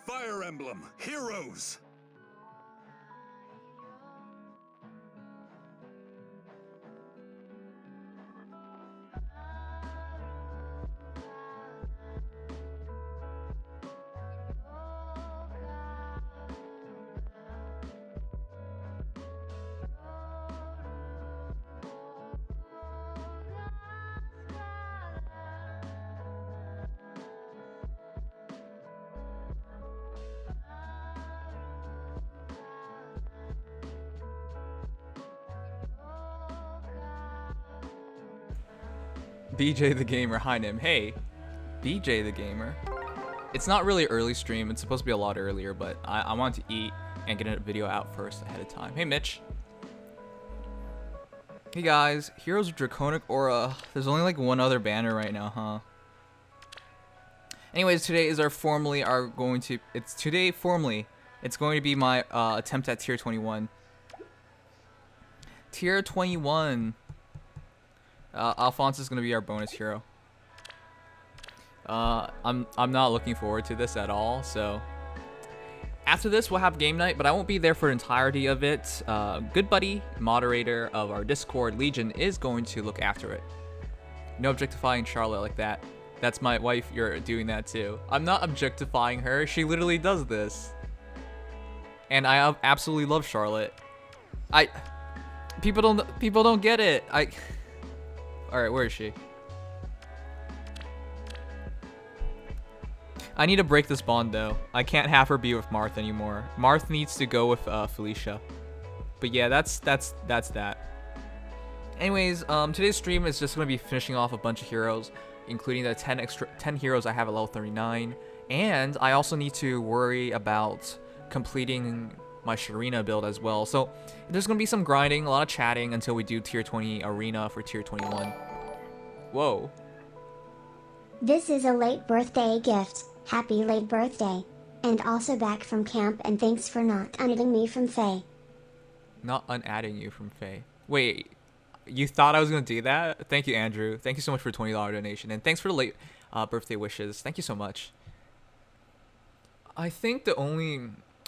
Fire Emblem, heroes! BJ the Gamer, hi Nim. Hey, BJ the Gamer. It's not really early stream, it's supposed to be a lot earlier, but I wanted to eat and get a video out first ahead of time. Hey Mitch. Hey guys, Heroes of Draconic Aura. There's only like one other banner right now, huh? Anyways, today is it's going to be my attempt at tier 21. Tier 21. Alphonse is gonna be our bonus hero. I'm not looking forward to this at all. So after this, we'll have game night, but I won't be there for the entirety of it. Good buddy, moderator of our Discord, Legion, is going to look after it. No objectifying Charlotte like that. That's my wife. You're doing that too. I'm not objectifying her. She literally does this, and I absolutely love Charlotte. People don't get it. Alright, where is she? I need to break this bond though. I can't have her be with Marth anymore. Marth needs to go with Felicia. But yeah, that's that. Anyways, today's stream is just gonna be finishing off a bunch of heroes, including the 10 heroes I have at level 39. And I also need to worry about completing my Sharina build as well. So there's gonna be some grinding, a lot of chatting until we do tier 20 arena for tier 21. Whoa. This is a late birthday gift. Happy late birthday. And also back from camp, and thanks for not unadding me from Faye. Not unadding you from Faye. Wait, you thought I was gonna do that? Thank you, Andrew. Thank you so much for the $20 donation, and thanks for the late birthday wishes. Thank you so much. I think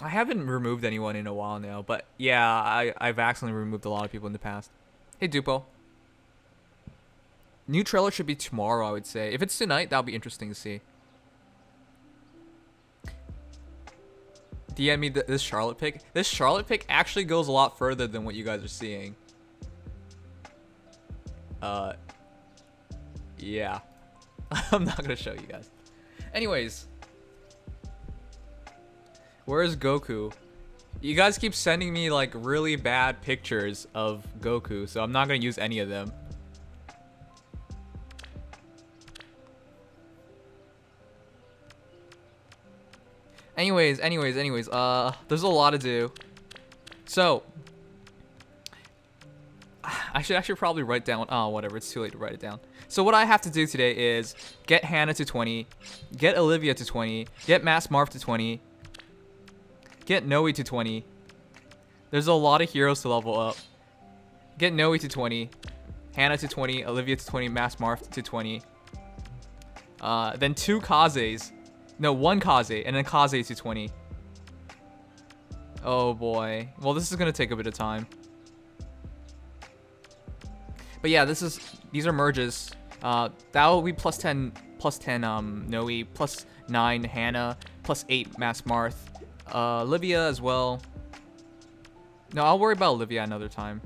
I haven't removed anyone in a while now, but yeah, I've accidentally removed a lot of people in the past. Hey, Dupo. New trailer should be tomorrow, I would say. If it's tonight, that'll be interesting to see. DM me this Charlotte pick. This Charlotte pick actually goes a lot further than what you guys are seeing. Yeah. I'm not gonna show you guys. Anyways. Where is Goku? You guys keep sending me like really bad pictures of Goku, so I'm not gonna use any of them. Anyways, there's a lot to do. So, I should actually probably write down, oh, whatever, it's too late to write it down. So what I have to do today is get Hannah to 20, get Olivia to 20, get Mass Marv to 20, get Noe to 20. There's a lot of heroes to level up. Get Noe to 20, Hannah to 20, Olivia to 20, Mass Marv to 20. Then 2 Kazes. No, 1 Kaze, and then Kaze to 20. Oh boy. Well, this is gonna take a bit of time. But yeah, these are merges. That will be plus 10 Noe, plus 9 Hannah, plus 8 Mass Marth. Olivia as well. No, I'll worry about Olivia another time.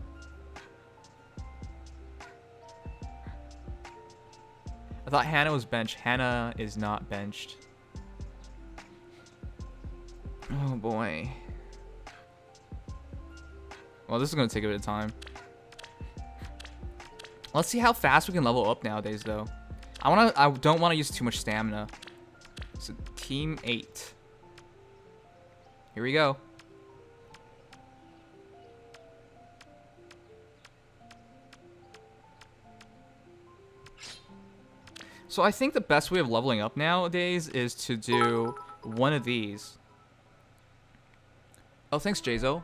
I thought Hannah was benched. Hannah is not benched. Oh boy. Well, this is gonna take a bit of time. Let's see how fast we can level up nowadays, though. I don't want to use too much stamina. So team 8. Here we go. So I think the best way of leveling up nowadays is to do one of these. Oh, thanks, Jazo.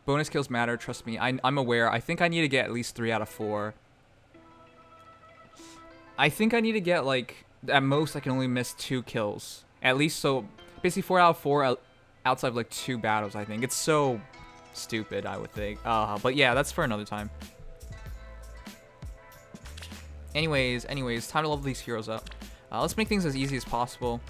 Bonus kills matter, trust me. I'm aware. I think I need to get at least 3 out of 4. I think I need to get, like, at most I can only miss 2 kills. At least, so basically 4 out of 4 outside of like 2 battles, I think. It's so stupid, I would think. But yeah, that's for another time. Anyways, time to level these heroes up. Let's make things as easy as possible.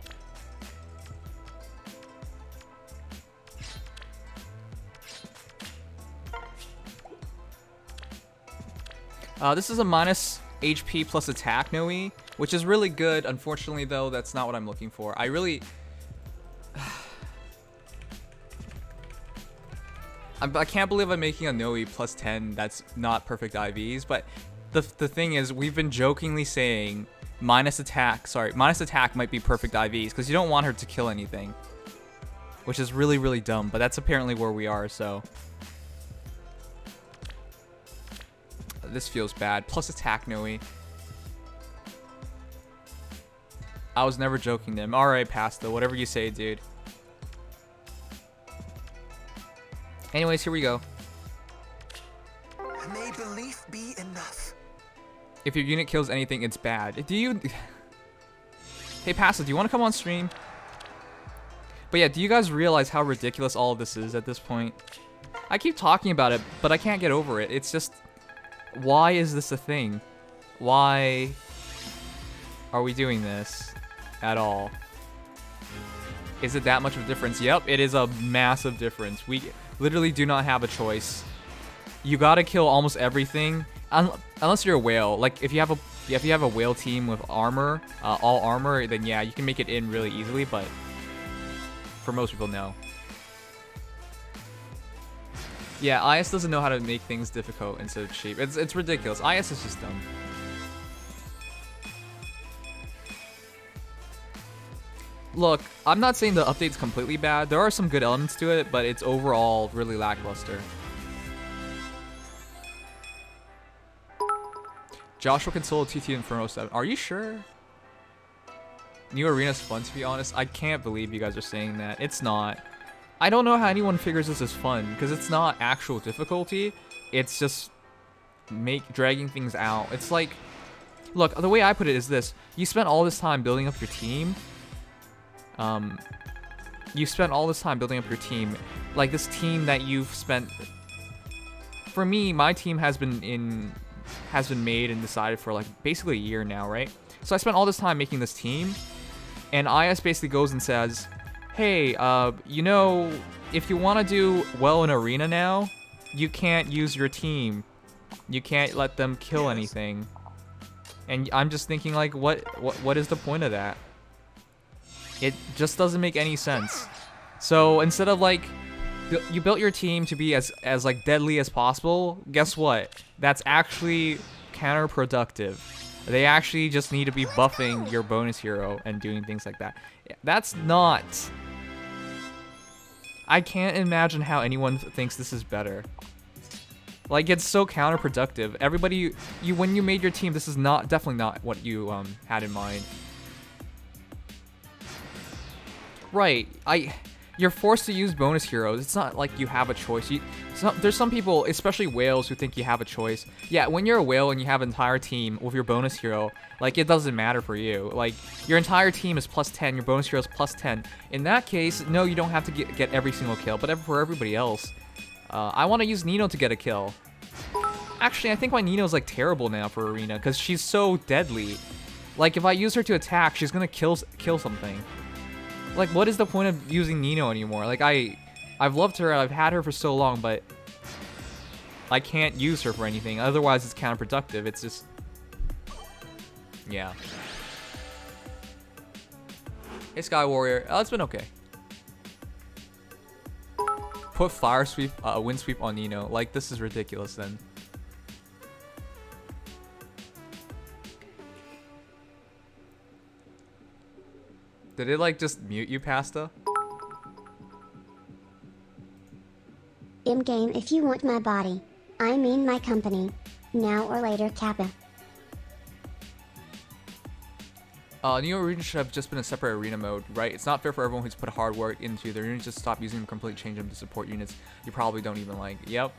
This is a minus HP plus attack Noe, which is really good. Unfortunately, though, that's not what I'm looking for. I really... I can't believe I'm making a Noe plus 10 that's not perfect IVs, but the thing is, we've been jokingly saying minus attack might be perfect IVs, because you don't want her to kill anything. Which is really, really dumb, but that's apparently where we are, so... This feels bad. Plus attack Noe. I was never joking them. Alright, Pasta. Whatever you say, dude. Anyways, here we go. May belief be enough. If your unit kills anything, it's bad. Do you... Hey, Pasta, do you want to come on stream? But yeah, do you guys realize how ridiculous all of this is at this point? I keep talking about it, but I can't get over it. It's just... Why is this a thing? Why are we doing this at all? Is it that much of a difference? Yep, it is a massive difference. We literally do not have a choice. You gotta kill almost everything, unless you're a whale. Like if you have a whale team with armor, all armor, then yeah, you can make it in really easily. But for most people, no. Yeah, IS doesn't know how to make things difficult instead of cheap. It's ridiculous. IS is just dumb. Look, I'm not saying the update's completely bad. There are some good elements to it, but it's overall really lackluster. Joshua can solo TT Inferno 7. Are you sure? New Arena's fun, to be honest. I can't believe you guys are saying that. It's not. I don't know how anyone figures this is fun, because it's not actual difficulty. It's just dragging things out. It's like, look, the way I put it is this. You spent all this time building up your team. Like this team that you've spent... For me, my team has been made and decided for like basically a year now, right? So I spent all this time making this team, and IS basically goes and says, hey, you know, if you want to do well in Arena now, you can't use your team. You can't let them kill anything. And I'm just thinking, like, what is the point of that? It just doesn't make any sense. So instead of like, you built your team to be as like deadly as possible, guess what? That's actually counterproductive. They actually just need to be buffing your bonus hero and doing things like that. That's not... I can't imagine how anyone thinks this is better. Like, it's so counterproductive. Everybody, when you made your team, this is definitely not what you had in mind. Right, you're forced to use bonus heroes. It's not like you have a choice. There's some people, especially whales, who think you have a choice. Yeah, when you're a whale and you have an entire team with your bonus hero, like, it doesn't matter for you. Like, your entire team is plus 10, your bonus hero is plus 10. In that case, no, you don't have to get every single kill, but for everybody else. I want to use Nino to get a kill. Actually, I think my Nino's, like, terrible now for Arena, because she's so deadly. Like, if I use her to attack, she's gonna kill something. Like, what is the point of using Nino anymore? Like, I've loved her, I've had her for so long, but I can't use her for anything. Otherwise, it's counterproductive. It's just... Yeah. Hey, Sky Warrior. Oh, it's been okay. Put Fire Sweep, Wind Sweep on Nino. Like, this is ridiculous then. Did it, like, just mute you, Pasta? In-game if you want my body. I mean my company. Now or later, Kappa. Neo Arena should have just been a separate arena mode, right? It's not fair for everyone who's put hard work into their units. Just stop using them, completely change them to support units you probably don't even like. Yep.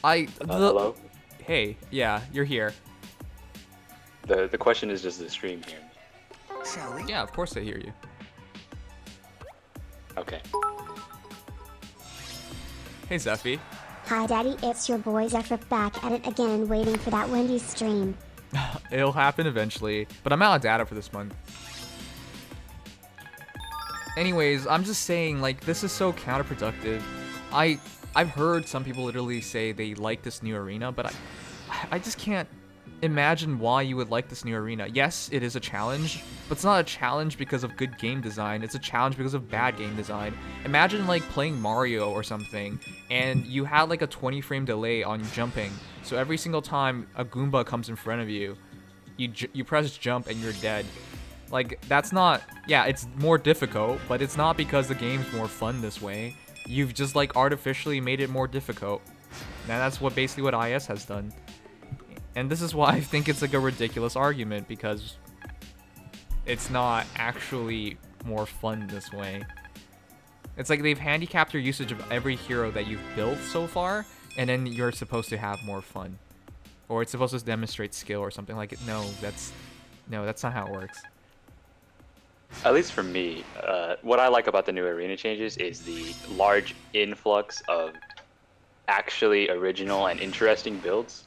Hello? Hey, yeah, you're here. The question is, does the stream hear me? Shall we? Yeah, of course I hear you. Okay. Hey, Zephy. Hi Daddy, it's your boy Zephyr back at it again waiting for that Wendy's stream. It'll happen eventually, but I'm out of data for this month. Anyways, I'm just saying, like, this is so counterproductive. I've heard some people literally say they like this new arena, but I just can't imagine why you would like this new arena. Yes, it is a challenge, but it's not a challenge because of good game design. It's a challenge because of bad game design. Imagine like playing Mario or something, and you had like a 20 frame delay on jumping. So every single time a Goomba comes in front of you, you press jump and you're dead. Like, that's not... Yeah, it's more difficult, but it's not because the game's more fun this way. You've just like artificially made it more difficult. Now that's basically what IS has done. And this is why I think it's like a ridiculous argument, because it's not actually more fun this way. It's like they've handicapped your usage of every hero that you've built so far, and then you're supposed to have more fun. Or it's supposed to demonstrate skill or something like it. No, that's not how it works. At least for me, what I like about the new arena changes is the large influx of actually original and interesting builds.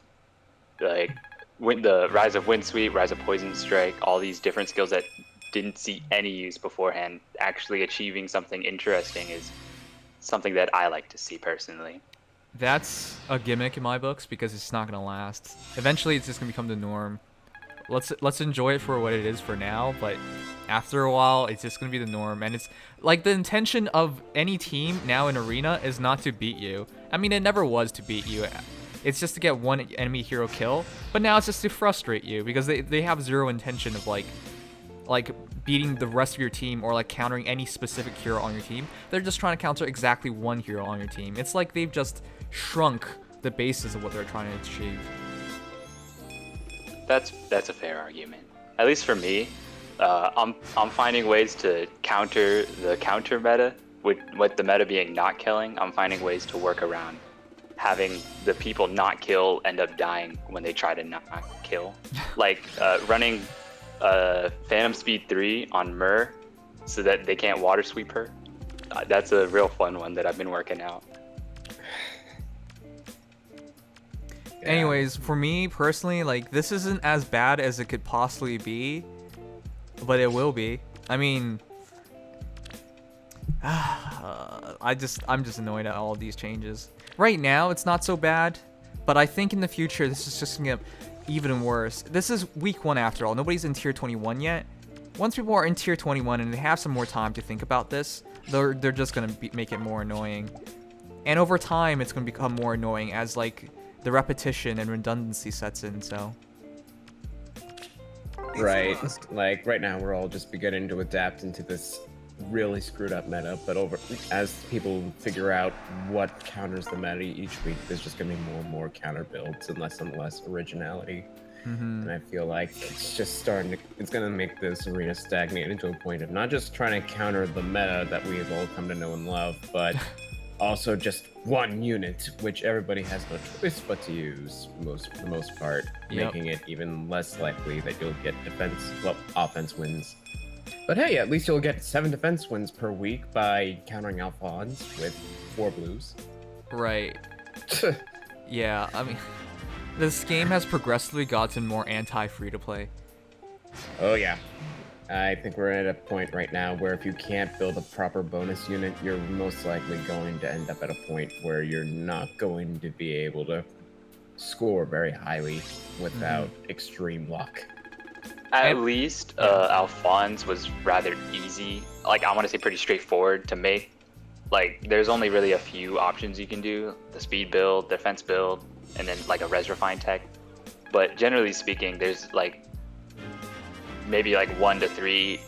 Like the Rise of Windsweep, Rise of Poison Strike, all these different skills that didn't see any use beforehand, actually achieving something interesting is something that I like to see personally. That's a gimmick in my books because it's not gonna last. Eventually, it's just gonna become the norm. Let's enjoy it for what it is for now, but after a while, it's just gonna be the norm. And it's like the intention of any team now in Arena is not to beat you. I mean, it never was to beat you. It's just to get one enemy hero kill, but now it's just to frustrate you because they have zero intention of like beating the rest of your team or like countering any specific hero on your team. They're just trying to counter exactly one hero on your team. It's like they've just shrunk the basis of what they're trying to achieve. That's a fair argument. At least for me, I'm finding ways to counter the counter meta with the meta being not killing. I'm finding ways to work around having the people not kill end up dying when they try to not kill. Like running Phantom Speed 3 on Myrrh so that they can't water sweep her. That's a real fun one that I've been working out. Anyways, for me personally, like, this isn't as bad as it could possibly be, but it will be. I mean, I'm just annoyed at all of these changes. Right now, it's not so bad, but I think in the future, this is just gonna get even worse. This is week 1 after all. Nobody's in tier 21 yet. Once people are in tier 21 and they have some more time to think about this, they're just gonna make it more annoying. And over time, it's gonna become more annoying as like the repetition and redundancy sets in. So. Right. Like right now, we're all just beginning to adapt into this really screwed up meta, but as people figure out what counters the meta each week, there's just gonna be more and more counter builds and less originality. And I feel like it's just it's gonna make this arena stagnate into a point of not just trying to counter the meta that we have all come to know and love, but also just one unit, which everybody has no choice but to use for the most part, making it even less likely that you'll get offense wins. But hey, at least you'll get 7 defense wins per week by countering Alphonse with 4 blues. Right. Yeah, I mean, this game has progressively gotten more anti-free-to-play. Oh yeah. I think we're at a point right now where if you can't build a proper bonus unit, you're most likely going to end up at a point where you're not going to be able to score very highly without extreme luck. At least Alphonse was rather easy. Like, I want to say pretty straightforward to make. Like, there's only really a few options you can do. The speed build, defense build, and then like a res refine tech. But generally speaking, there's like maybe like 1 to 3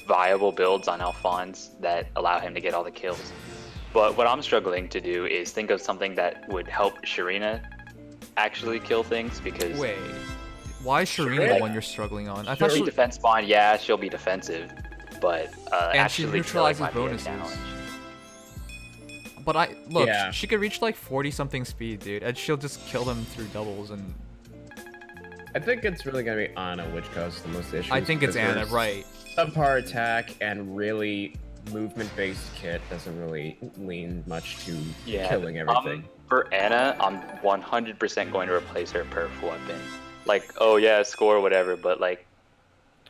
viable builds on Alphonse that allow him to get all the kills. But what I'm struggling to do is think of something that would help Sharina actually kill things, because Wait, why is Sharina the one you're struggling on? I thought she'll she be defense spawn, yeah, she'll be defensive, but and she actually neutralizes killing might be a bonuses. challenge. But look, Yeah. she could reach like 40 something speed, dude, and she'll just kill them through doubles. And I think it's really gonna be Ana which causes the most issues. I think it's because Ana, her right? Subpar attack and really movement-based kit doesn't really lean much to killing everything. For Ana, I'm 100% going to replace her perf weapon. Like, oh yeah, score whatever, but like.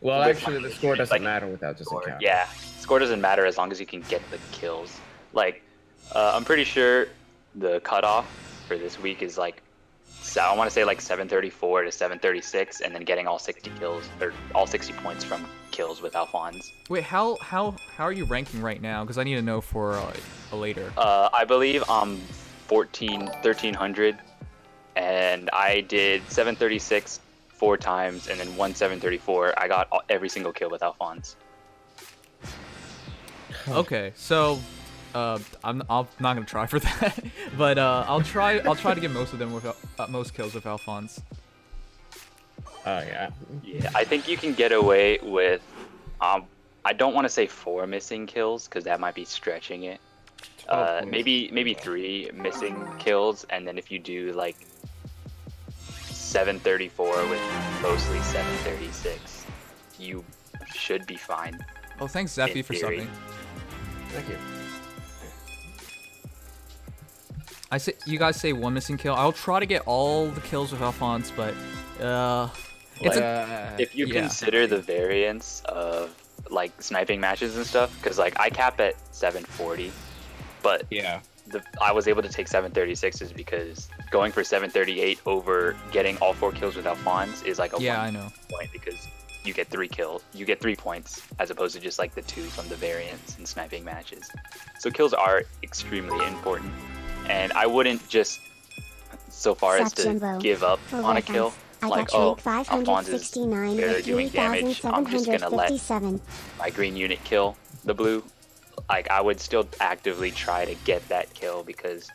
Well, with actually, my the score doesn't like, matter without just a score. counter. Yeah, score doesn't matter as long as you can get the kills. Like, I'm pretty sure the cutoff for this week is like, so I want to say like 734 to 736, and then getting all 60 kills or all 60 points from kills with Alphonse. Wait, how are you ranking right now? Because I need to know for a later. I believe I'm 1300, and I did 736 4 times, and then 734. I got every single kill with Alphonse. Okay, so I'm not gonna try for that, but I'll try to get most of them with most kills with Alphonse. Oh yeah. Yeah, I think you can get away with I don't want to say 4 missing kills because that might be stretching it. Maybe 3 missing kills, and then if you do like 734 with mostly 736, you should be fine. Oh, thanks Zeffy In for theory. something. Thank you. I say you guys say 1 missing kill. I'll try to get all the kills with Alphonse, but it's If you consider the variance of like sniping matches and stuff, because like I cap at 740, but Yeah. I was able to take 736s because going for 738 over getting all 4 kills with Alphonse is like a I know. point because you get 3 kills, you get 3 points as opposed to just like the 2 from the variance in sniping matches. So kills are extremely important, and I wouldn't just so far as to Jimbo. give up For on a reference, kill. I Like, got oh, rank Alphonse is 569 barely with doing damage, I'm just gonna let 3,757. my green unit kill the blue. Like, I would still actively try to get that kill because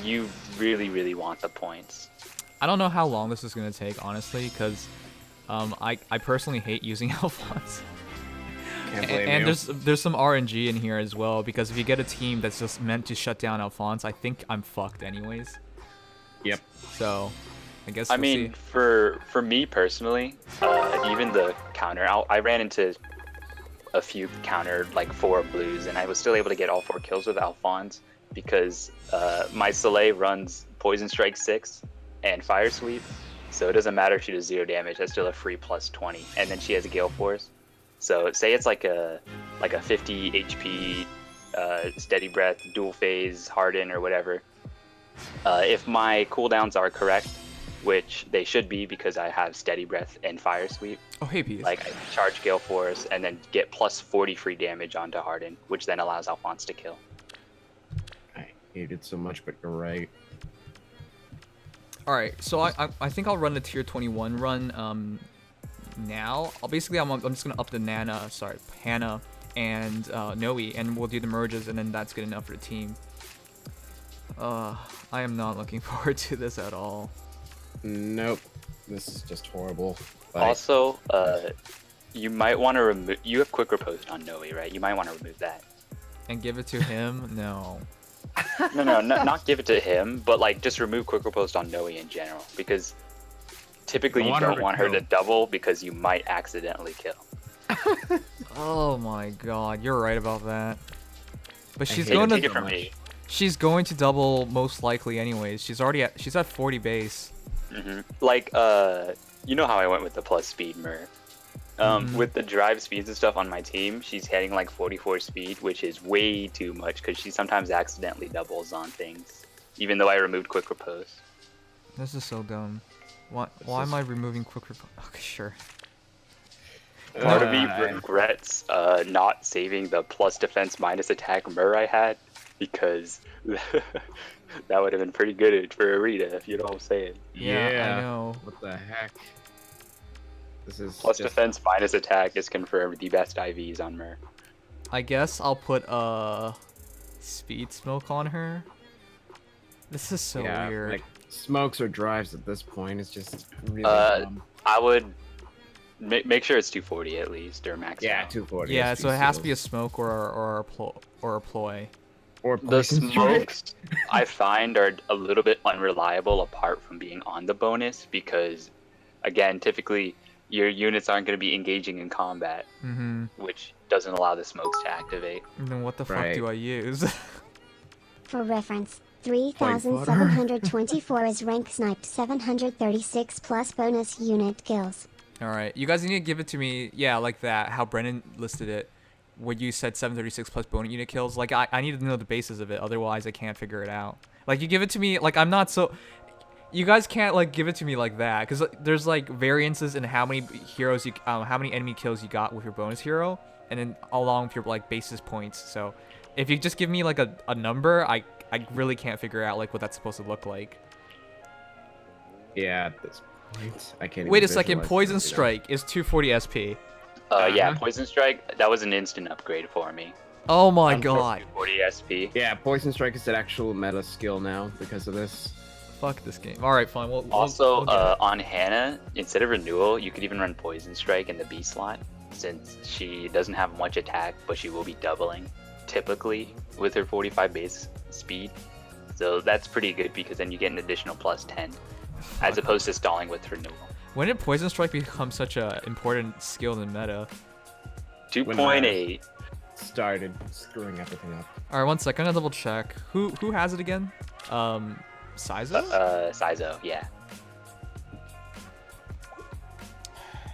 you really, really want the points. I don't know how long this is gonna take, honestly, because I personally hate using Alphonse. Can't blame And you. there's some RNG in here as well, because if you get a team that's just meant to shut down Alphonse, I think I'm fucked anyways. Yep. So, I guess I we'll mean, see. for me personally, even the counter, I ran into a few counter like 4 blues, and I was still able to get all 4 kills with Alphonse because my Soleil runs Poison Strike 6 and Fire Sweep, so it doesn't matter if she does 0 damage. That's still a free plus 20, and then she has a Gale Force. So say it's like a 50 HP Steady Breath, Dual Phase, Harden, or whatever. If my cooldowns are correct, which they should be because I have Steady Breath and Fire Sweep, Oh, hey, Peace. like I charge Gale Force and then get plus 40 free damage onto Harden, which then allows Alphonse to kill. I hate it so much, but you're right. Alright, so I think I'll run the tier 21 run now. I'm just gonna up the Hannah and Noe, and we'll do the merges, and then that's good enough for the team. I am not looking forward to this at all. Nope. This is just horrible. Like, Also, you might want to remove. You have quick riposte on Noe, right? You might want to remove that. And give it to him? No. No, not give it to him, but like just remove quick riposte on Noe in general, because typically you don't want her to double because you might accidentally kill. Oh my god, you're right about that. But she's hate going it. Take to it from me. she's going to double most likely anyways. She's at 40 base. Like, you know how I went with the plus speed Murph. With the drive speeds and stuff on my team, she's hitting like 44 speed, which is way too much because she sometimes accidentally doubles on things, even though I removed quick riposte. This is so dumb. Why am I removing quick riposte? Okay, sure. Part of me regrets not saving the plus defense minus attack Mur I had, because that would have been pretty good for Arita, if you know what I'm saying. Yeah, I know. What the heck? This is Plus just... defense minus attack is confirmed the best IVs on Mur. I guess I'll put speed smoke on her. This is so weird. Like smokes or drives at this point is just really dumb. I would make sure it's 240 at least, or max Yeah, out. 240. Yeah, SP so it has to be a seals. smoke or a ploy. Or The poison strike. smokes I find are a little bit unreliable apart from being on the bonus because, again, typically your units aren't going to be engaging in combat, which doesn't allow the smokes to activate. Then what the fuck Right. do I use? For reference, White 3,724 is rank sniped 736 plus bonus unit kills. All right, you guys need to give it to me. Yeah, like that. How Brennan listed it, where you said 736 plus bonus unit kills. Like I need to know the basis of it. Otherwise, I can't figure it out. Like you give it to me. Like I'm not so. You guys can't like give it to me like that because there's like variances in how many heroes you, how many enemy kills you got with your bonus hero, and then along with your like basis points. So if you just give me like a number, I really can't figure out like what that's supposed to look like. Yeah, at this point, I can't. Wait even a second. visualize Poison it, Strike is 240 SP. Yeah, Poison Strike, that was an instant upgrade for me. Oh my I'm god. 40 SP. Yeah, poison strike is an actual meta skill now because of this. Fuck this game. All right, fine. Also, we'll get it. on Hannah, instead of Renewal, you could even run Poison Strike in the B slot, since she doesn't have much attack, but she will be doubling, typically, with her 45 base speed. So that's pretty good, because then you get an additional plus 10, as opposed to stalling with Renewal. When did Poison Strike become such a important skill in meta? 2.8. Started screwing everything up. All right, 1 second. I'm gonna double check. Who has it again? Sizo? Sizo, yeah.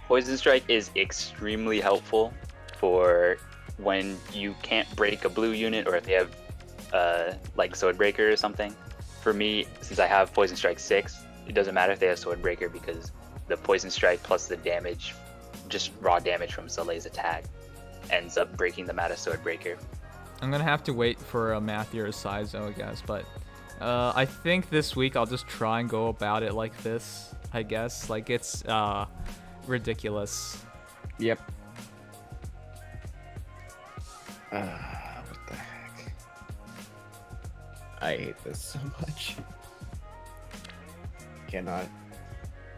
Poison Strike is extremely helpful for when you can't break a blue unit or if they have like Swordbreaker or something. For me, since I have Poison Strike 6, it doesn't matter if they have Swordbreaker because the Poison Strike plus the damage, just raw damage from Soleil's attack, ends up breaking them out of Swordbreaker. I'm gonna have to wait for Matthew or Sizo, I guess, but I think this week I'll just try and go about it like this. I guess like it's ridiculous. Yep. What the heck? I hate this so much. Cannot.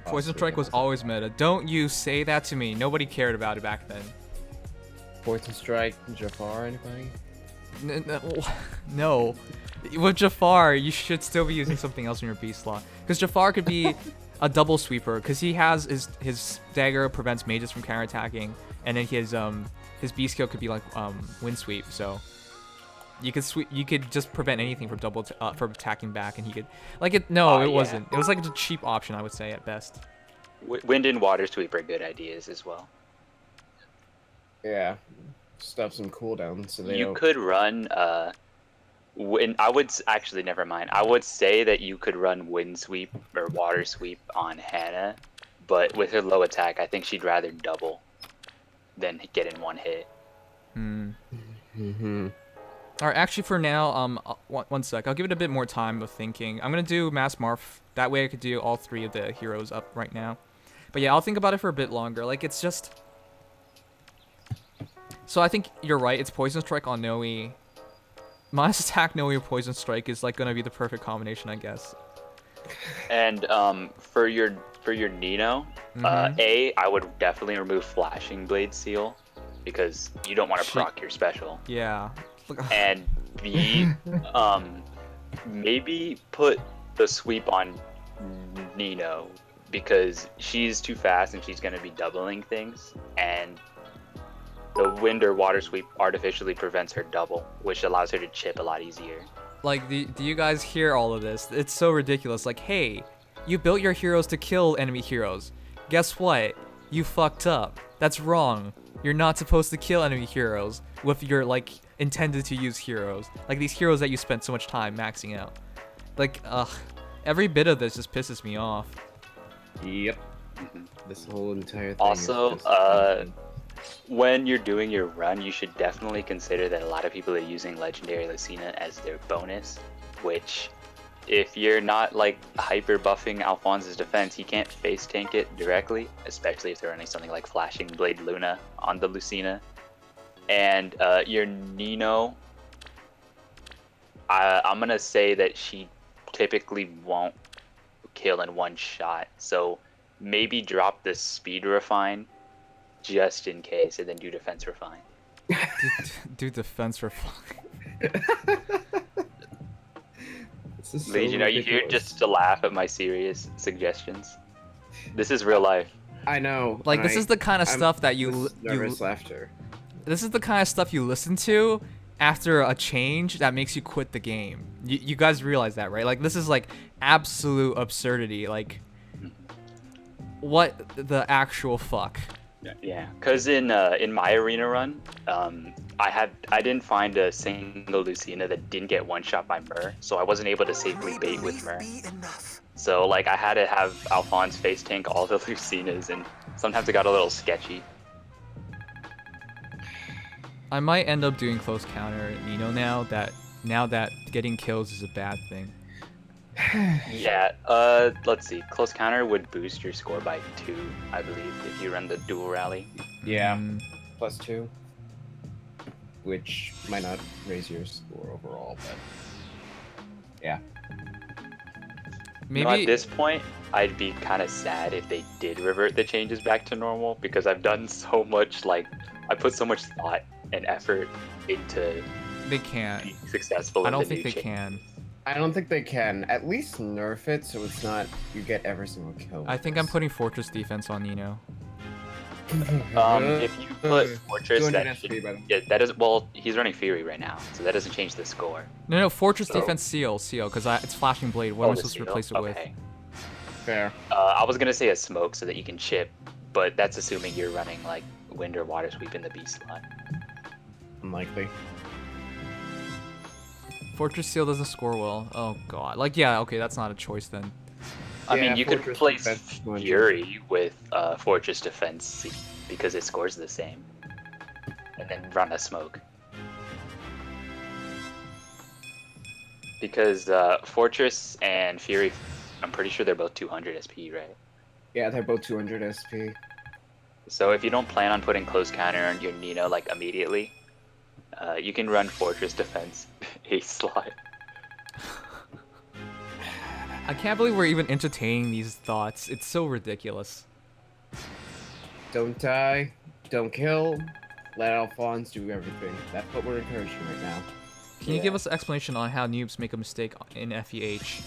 Poison Strike was always meta. Don't you say that to me. Nobody cared about it back then. Poison strike, Jafar, anybody? No. With Jafar, you should still be using something else in your B slot. Because Jafar could be a double sweeper, because he has his dagger prevents mages from counterattacking, and then his B skill could be like wind sweep. So you could just prevent anything from from attacking back, and he could like it. No, it wasn't. It was like a cheap option, I would say at best. Wind and Water Sweep are good ideas as well. Yeah. Stuff some cooldowns so they You don't... could run actually never mind. I would say that you could run Wind Sweep or Water Sweep on Hannah, but with her low attack, I think she'd rather double than get in one hit. Mm-hmm. All right, actually for now, one sec. I'll give it a bit more time of thinking. I'm gonna do Mass Morph. That way I could do all 3 of the heroes up right now. But yeah, I'll think about it for a bit longer. Like it's just. So I think you're right. It's Poison Strike on Noe. Minus attack Noe Poison Strike is like gonna be the perfect combination, I guess. And for your Nino, I would definitely remove Flashing Blade Seal because you don't want to proc your special. Yeah. And B, maybe put the sweep on Nino because she's too fast and she's gonna be doubling things, and the wind or water sweep artificially prevents her double, which allows her to chip a lot easier. Like, do you guys hear all of this? It's so ridiculous. Like, hey, you built your heroes to kill enemy heroes. Guess what? You fucked up. That's wrong. You're not supposed to kill enemy heroes with your, like, intended to use heroes. Like, these heroes that you spent so much time maxing out. Like, every bit of this just pisses me off. Yep. This whole entire thing Also, is just when you're doing your run, you should definitely consider that a lot of people are using Legendary Lucina as their bonus, which, if you're not like hyper buffing Alphonse's defense, he can't face tank it directly, especially if they're running something like Flashing Blade Luna on the Lucina. And your Nino, I'm gonna say that she typically won't kill in one shot, so maybe drop the Speed Refine just in case, and then do Defense Refine. Do defense refine. This is so Legion, are you here ridiculous. just to laugh at my serious suggestions? This is real life. I know. Like, and this is the kind of I'm- stuff that this is nervous laughter. this is the kind of stuff you listen to after a change that makes you quit the game. You guys realize that, right? Like, this is like absolute absurdity. Like, what the actual fuck? Yeah, because in my arena run, I didn't find a single Lucina that didn't get one shot by Myrrh, so I wasn't able to safely May bait with belief Myrrh. be enough. So like I had to have Alphonse face tank all the Lucinas, and sometimes it got a little sketchy. I might end up doing close counter Nino now that getting kills is a bad thing. Yeah, let's see. Close counter would boost your score by 2, I believe, if you run the dual rally. Yeah, Mm, +2. Which might not raise your score overall, but yeah. maybe You know, at this point, I'd be kind of sad if they did revert the changes back to normal, because I've done so much, like, I put so much thought and effort into they can't. being successful I in don't the think new they change. can. I don't think they can. At least nerf it so it's not you get every single kill. I think I'm putting Fortress Defense on Nino. If you put Fortress, 200 that SP, by the way. yeah, that is, well, he's running Fury right now, so that doesn't change the score. No, Fortress So- Defense Seal, because it's Flashing Blade. What am I the supposed to seal? replace it with? Okay. Fair. I was gonna say a smoke so that you can chip, but that's assuming you're running like Wind or Water Sweep in the B slot. Unlikely. Fortress Seal doesn't score well. Oh god. Like, yeah, okay, that's not a choice then. I Yeah, mean, you could Fortress replace Defense 200. Fury with Fortress Defense because it scores the same, and then run a smoke. Because Fortress and Fury, I'm pretty sure they're both 200 SP, right? Yeah, they're both 200 SP. So if you don't plan on putting close counter on your Nino like immediately, you can run Fortress Defense a slot. I can't believe we're even entertaining these thoughts. It's so ridiculous. Don't die, don't kill, let Alphonse do everything. That's what we're encouraging right now. Can you give us an explanation on how noobs make a mistake in FEH?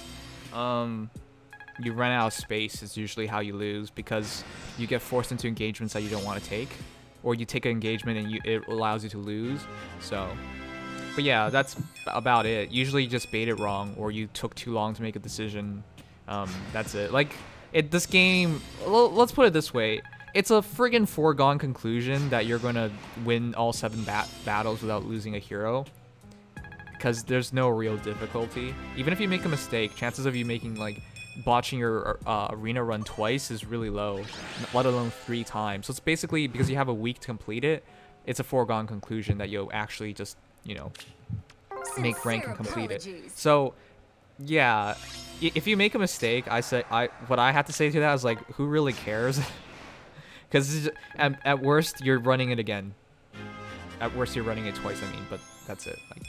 You run out of space is usually how you lose because you get forced into engagements that you don't want to take, or you take an engagement and it allows you to lose. So, but yeah, that's about it. Usually you just bait it wrong, or you took too long to make a decision. That's it. Like, this game, let's put it this way. It's a friggin' foregone conclusion that you're gonna win all 7 battles without losing a hero. Because there's no real difficulty. Even if you make a mistake, chances of you making, like, botching your arena run twice is really low, let alone 3 times. So it's basically, because you have a week to complete it, it's a foregone conclusion that you'll actually just, you know, make rank and complete it. So, yeah, if you make a mistake, what I have to say to that is, like, who really cares? Because at worst, you're running it again. At worst, you're running it twice, I mean, but that's it. Like,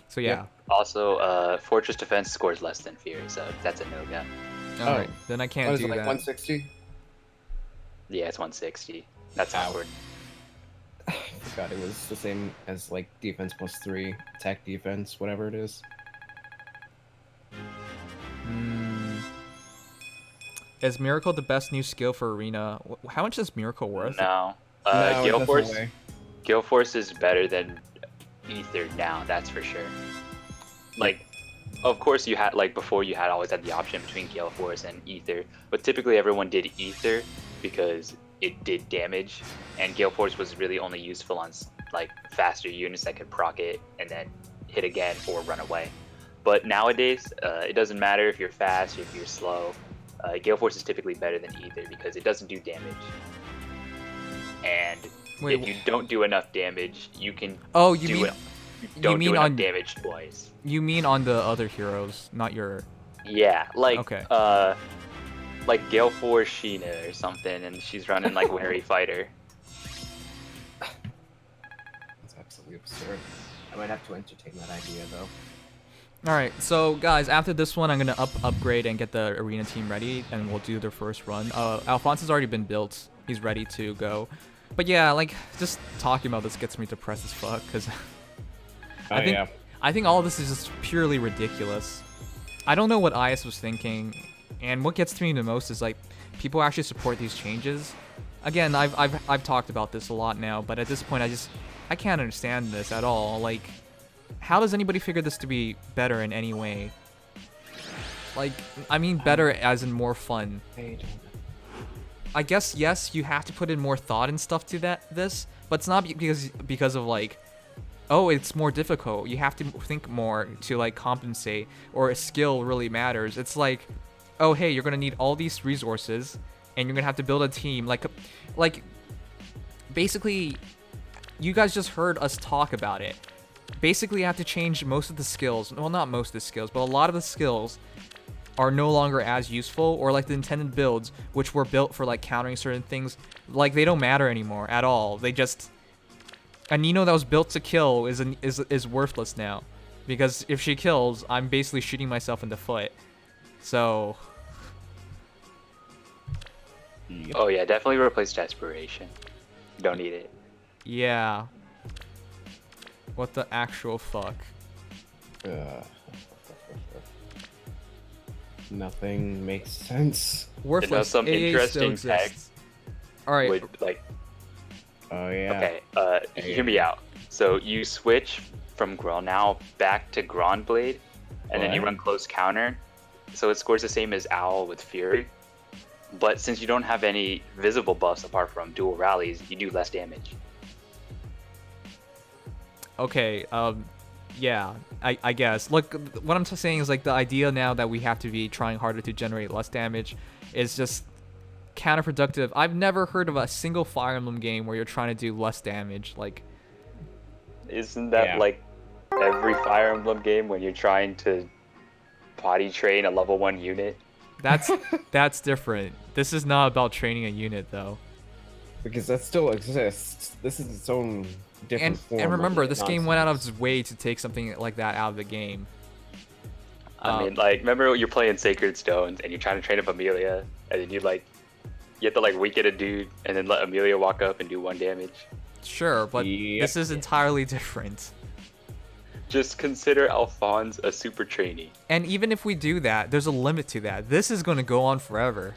so yeah. Yep. Also, Fortress Defense scores less than Fury, so that's a no-go. Alright, then I can't What is do it, like that. 160? Yeah, it's 160. That's Ow. awkward. I forgot it was the same as like defense +3, attack defense, whatever it is. Is Miracle the best new skill for Arena? How much is Miracle worth? No. No, Gale that's Force. no way. Gale Force is better than Ether now. That's for sure. Like, of course you had before you had always had the option between Gale Force and Ether, but typically everyone did Ether because it did damage, and Gale Force was really only useful on like faster units that could proc it and then hit again or run away. But nowadays, it doesn't matter if you're fast or if you're slow. Gale Force is typically better than Ether because it doesn't do damage. And Wait, if you don't do enough damage, you can Oh, you do mean it. You don't mean do enough on- damage twice. you mean on the other heroes, not your. Yeah, like Okay. like Gale Force Sheena or something, and she's running like Wary Fighter. That's absolutely absurd. I might have to entertain that idea though. All right, so guys, after this one, I'm gonna upgrade and get the arena team ready, and we'll do their first run. Alphonse has already been built; he's ready to go. But yeah, like just talking about this gets me depressed as fuck, cause Oh, I think yeah. I think all of this is just purely ridiculous. I don't know what IS was thinking, and what gets to me the most is like people actually support these changes. Again, I've talked about this a lot now, but at this point I can't understand this at all. Like, how does anybody figure this to be better in any way? Like, I mean better as in more fun. I guess, yes, you have to put in more thought and stuff to this, but it's not because of like, oh, it's more difficult. You have to think more to like compensate, or a skill really matters. It's like, oh, hey, you're gonna need all these resources, and you're gonna have to build a team. Like, basically, you guys just heard us talk about it. Basically, you have to change most of the skills. Well, not most of the skills, but a lot of the skills are no longer as useful, or like the intended builds, which were built for like countering certain things, like they don't matter anymore at all. They just, a Nino that was built to kill is worthless now, because if she kills, I'm basically shooting myself in the foot. So. Oh yeah, definitely replace desperation. Don't need it. Yeah. What the actual fuck? Nothing makes sense. Worthless. Some AA interesting still tech exists. All right. would like. Oh yeah. Okay. Hear me out. So you switch from Grelnau back to Grondblade, and then you What? run close counter. So it scores the same as Owl with Fury. But since you don't have any visible buffs apart from dual rallies, you do less damage. Okay, yeah, I guess. Look, what I'm saying is like the idea now that we have to be trying harder to generate less damage is just counterproductive. I've never heard of a single Fire Emblem game where you're trying to do less damage. Like, Isn't that Yeah. like every Fire Emblem game when you're trying to potty train a level 1 unit? that's different. This is not about training a unit though. Because that still exists. This is its own different form. And remember, of this game went out of nonsense. its way to take something like that out of the game. I mean, like, remember when you're playing Sacred Stones and you're trying to train up Amelia, and then you have to like weaken a dude and then let Amelia walk up and do 1 damage? Sure, but Yep. this is entirely different. Just consider Alphonse a super trainee. And even if we do that, there's a limit to that. This is going to go on forever.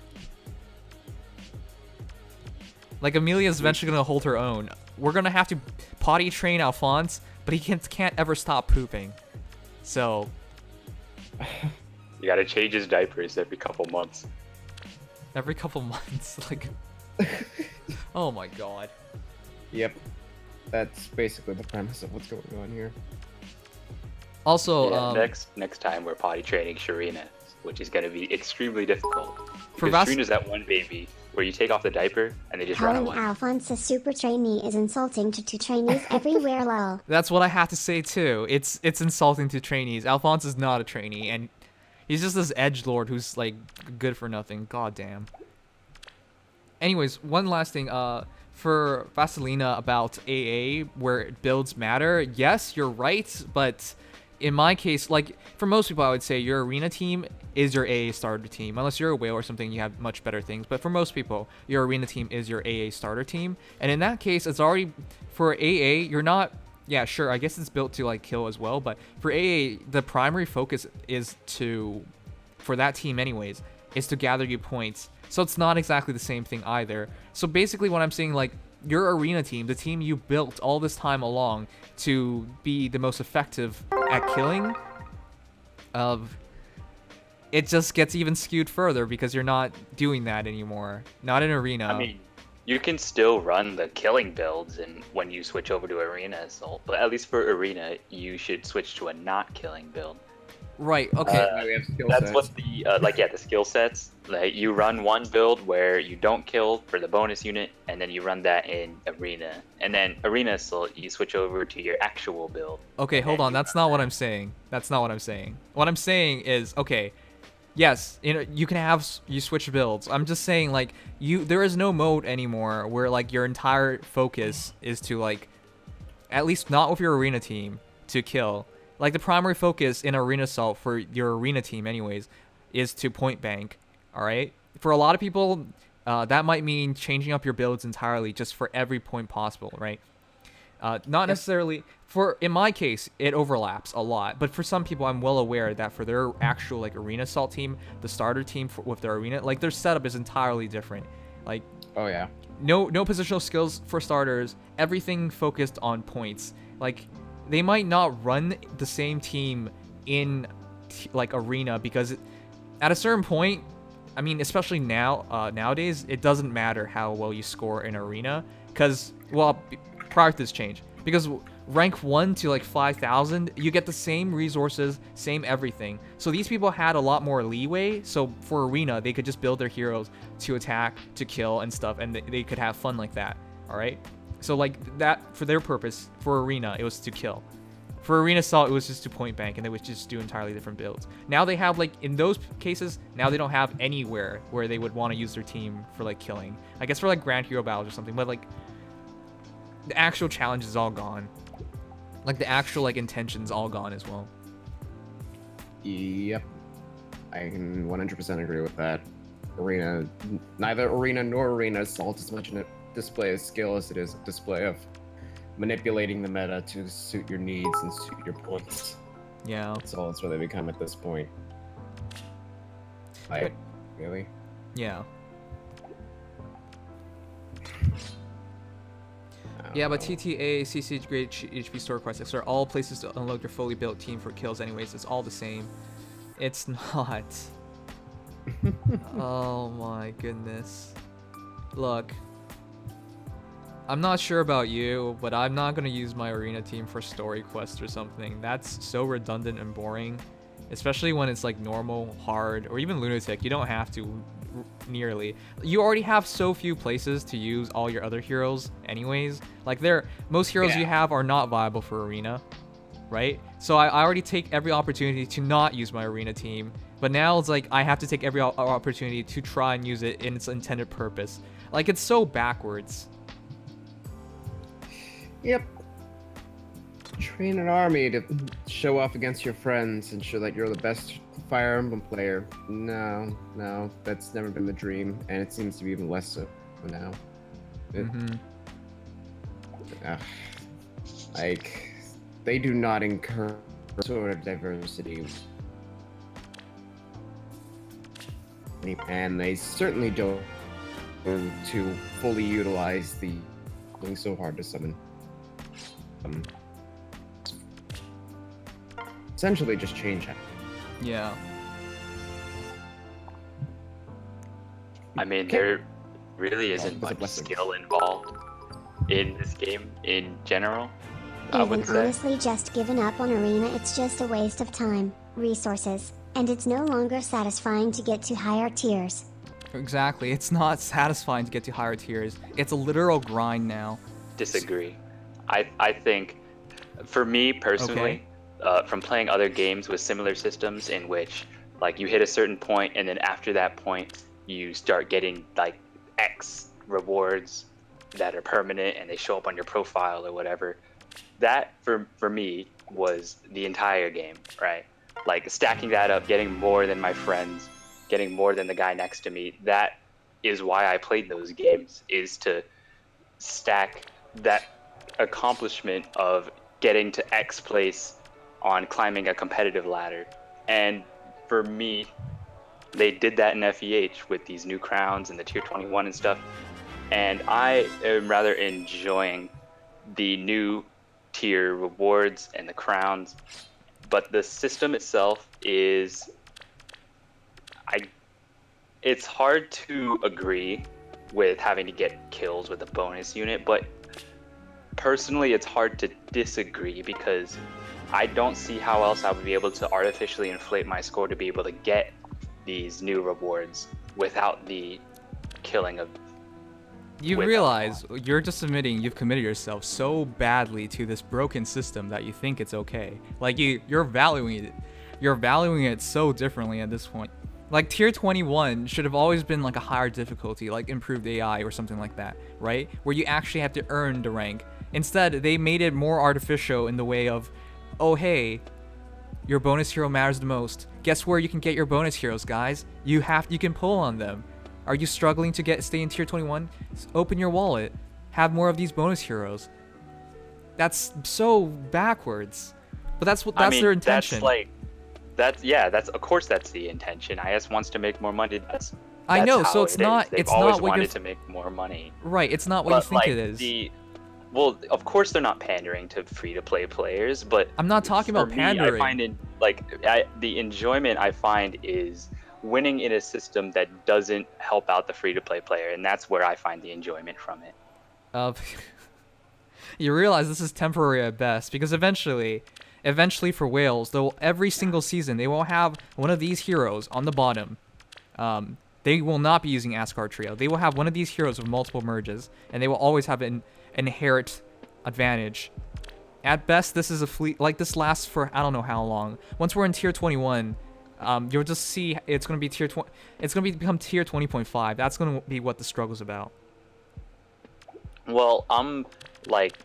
Like, Amelia's eventually going to hold her own. We're going to have to potty train Alphonse, but he can't ever stop pooping. So, You gotta change his diapers every couple months. every couple months, like... Oh my god. Yep. That's basically the premise of what's going on here. Also, Yeah, next time we're potty training Sharina, which is gonna be extremely difficult. For Because Vas- Sharina's that one baby where you take off the diaper and they just run Calling away. Alphonse a super trainee is insulting to trainees everywhere, lol. that's what I have to say too. It's insulting to trainees. Alphonse is not a trainee, and he's just this edgelord who's like good for nothing. God damn. Anyways, one last thing. For Vasilina about AA, where builds matter. Yes, you're right, but in my case, like for most people, I would say your arena team is your AA starter team. Unless you're a whale or something, you have much better things. But for most people, your arena team is your AA starter team. And in that case, it's already for AA. You're not. Yeah, sure. I guess it's built to like kill as well. But for AA, the primary focus is for that team anyways, is to gather you points. So it's not exactly the same thing either. So basically what I'm saying, like, your arena team, the team you built all this time along to be the most effective at killing, it just gets even skewed further because you're not doing that anymore. Not in arena. I mean, you can still run the killing builds and when you switch over to arena assault, but at least for arena, you should switch to a not killing build. Right, okay. We have skill That's sets. what the the skill sets. Like you run one build where you don't kill for the bonus unit, and then you run that in arena, and then arena assault you switch over to your actual build. Okay, hold on. That's not what I'm saying. That's not what I'm saying. What I'm saying is, okay, yes, you can you switch builds. I'm just saying, like, there is no mode anymore where like your entire focus is to like, at least not with your arena team, to kill. Like the primary focus in arena assault for your arena team, anyways, is to point bank. All right. For a lot of people, that might mean changing up your builds entirely just for every point possible, right? Not necessarily in my case, it overlaps a lot, but for some people, I'm well aware that for their actual like arena assault team, the starter team with their arena, like their setup is entirely different. Like, Oh yeah. no positional skills for starters. Everything focused on points. Like, they might not run the same team in like arena because at a certain point, I mean, especially nowadays, it doesn't matter how well you score in arena because, well, prior to this change, because rank 1 to like 5,000, you get the same resources, same everything. So these people had a lot more leeway. So for arena, they could just build their heroes to attack, to kill and stuff, and they could have fun like that. All right. So like that, for their purpose, for arena, it was to kill. For arena assault, it was just to point bank, and they would just do entirely different builds. Now they have, like, in those cases, now they don't have anywhere where they would want to use their team for like killing. I guess for like grand hero battles or something, but like the actual challenge is all gone. Like the actual like intention's all gone as well. Yep. I can 100% agree with that. Neither arena nor arena assault is much a display of skill as it is a display of manipulating the meta to suit your needs and suit your points. Yeah. That's all it's really become at this point. Like, really? Yeah. I don't Yeah, but know. TTA, CCH grade, HP store quests are all places to unlock your fully built team for kills anyways. It's all the same. It's not. Oh my goodness. Look. I'm not sure about you, but I'm not going to use my arena team for story quests or something. That's so redundant and boring. Especially when it's like normal, hard, or even lunatic. You don't have to nearly. You already have so few places to use all your other heroes anyways. Like most heroes you have are not viable for arena, right? So I already take every opportunity to not use my arena team. But now it's like I have to take every opportunity to try and use it in its intended purpose. Like, it's so backwards. Yep. Train an army to show off against your friends and show that you're the best Fire Emblem player. No, that's never been the dream, and it seems to be even less so now. Like, they do not encourage sort of diversity, and they certainly don't to fully utilize the being so hard to summon. Essentially just change it. Yeah. I mean, there really isn't That's a much blessing. skill involved in this game in general. I Even would say. honestly just given up on arena, it's just a waste of time, resources, and it's no longer satisfying to get to higher tiers. Exactly. It's not satisfying to get to higher tiers. It's a literal grind now. Disagree. I think, for me personally, from playing other games with similar systems in which, like, you hit a certain point and then after that point you start getting like X rewards that are permanent and they show up on your profile or whatever. That for me was the entire game, right? Like, stacking that up, getting more than my friends, getting more than the guy next to me. That is why I played those games, is to stack that accomplishment of getting to X place on climbing a competitive ladder. And for me, they did that in FEH with these new crowns and the tier 21 and stuff. And I am rather enjoying the new tier rewards and the crowns. But the system itself is, it's hard to agree with having to get kills with a bonus unit, but personally it's hard to disagree because I don't see how else I would be able to artificially inflate my score to be able to get these new rewards without the killing of. You with realize you're just admitting you've committed yourself so badly to this broken system that you think it's okay. Like, you're valuing it. You're valuing it so differently at this point. Like, tier 21 should have always been like a higher difficulty, like improved AI or something like that, right? Where you actually have to earn the rank. Instead, they made it more artificial in the way of, oh hey, your bonus hero matters the most. Guess where you can get your bonus heroes, guys? You can pull on them. Are you struggling to stay in tier 21? Open your wallet. Have more of these bonus heroes. That's so backwards. But that's their intention. That's of course that's the intention. IS wants to make more money. I know, how so it's it not is. They've it's always not what wanted you're to make more money. right. It's not what you But think like it is. well, of course they're not pandering to free-to-play players, but I'm not talking for about me, pandering. I find the enjoyment I find is winning in a system that doesn't help out the free-to-play player, and that's where I find the enjoyment from it. You realize this is temporary at best, because eventually for Wales, though every single season they will have one of these heroes on the bottom. They will not be using Asgard Trio. They will have one of these heroes with multiple merges, and they will always have an inherent advantage. At best, this is a fleet like this lasts for I don't know how long. Once we're in tier 21, you'll just see it's going to be tier 20. It's going to become tier 20.5. That's going to be what the struggle's about. Well, I'm like,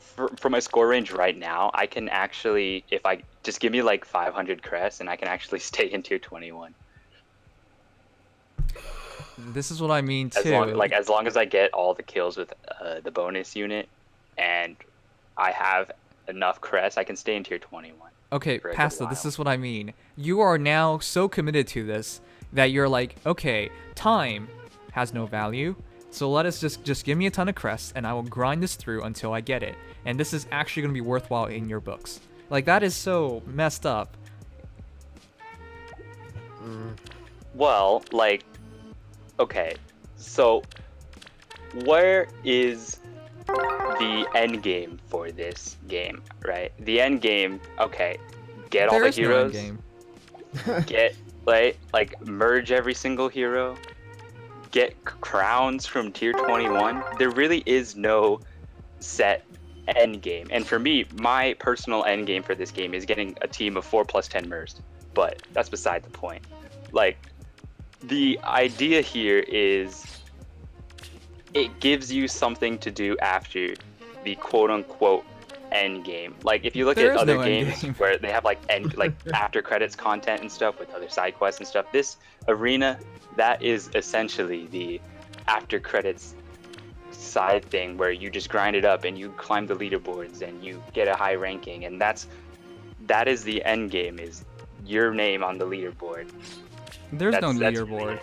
for my score range right now, I can actually, if I just give me like 500 crests, and I can actually stay in tier 21. This is what I mean too. As long as I get all the kills with the bonus unit, and I have enough crests, I can stay in tier 21. Okay, for a good Pasta, this while. is what I mean. You are now so committed to this that you're like, okay, time has no value, so let us just give me a ton of crests, and I will grind this through until I get it. And this is actually going to be worthwhile in your books. Like, that is so messed up. Well, like, okay, so where is the end game for this game, right? The end game, okay, get all There the is no end heroes, game. get like merge every single hero, get crowns from tier 21. There really is no set end game. And for me, my personal end game for this game is getting a team of 4+10 MERS, but that's beside the point. Like, the idea here is it gives you something to do after the quote-unquote end game. Like, if you look There at is other no end games game. where they have like after credits content and stuff with other side quests and stuff, this arena, that is essentially the after credits side thing where you just grind it up and you climb the leaderboards and you get a high ranking, and that is the end game, is your name on the leaderboard. There's no That's leaderboard.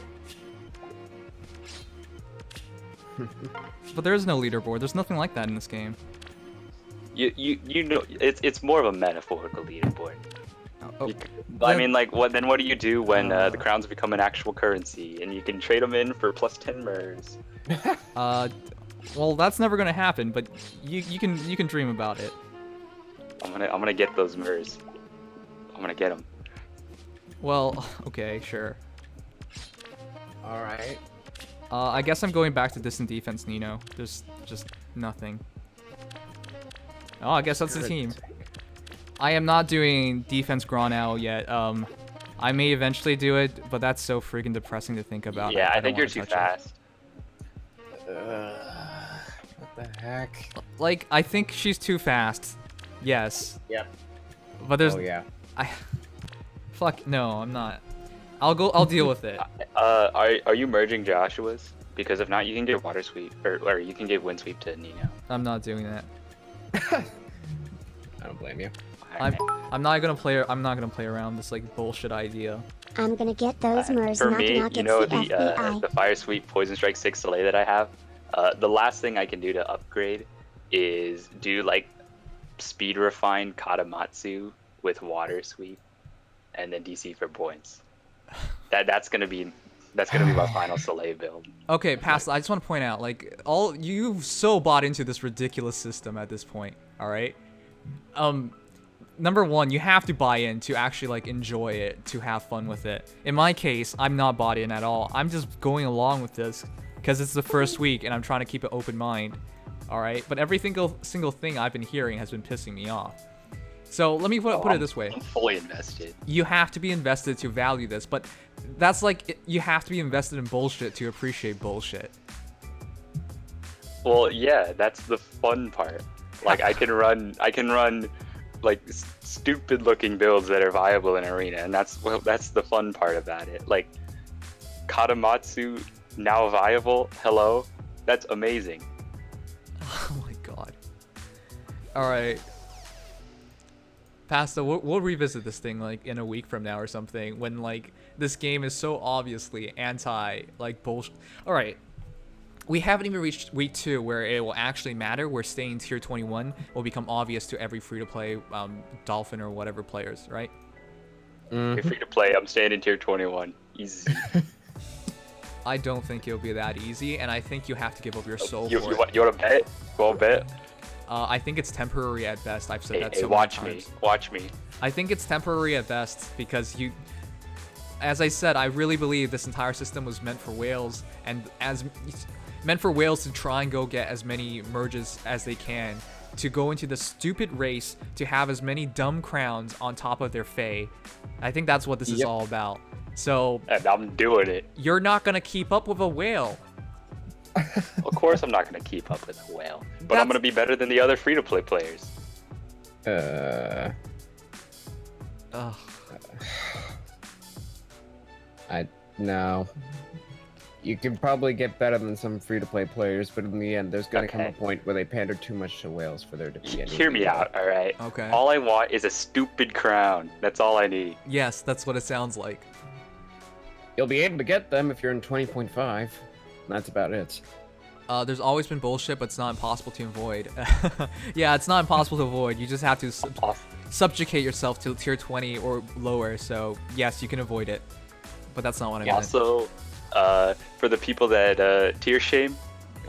But there is no leaderboard. There's nothing like that in this game. You know, it's more of a metaphorical leaderboard. Oh, I mean, like, what do you do when the crowns become an actual currency and you can trade them in for +10 MERS? well, that's never gonna happen. But you can dream about it. I'm gonna get those MERS. I'm gonna get them. Well, okay, sure. All right. I guess I'm going back to distant defense, Nino. There's just nothing. Oh, I guess that's the team. I am not doing defense Gronau yet. I may eventually do it, but that's so freaking depressing to think about. Yeah, I don't think you're wanna too touch it. fast. What the heck? Like, I think she's too fast. Yes. Yep. But there's Oh yeah. fuck no, I'm not. I'll deal with it. Are you merging Joshua's? Because if not, you can get water sweep or you can give wind sweep to Nino. I'm not doing that. I don't blame you. I'm not gonna play around this like bullshit idea. I'm gonna get those MERS For knock me, knock you it's know the FBI. the Fire Sweep Poison Strike 6 delay that I have. The last thing I can do to upgrade is do like speed refine Katamatsu with water sweep, and then DC for points. That's gonna be my final Soleil build. Okay, Past. I just want to point out, like, you've so bought into this ridiculous system at this point. All right. Number one, you have to buy in to actually like enjoy it, to have fun with it. In my case, I'm not bought in at all. I'm just going along with this because it's the first week and I'm trying to keep an open mind. All right. But every single thing I've been hearing has been pissing me off. So let me put it this way. I'm fully invested. You have to be invested to value this, but that's like, you have to be invested in bullshit to appreciate bullshit. Well, yeah, that's the fun part. Like, I can run like stupid looking builds that are viable in arena, and that's the fun part about it. Like, Katamatsu now viable. Hello, that's amazing. Oh my god. All right. Pasta, we'll revisit this thing like in a week from now or something when like this game is so obviously anti like bullshit. All right. We haven't even reached week 2 where it will actually matter, where staying tier 21 will become obvious to every free-to-play Dolphin or whatever players, right? You're free to play. I'm staying in tier 21. Easy. I don't think it'll be that easy, and I think you have to give up your soul for it. You want to bet? You want to bet? I think it's temporary at best. I've said that so many watch times. me. Watch me. I think it's temporary at best because you, as I said, I really believe this entire system was meant for whales and meant for whales to try and go get as many merges as they can, to go into the stupid race to have as many dumb crowns on top of their fae. I think that's what this is all about. So And I'm doing it. you're not gonna keep up with a whale. Of course, I'm not going to keep up with a whale, but I'm going to be better than the other free-to-play players. Ugh. No. You can probably get better than some free-to-play players, but in the end, there's going to come a point where they pander too much to whales for there to be any. Hear me out, all right? Okay. All I want is a stupid crown. That's all I need. Yes, that's what it sounds like. You'll be able to get them if you're in 20.5. That's about it. There's always been bullshit, but it's not impossible to avoid. Yeah, it's not impossible to avoid. You just have to subjugate yourself to tier 20 or lower. So yes, you can avoid it, but that's not what I meant. Also, for the people that tier shame,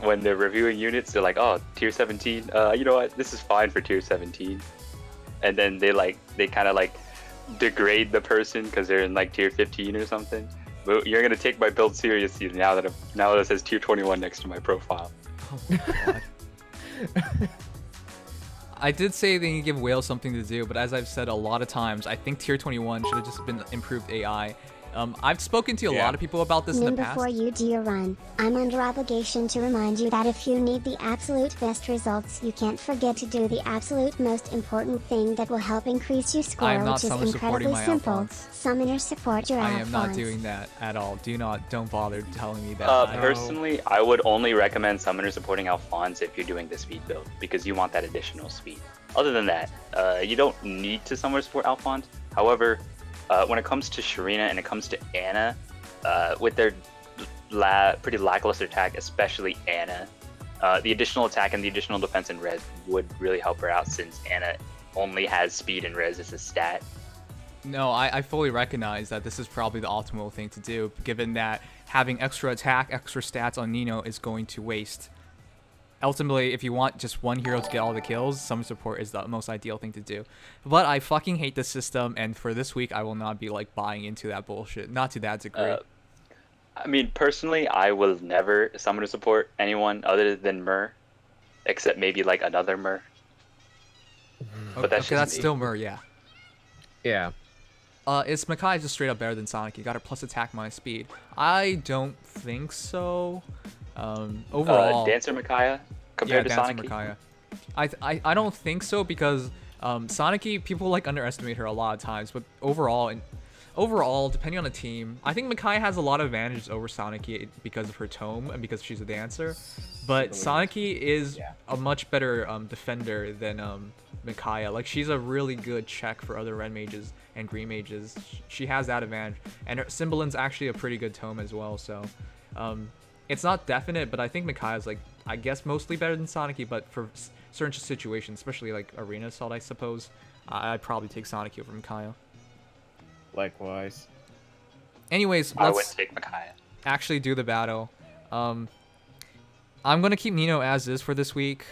when they're reviewing units, they're like, "Oh, tier 17. You know what? This is fine for tier 17," and then they kind of like degrade the person because they're in like tier 15 or something. But you're gonna take my build seriously now that it says tier 21 next to my profile. Oh my god. I did say they need to give whales something to do, but as I've said a lot of times, I think tier 21 should have just been improved AI. I've spoken to a lot of people about this in the past. Before you do your run, I'm under obligation to remind you that if you need the absolute best results, you can't forget to do the absolute most important thing that will help increase your score, I am not which is summoner supporting incredibly my simple. Alphonse. Summoner support your I Alphonse. am not doing that at all. Don't bother telling me that. Personally, I would only recommend summoner supporting Alphonse if you're doing the speed build, because you want that additional speed. Other than that, you don't need to summoner support Alphonse. However, when it comes to Sharina and it comes to Anna, with their pretty lackluster attack, especially Anna, the additional attack and the additional defense and res would really help her out, since Anna only has speed and res as a stat. No, I fully recognize that this is probably the optimal thing to do, given that having extra attack, extra stats on Nino is going to waste. Ultimately, if you want just one hero to get all the kills, summoner support is the most ideal thing to do. But I fucking hate this system, and for this week, I will not be like buying into that bullshit. Not to that degree. I mean, personally, I will never summoner support anyone other than Myrrh, except maybe like another Myrrh. But that's okay, just that's me. still Myrrh, yeah. Yeah. Is Makai just straight up better than Sonic? You got her plus attack minus speed. I don't think so. Overall, Dancer Micaiah compared to Dancer Sonic. Micaiah. I don't think so, because Sonic, people like underestimate her a lot of times, but overall, depending on the team, I think Micaiah has a lot of advantages over Sonic because of her tome and because she's a dancer. But Sonic is a much better defender than Micaiah. Like, she's a really good check for other red mages and green mages. She has that advantage, and her Cymbelin's actually a pretty good tome as well. So it's not definite, but I think Micaiah's like, I guess, mostly better than Sonic, but for certain situations, especially like arena assault, I suppose, I'd probably take Sonic over Micaiah. Likewise. Anyways, I would let's take Micaiah. actually do the battle. I'm gonna keep Nino as is for this week.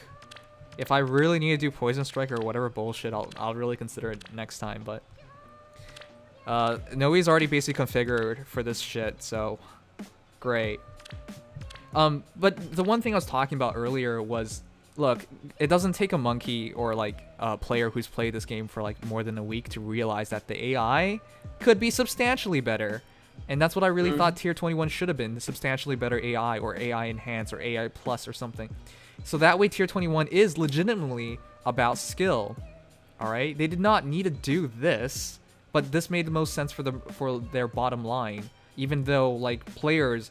If I really need to do Poison Strike or whatever bullshit, I'll really consider it next time. But Noe's already basically configured for this shit, so great. But the one thing I was talking about earlier was, look, it doesn't take a monkey or like a player who's played this game for like more than a week to realize that the AI could be substantially better. And that's what I really thought tier 21 should have been, the substantially better AI or AI enhanced or AI plus or something. So that way tier 21 is legitimately about skill. All right? They did not need to do this, but this made the most sense for their bottom line, even though like players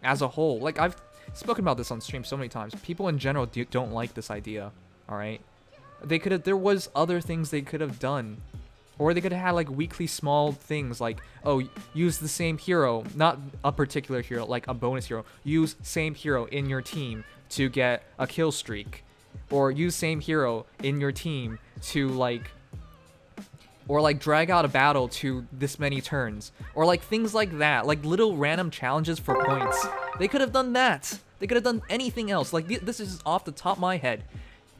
as a whole, like I've spoken about this on stream so many times, people in general don't like this idea. All right? There was other things they could have done. Or they could have had like weekly small things like, oh, use the same hero, not a particular hero, like a bonus hero. Use same hero in your team to get a kill streak. Or use same hero in your team to like, or like drag out a battle to this many turns. Or like things like that, like little random challenges for points. They could have done that. They could have done anything else. Like this is off the top of my head.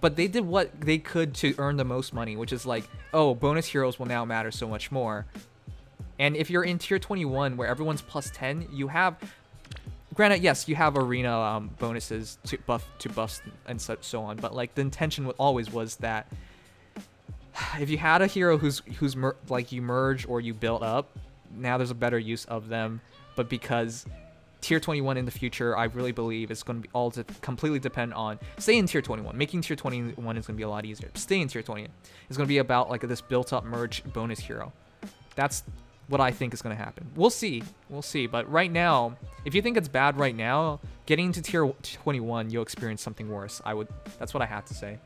But they did what they could to earn the most money, which is like, oh, bonus heroes will now matter so much more. And if you're in tier 21 where everyone's plus 10, you have, granted, yes, you have arena bonuses to buff and so on. But like the intention always was that if you had a hero who's like you merge or you build up, now there's a better use of them. But because tier 21 in the future, I really believe it's going to be all completely depend on stay in tier 21. Making tier 21 is going to be a lot easier. Stay in tier 20 is going to be about like this built-up merge bonus hero. That's what I think is going to happen. We'll see. But right now, if you think it's bad right now, getting into tier 21, you'll experience something worse. That's what I have to say.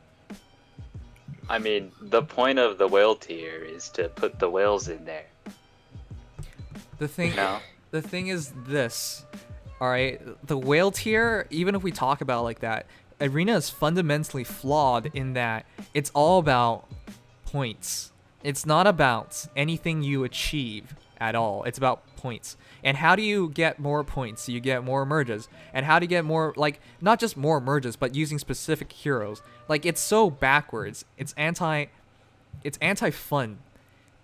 I mean, the point of the whale tier is to put the whales in there. The thing. No. The thing is this, all right, the whale tier, even if we talk about it like that, Arena is fundamentally flawed in that it's all about points. It's not about anything you achieve at all. It's about points. And how do you get more points? You get more merges. And how do you get more, like, not just more merges, but using specific heroes. Like, it's so backwards. It's anti-fun.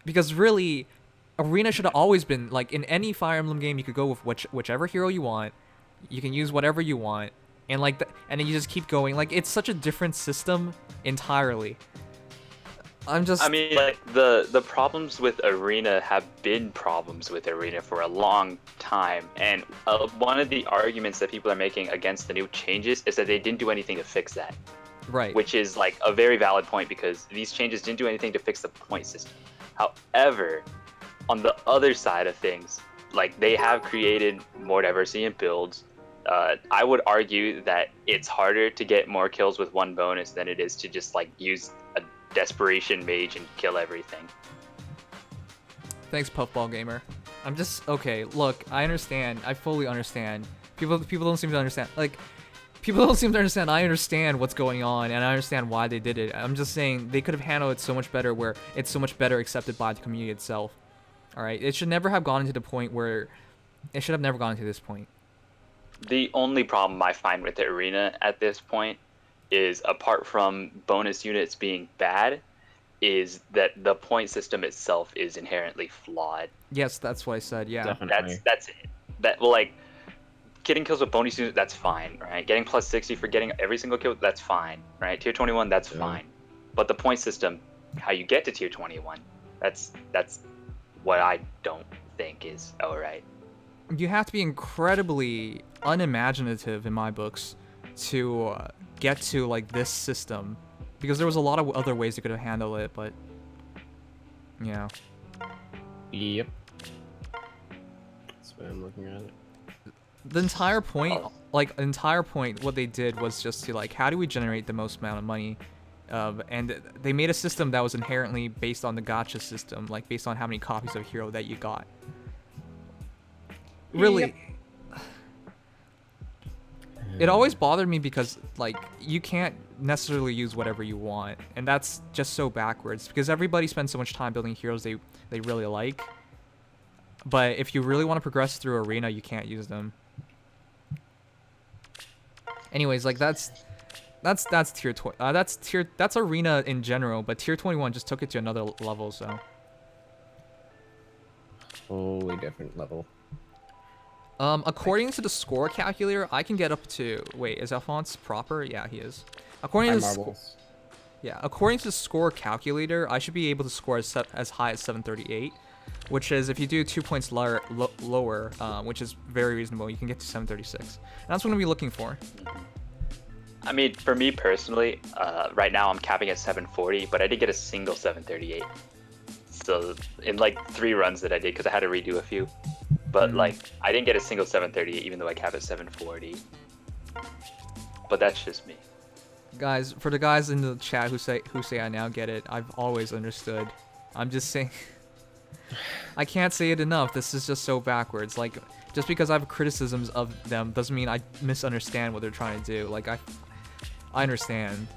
Because really, Arena should have always been, like, in any Fire Emblem game, you could go with whichever hero you want. You can use whatever you want. And, like, and then you just keep going. Like, it's such a different system entirely. I mean, like, the problems with Arena have been problems with Arena for a long time. And one of the arguments that people are making against the new changes is that they didn't do anything to fix that. Right. Which is, like, a very valid point because these changes didn't do anything to fix the point system. However, on the other side of things, like, they have created more diversity in builds. I would argue that it's harder to get more kills with one bonus than it is to just, like, use a desperation mage and kill everything. Thanks, Puffball Gamer. I'm just, okay, look, I understand. I fully understand. People don't seem to understand. Like, people don't seem to understand. I understand what's going on, and I understand why they did it. I'm just saying they could have handled it so much better where it's so much better accepted by the community itself. Alright, it should never have gone to the point where... It should have never gone to this point. The only problem I find with the Arena at this point is, apart from bonus units being bad, is that the point system itself is inherently flawed. Yes, that's what I said, yeah. Definitely. That's it. Well, like, getting kills with bonus units, that's fine, right? Getting plus 60 for getting every single kill, that's fine, right? Tier 21, that's fine. But the point system, how you get to tier 21, that's what I don't think is alright. You have to be incredibly unimaginative in my books to get to, like, this system, because there was a lot of other ways you could have handled it, but yeah. Yep. That's why I'm looking at it. The entire point, what they did was just to, like, how do we generate the most amount of money? And they made a system that was inherently based on the gacha system, like based on how many copies of hero that you got. Really, it always bothered me because, like, you can't necessarily use whatever you want, and that's just so backwards because everybody spends so much time building heroes they really like. But if you really want to progress through Arena, you can't use them. Anyways, like that's tier that's Arena in general, but tier 21 just took it to another level, so. Totally different level. According to the score calculator, I can get up to, wait, is Alphonse proper? Yeah, he is. According to the score calculator, I should be able to score as high as 738, which is, if you do 2 points lower, which is very reasonable, you can get to 736. And that's what I'm gonna be looking for. I mean, for me personally, right now I'm capping at 740, but I did get a single 738. So in like 3 runs that I did, because I had to redo a few. But like, I didn't get a single 738, even though I capped at 740. But that's just me. Guys, for the guys in the chat who say I now get it, I've always understood. I'm just saying. I can't say it enough. This is just so backwards. Like, just because I have criticisms of them doesn't mean I misunderstand what they're trying to do. Like, I understand.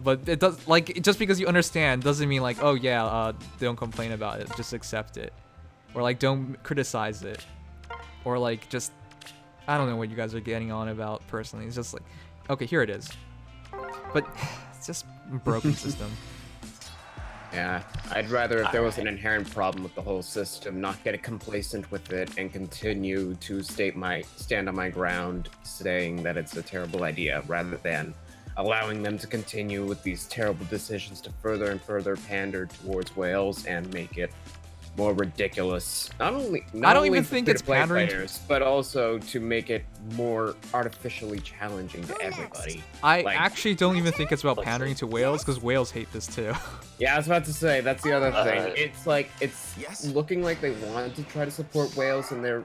But it does, like, just because you understand doesn't mean like, oh yeah, don't complain about it. Just accept it. Or like, don't criticize it. Or like, just, I don't know what you guys are getting on about personally. It's just like, okay, here it is. But it's just a broken system. Yeah, I'd rather if there was an inherent problem with the whole system, not get complacent with it and continue to stand on my ground, saying that it's a terrible idea, rather than allowing them to continue with these terrible decisions to further and further pander towards Wales and make it more ridiculous. Not only even think it's free-to-play pandering to- players, but also to make it more artificially challenging to everybody. I Like- actually don't even think it's about pandering to whales, because whales hate this too. Yeah, I was about to say, that's the other thing. It's like, it's Yes? looking like they want to try to support Wales in their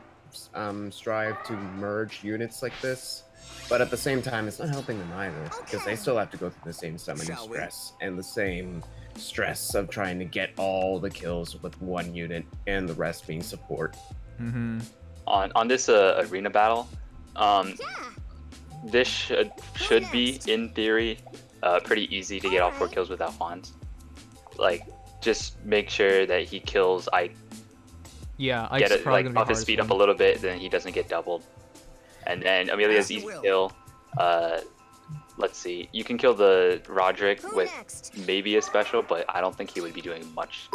strive to merge units like this. But at the same time, it's not helping them either, because they still have to go through the same summoning Shall we? stress and the same stress of trying to get all the kills with one unit and the rest being support. Mm-hmm. On this arena battle, this should be, in theory, pretty easy to get all 4 kills with Alphonse. Like, just make sure that he kills Ike, Yeah, get Ike's it, probably like, gonna be buff his hardest speed up a one. little bit, then he doesn't get doubled. And then Amelia's As you easy will. kill. Let's see, you can kill the Roderick with maybe a special, but I don't think he would be doing much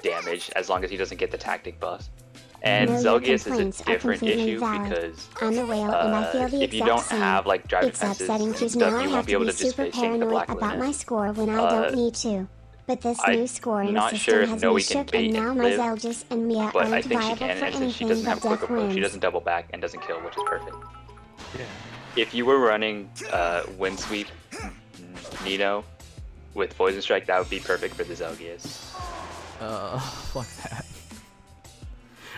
damage as long as he doesn't get the tactic buff. And No, your Zelgius complaints is are a different completely issue valid. because I'm a whale and I feel the if you exact don't same. have like drive It's defenses upsetting and because now stuff, I you have won't be to able be to just super face tank the paranoid Black about Luna. my score when I don't need to. But this I'm new scoring not system sure if has Noe me can shook, bait and now and my live, Zelgis and Mia but I aren't think she viable can, for and since she anything doesn't but have quick death approach, she wins. doesn't double back and doesn't kill, which is perfect. Yeah. If you were running Wind Sweep Nino with Poison Strike, that would be perfect for the Zelgius. Fuck that.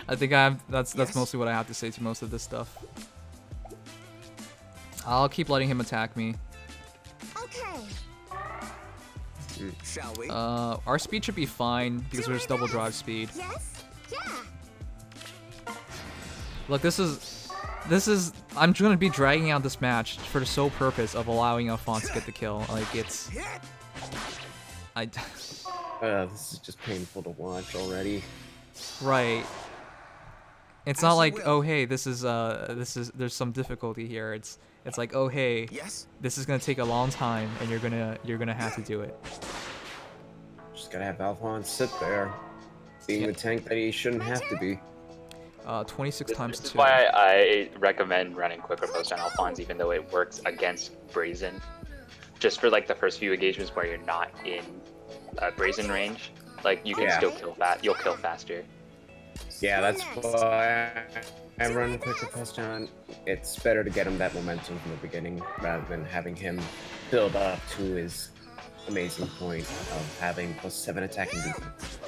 I think that's mostly what I have to say to most of this stuff. I'll keep letting him attack me. Okay. Shall we? Our speed should be fine because there's double drive speed. Yes? Yeah. Look, this is I'm gonna be dragging out this match for the sole purpose of allowing Alphonse to get the kill. Like it's This is just painful to watch already. Right. It's not like, oh hey, this is there's some difficulty here. It's like, oh hey, Yes? this is gonna take a long time and you're gonna have to do it. Just gotta have Alphonse sit there, being the tank that he shouldn't have to be. 26 times This is 2. why I recommend running Quick Riposte on Alphonse, even though it works against Brazen. Just for like the first few engagements where you're not in Brazen range, like you can Yeah. still kill fast. You'll kill faster. Yeah, that's why I run Quick Riposte on. It's better to get him that momentum from the beginning rather than having him build up to his amazing point of having +7 attack and defense.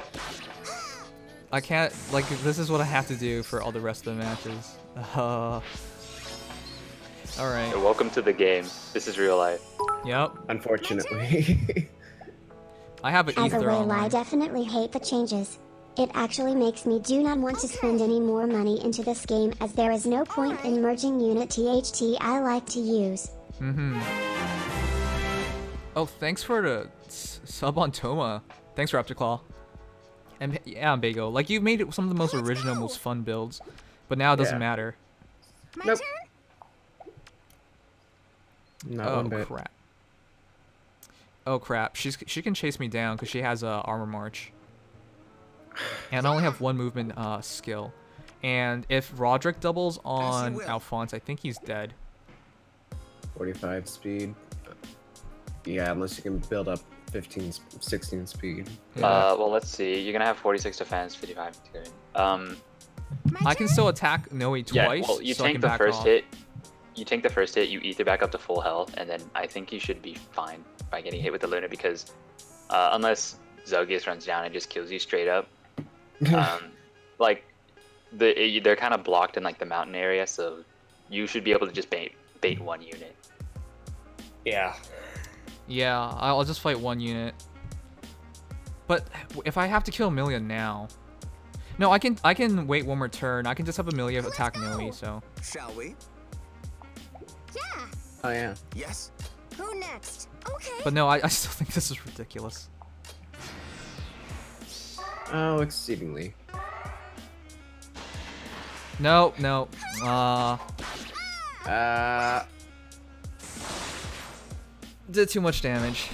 I can't, like, this is what I have to do for all the rest of the matches. Alright. Welcome to the game. This is real life. Yep. Unfortunately. I have an As a ether whale, I online. definitely hate the changes. It actually makes me do not want to spend any more money into this game, as there is no point in merging unit THT I like to use. Oh, thanks for the sub on Toma. Thanks, Raptorclaw. And yeah, Bago. Like, you've made it some of the most original, most fun builds. But now it doesn't Yeah. matter. Nope. Not Oh, one bit. crap. Oh, crap. She can chase me down because she has a armor march. And I only have one movement skill. And if Roderick doubles on will. Alphonse, I think he's dead. 45 speed. Yeah, unless you can build up 15, 16 speed. Well, let's see. You're gonna have 46 defense, 55 good. I can still attack Noe twice, Yeah. Well, you so I tank can the back first off. hit. You tank the first hit. You ether back up to full health, and then I think you should be fine by getting hit with the Luna because unless Zelgius runs down and just kills you straight up, like they're kind of blocked in like the mountain area, so you should be able to just bait one unit. Yeah. Yeah, I'll just fight one unit. But if I have to kill Amelia now, no, I can wait one more turn. I can just have Amelia attack Noe. So. Shall we? Yeah. Oh yeah. Yes. Who next? Okay. But no, I still think this is ridiculous. Oh, exceedingly. No. Did too much damage.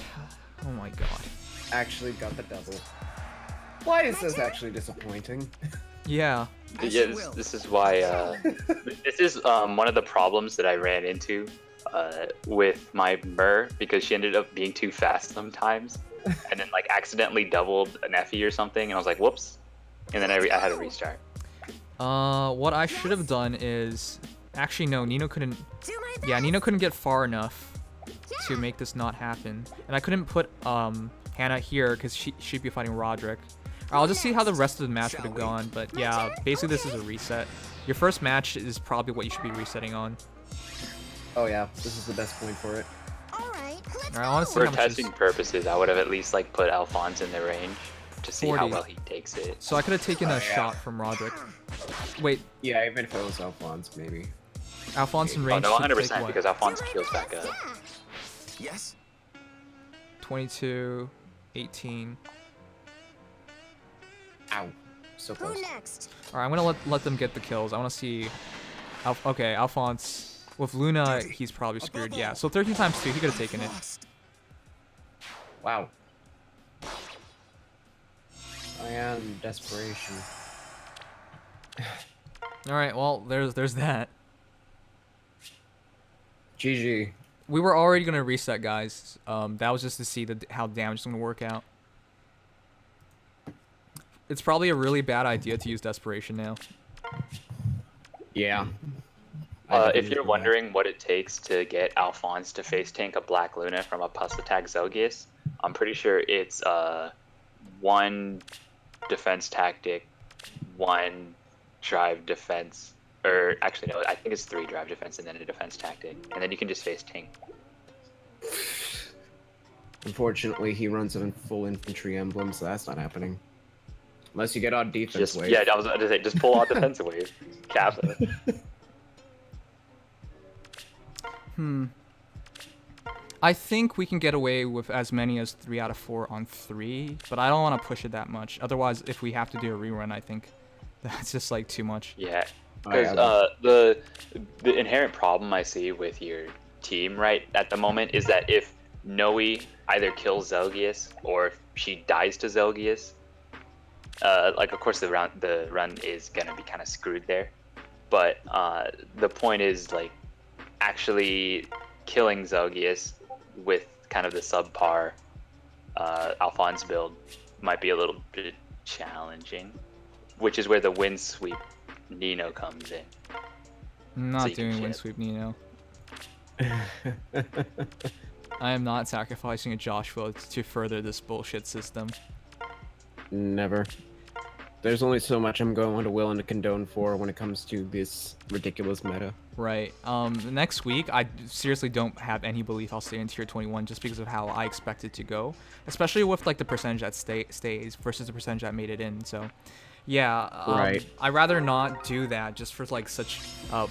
Oh my god. Actually got the double. Why is this actually disappointing? Yeah. As Yeah, you will. this is why. This is one of the problems that I ran into with my Myrrh, because she ended up being too fast sometimes, and then like accidentally doubled an Effie or something, and I was like, whoops, and then I had to restart. What I should have done is, actually no, Nino couldn't. Do my best. Yeah, Nino couldn't get far enough to make this not happen, and I couldn't put Hannah here because she'd be fighting Roderick. I'll just see how the rest of the match would have gone, but yeah, basically this is a reset. Your first match is probably what you should be resetting on. Oh yeah, this is the best point for it. All right. Let's Alright, I want to see For how much testing purposes, I would have at least like put Alphonse in the range to see how 40. well he takes it. So I could have taken a yeah. shot from Roderick. Wait, Yeah, even if it was Alphonse, maybe. Alphonse in Oh range no, should take 100% what? because Alphonse heals back up. Yeah. Yes. 22, 18. Ow. So close. Who next? Alright, I'm gonna let them get the kills. I want to see. Okay, Alphonse with Luna, he's probably screwed. Yeah, so 13 times 2, he could have taken it. Lost. Wow. I am desperation. Alright, well, there's that. GG. We were already gonna reset, guys. That was just to see how damage is gonna work out. It's probably a really bad idea to use desperation now. Yeah. If you're wondering what it takes to get Alphonse to face tank a Black Luna from a Pus Attack Zelgius, I'm pretty sure it's 1 defense tactic, 1 drive defense, or actually no, I think it's 3 drive defense and then a defense tactic, and then you can just face tank. Unfortunately, he runs a full infantry emblem, so that's not happening. Unless you get on defense Just wave. yeah, I was about to say just pull out defensive wave, cap it. I think we can get away with as many as 3 out of 4 on 3, but I don't want to push it that much. Otherwise, if we have to do a rerun, I think that's just like too much. Yeah, Oh, yeah, because the inherent problem I see with your team right at the moment is that if Noe either kills Zelgius or if she dies to Zelgius, like of course the run is gonna be kind of screwed there, but the point is like actually killing Zelgius with kind of the subpar Alphonse build might be a little bit challenging, which is where the wind sweep Nino comes in. I'm So not you can doing chip. wind sweep Nino. I am not sacrificing a Joshua to further this bullshit system. Never. There's only so much I'm willing to condone for when it comes to this ridiculous meta. Right. Next week, I seriously don't have any belief I'll stay in tier 21 just because of how I expect it to go, especially with like the percentage that stays versus the percentage that made it in. So, yeah. Right. I'd rather not do that just for like such a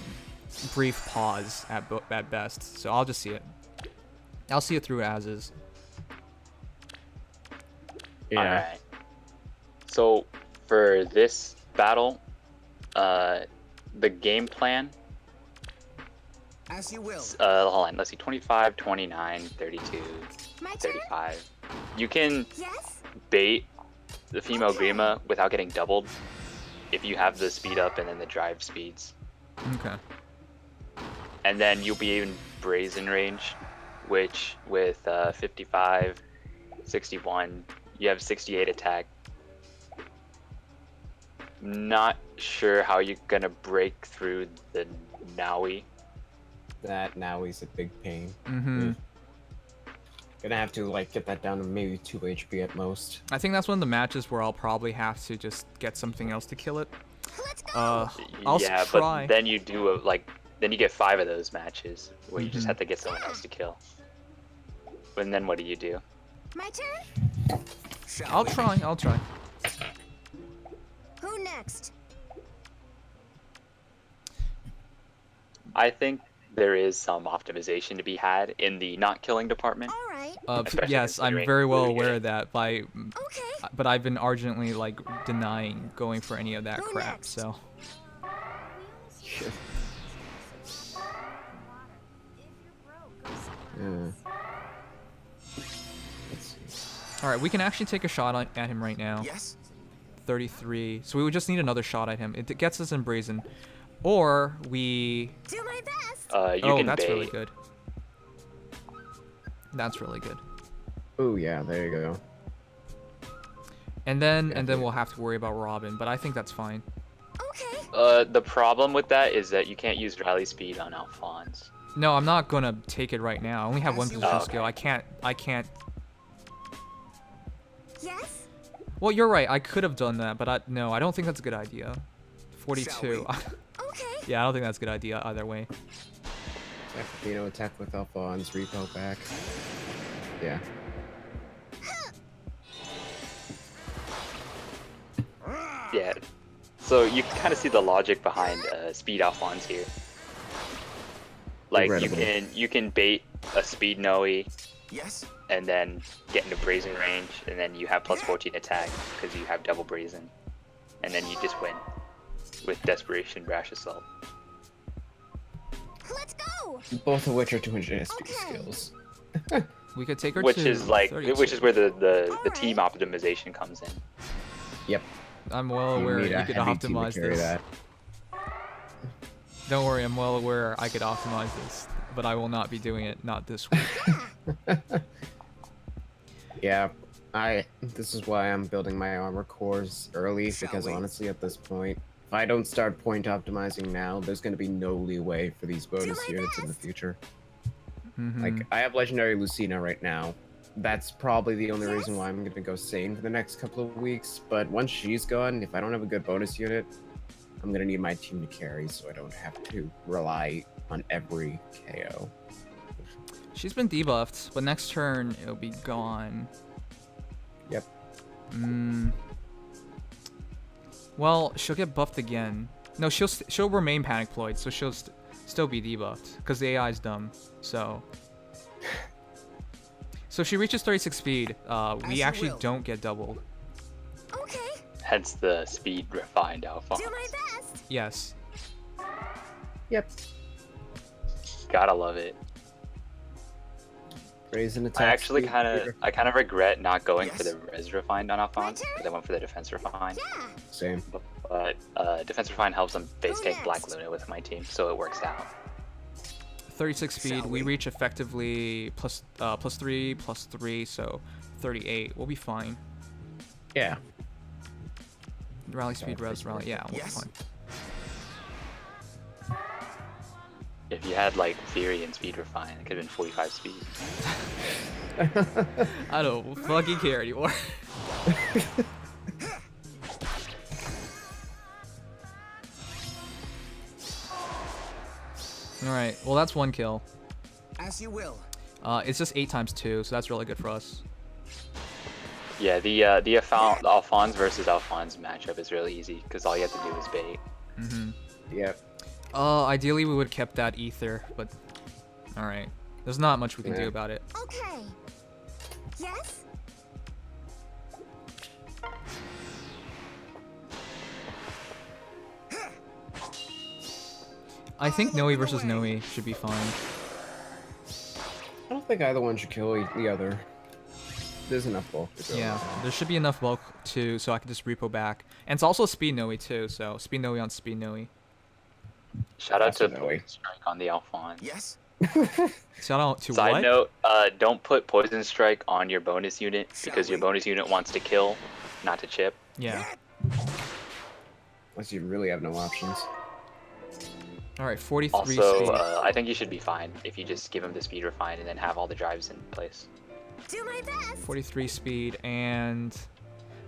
brief pause at best. So I'll just see it. I'll see it through as is. Yeah. Alright. So for this battle, the game plan, As you will. hold on, let's see, 25, 29, 32, My turn? 35. You can Yes? bait the female Grima without getting doubled if you have the speed up and then the drive speeds. Okay. And then you'll be in brazen range, which with 55, 61, you have 68 attack. Not sure how you're gonna break through the Naui. That now is a big pain. Mm-hmm. Gonna have to like get that down to maybe 2 HP at most. I think that's one of the matches where I'll probably have to just get something else to kill it. Let's go. I'll Yeah, try. but then you do then you get 5 of those matches where you just Mhm. have to get someone else to kill. And then what do you do? My turn? Shall I'll we? try. I'll try. Who next? I think there is some optimization to be had in the not killing department. All right. Especially Yes, I'm considering very well blue aware unit. of that. Okay. But I've been ardently like denying going for any of that Who crap. next? So Yeah. Let's see. all right, we can actually take a shot at him right now. Yes. 33. So we would just need another shot at him. It gets us in brazen, or we. Do my best. You Oh, can that's bait. really good. That's really good. Oh yeah, there you go. And then Yeah. we'll have to worry about Robin, but I think that's fine. Okay. The problem with that is that you can't use rally speed on Alphonse. No, I'm not gonna take it right now. I only have one As you position will. skill. I can't. Yes. Well, you're right. I could have done that, but I don't think that's a good idea. 42. Okay. Yeah, I don't think that's a good idea either way. Attack with Alphonse, repo back. Yeah. Yeah. So you can kind of see the logic behind speed Alphonse here. Like Incredible. you can bait a speed Noe Yes. and then get into brazen range, and then you have plus 14 attack because you have double brazen, and then you just win with desperation rash assault. Let's go. Both of which are 200 SP Okay. skills. We could take her Which to is like 32. which is where the Alright. team optimization comes in. Yep. I'm well aware need a you could heavy team to optimize carry this. that. Don't worry, I'm well aware I could optimize this, but I will not be doing it. Not this week. Yeah, this is why I'm building my armor cores early, Shall because we? honestly at this point, if I don't start point optimizing now, there's going to be no leeway for these bonus my units in the best. future. Mhm. Like, I have legendary Lucina right now. That's probably the only reason Yes. why I'm going to go sane for the next couple of weeks, but once she's gone, if I don't have a good bonus unit, I'm going to need my team to carry so I don't have to rely on every KO. She's been debuffed, but next turn it'll be gone. Yep. Well, she'll get buffed again. No, she'll remain panic ployed, so she'll still be debuffed because the AI is dumb. So if she reaches 36 speed, we you actually will. don't get doubled. Okay. Hence the speed refined Alphonse. Do my best. Yes. Yep. Gotta love it. Raise an I attack. actually speed. kind of regret not going for Yes. the res refined on Alphonse turn? because I went for the defense refined. Yeah. Same. But defense refine helps them base Who tank Black next? Luna with my team, so it works out. 36 speed, Shall we we? reach effectively plus 3, so 38. We'll be fine. Yeah. Rally speed, res, rally. Yeah, we'll Yes. be If you had like Theory and speed refine, it could have been 45 speed. fine. I don't fucking care anymore. Alright, well that's one kill. As you will. It's just 8 times 2, so that's really good for us. Yeah, the Alphonse versus Alphonse matchup is really easy because all you have to do is bait. Yep. Ideally we would have kept that ether, but alright. There's not much we can do Yeah. about it. Okay. Yes. I think Noe versus Noe should be fine. I don't think either one should kill the other. There's enough bulk to go. Yeah, there should be enough bulk too, so I can just repo back. And it's also speed Noe too, so speed Noe on speed Noe. Shout out to That's annoying. Poison Strike on the Alphonse. Yes. Shout out to Side what? note, don't put Poison Strike on your bonus unit Shall because your we? bonus unit wants to kill, not to chip. Yeah. Unless you really have no options. Alright, 43 Also, speed. I think you should be fine if you just give him the speed refine and then have all the drives in place. Do my best. 43 speed, and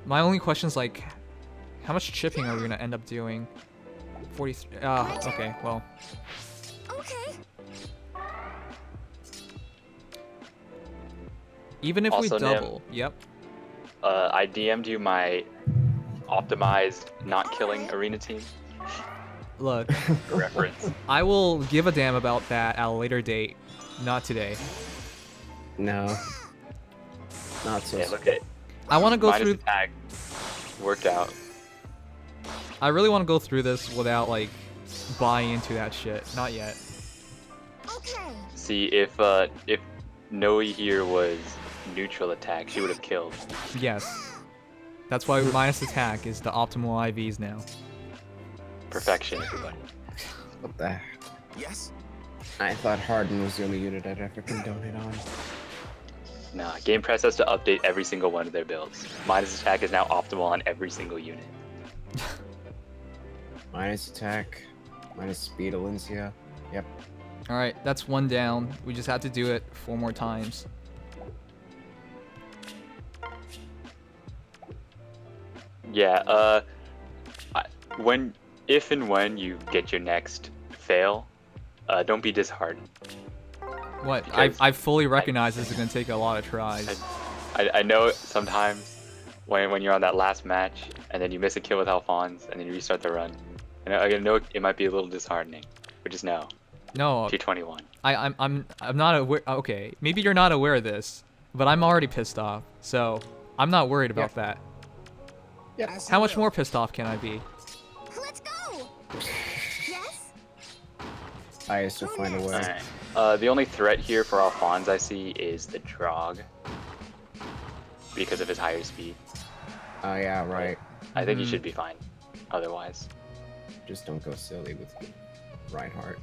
my only question is like, how much chipping are we gonna end up doing? 43. Okay, well, Okay. Even if Also, we Nim, double. Yep. I DM'd you my optimized not killing arena team Look, for reference. I will give a damn about that at a later date. Not today. No. Not so. Yeah, look at I want to go minus through. attack worked out. I really want to go through this without like buying into that shit. Not yet. Okay. See if Noe here was neutral attack, she would have killed. Yes. That's why minus attack is the optimal IVs now. Perfection, everybody. What the heck? Yes? I thought Harden was the only unit I'd ever condone on. Nah, Game Press has to update every single one of their builds. Minus attack is now optimal on every single unit. Minus attack, minus speed, Alencia. Yep. All right, that's one down. We just have to do it 4 more times. Yeah, if and when you get your next fail, don't be disheartened. What? Because I fully recognize this is gonna take a lot of tries. I know sometimes when you're on that last match and then you miss a kill with Alphonse and then you restart the run. I know it might be a little disheartening, but just know, No, T21. I'm not aware. Okay, maybe you're not aware of this, but I'm already pissed off, so I'm not worried about that. As How you much will. more pissed off can I be? Let's go. Yes. I used to find a way. Alright. The only threat here for Alphonse I see is the Drog. Because of his higher speed. Oh yeah, right. I think you should be fine. Otherwise. Just don't go silly with Reinhardt.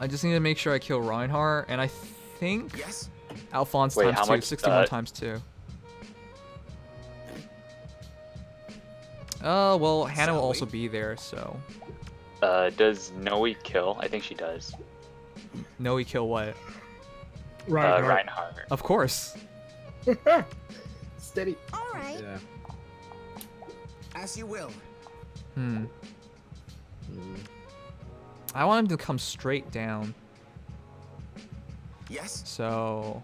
I just need to make sure I kill Reinhardt, and I think Yes? Alphonse Wait, times how 2, much, 61 times 2. Oh, well, Hannah will Shall also we? be there, so. Does Noe kill? I think she does. No, he kill what? Reinhardt. Of course. Steady. All right. Yeah. As you will. Hmm. Mm. I want him to come straight down, Yes? so.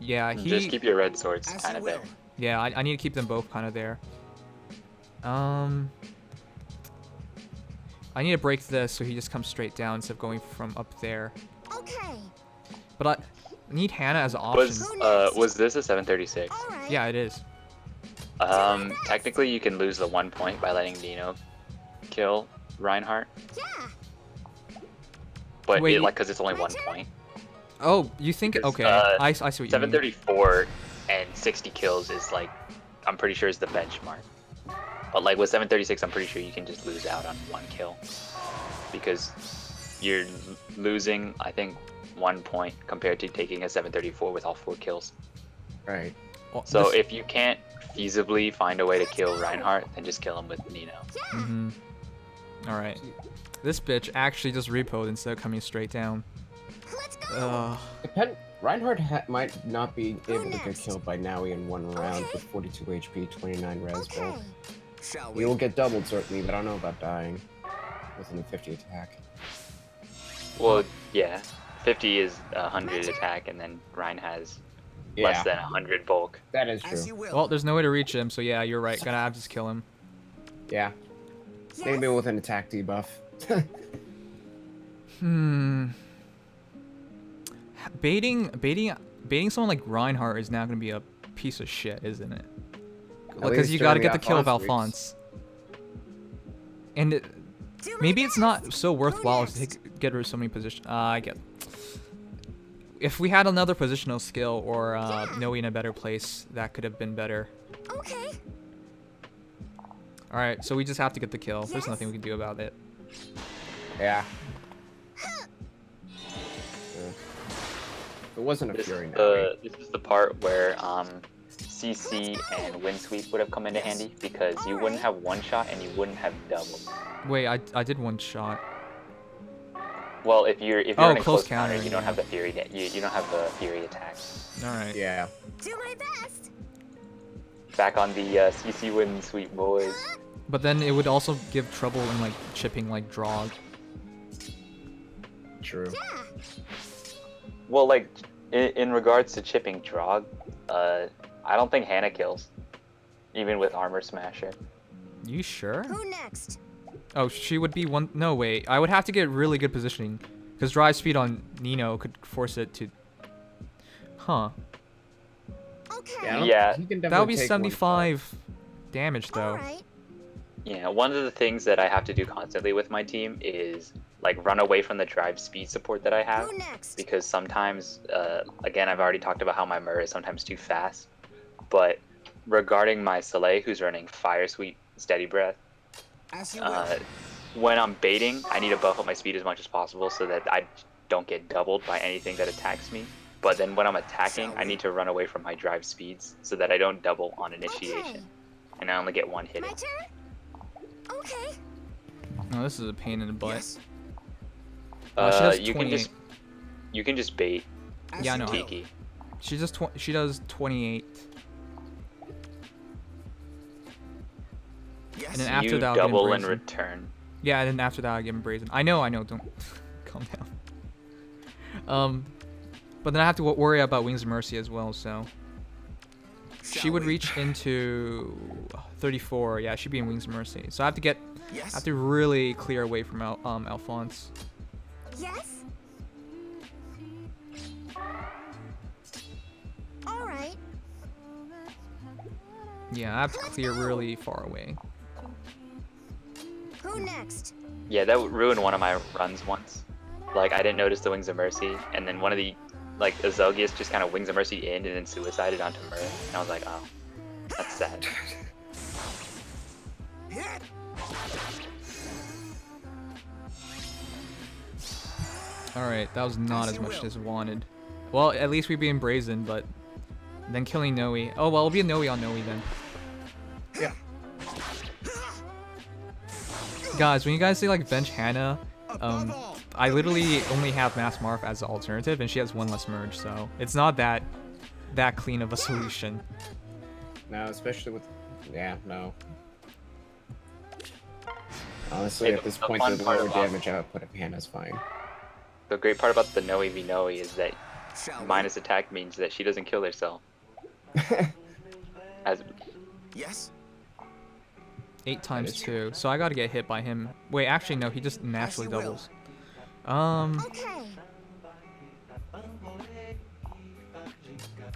Yeah, Just keep your red swords As kind you of will. there. Yeah, I need to keep them both kind of there. I need to break this so he just comes straight down instead of going from up there. Okay. But I need Hannah as an option. Was this a 736? All right. Yeah, it is. Technically you can lose the 1 point by letting Nino kill Reinhardt, Yeah. but Wait, because it's only 1 point. Oh, you think? Because, Okay, I see what you mean. 734 and 60 kills is like, I'm pretty sure is the benchmark. But like with 736, I'm pretty sure you can just lose out on 1 kill. Because you're losing, I think, 1 point compared to taking a 734 with all 4 kills. Right. Well, So this- if you can't feasibly find a way to kill Reinhardt, then just kill him with Nino. Mhm. All right. This bitch actually just repoed instead of coming straight down. Let's go. Reinhardt might not be able to get next? killed by Nowie in 1 round with 42 HP, 29 res Okay. build. Shall we? He will get doubled certainly, but I don't know about dying with an 50 attack. Well, yeah. 50 is 100 attack, and then Rein has Yeah, less than 100 bulk. that is As you true. will. Well, there's no way to reach him, so yeah, you're right. Gonna have to just kill him. Yeah, Yes. maybe with an attack debuff. Hmm. Baiting someone like Reinhardt is now gonna be a piece of shit, isn't it? Because least you gotta during get the the kill of Alphonse Alphonse. And Do my maybe it's not best. so worthwhile Who to next? get rid of so many positions. I get. If we had another positional skill or Noe in a better place, that could have been better. Okay. All right, so we just have to get the kill. There's Yes. nothing we can do about it. Yeah. It wasn't a This Fury is, Nowie. this is the part where CC and Wind Sweep would have come into handy, because you wouldn't have one shot and you wouldn't have double. Wait, I did one shot. Well, if you're in a close close counter, counter, you don't yeah. have the Fury. You don't have the Fury attack. All right. Yeah. Do my best. Back on the CC Wind Sweep boys. But then it would also give trouble in like chipping like Drog. True. Yeah. Well, like In regards to chipping Drog, I don't think Hannah kills, even with Armor Smasher. You sure? Who next? Oh, she would be one. No, wait. I would have to get really good positioning, because drive speed on Nino could force it to. Huh. Okay. Yeah. he can That would definitely be take one shot. 75 damage though. Alright. Yeah, one of the things that I have to do constantly with my team is like run away from the drive speed support that I have, Who next? because sometimes, again, I've already talked about how my Mur is sometimes too fast, but regarding my Soleil, who's running Fire Sweep Steady Breath, As you will. when I'm baiting, I need to buff up my speed as much as possible so that I don't get doubled by anything that attacks me. But then when I'm attacking, I need to run away from my drive speeds so that I don't double on initiation, Okay. and I only get one hit My in. turn? Okay. Oh, this is a pain in the butt. Yes. She does You can 28. just bait As Yeah, I you know. will. Tiki. She does 28, Yes. and then after You that I'll get double in Brazen. return. Yeah, and then after that I give him Brazen. I know. Don't calm down. But then I have to worry about Wings of Mercy as well. So she Shall would we? reach into 34. Yeah, she'd be in Wings of Mercy. So I have to Yes. really clear away from Alphonse. Yes. Alright. Yeah, I have to clear really far away. Who next? Yeah, that would ruin one of my runs once. Like, I didn't notice the Wings of Mercy, and then one of the, like, Azelgius just kind of Wings of Mercy in and then suicided onto Mur. And I was like, oh, that's sad. Hit. Alright, that was not As as you much will. as wanted. Well, at least we'd be in Brazen, but then killing Noe. Oh, well, it'll be a Noe on Noe then. Yeah. Guys, when you guys say like bench Hannah, Above all. I literally only have Mass Marth as the alternative, and she has one less merge, so it's not that clean of a solution. No, especially with. Yeah, no. Honestly, Hey, at this the point, fun the part lower about- damage output of Hannah's fine. The great part about the Noe v Noe is that Shall we? minus attack means that she doesn't kill herself. As Yes. 8 times is 2, so I gotta get hit by him. Wait, actually no, he just naturally you will. doubles. Okay.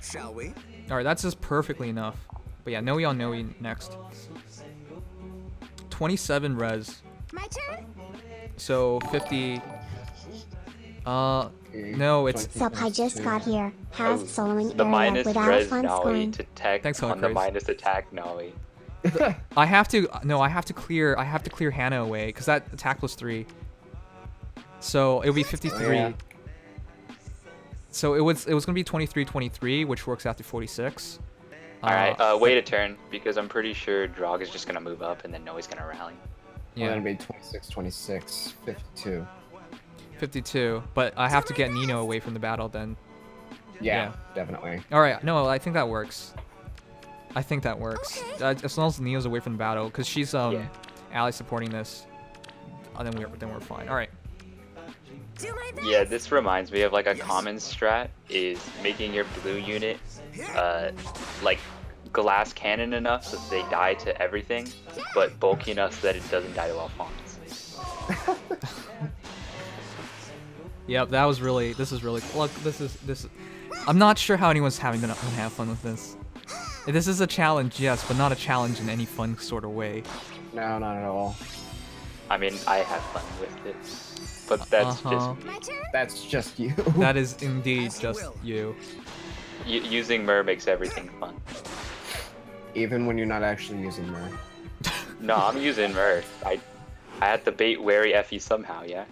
Shall we? Alright, that's just perfectly enough. But yeah, Noe on Noe next. 27 res, My turn? so 50. No, it's Sup, I just got here. Has soloing the area minus without res fun Noe scoring. to tech Thanks, on the Chris. minus attack Noe. I have to clear Hannah away because that attack was 3. So it would be 53. Yeah. So it was gonna be 23-23, which works out to 46. Alright, wait a turn, because I'm pretty sure Drog is just gonna move up and then Noe's gonna rally. Yeah. Yeah, That'd be 26, 26, 52. 52. But I have to get Nino away from the battle then. Yeah, definitely. All right, no, I think that works. As long as Nino's away from the battle, because she's Yeah. ally supporting this, then we're fine. All right. Do my best. Yeah, this reminds me of like a common strat is making your blue unit like glass cannon enough so that they die to everything, but bulky enough so that it doesn't die to Alphonse. Yep, this is really look, this is I'm not sure how anyone's gonna have fun with this. This is a challenge, yes, but not a challenge in any fun sort of way. No, not at all. I mean, I have fun with it, but that's Uh-huh. My turn? That's just you. That is indeed As you just will. you. just using Mur makes everything fun. Even when you're not actually using Mur. No, I'm using Mur. I had to bait wary Effie somehow, yeah.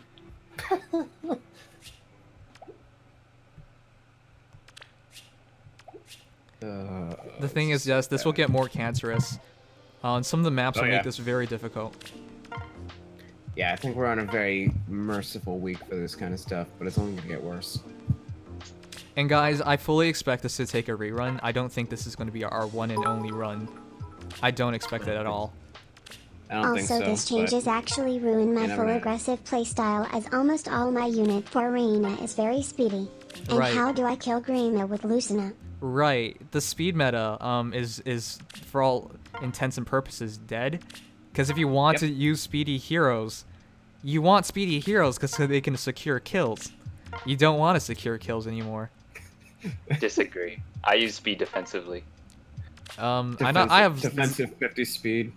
The thing is, yes, this will get more cancerous. On some of the maps Oh, will yeah. make this very difficult. Yeah, I think we're on a very merciful week for this kind of stuff, but it's only gonna get worse. And guys, I fully expect us to take a rerun. I don't think this is going to be our one and only run. I don't expect it at all. I don't think Also, so. this change has actually ruined my you never full know. aggressive playstyle as almost all my unit for arena is very speedy. And Right. how do I kill Grima with Lucina? Right. The speed meta is for all intents and purposes dead. Because if you want Yep. to use speedy heroes, you want speedy heroes because they can secure kills. You don't want to secure kills anymore. Disagree. I use speed defensively. I know I have defensive 50 speed.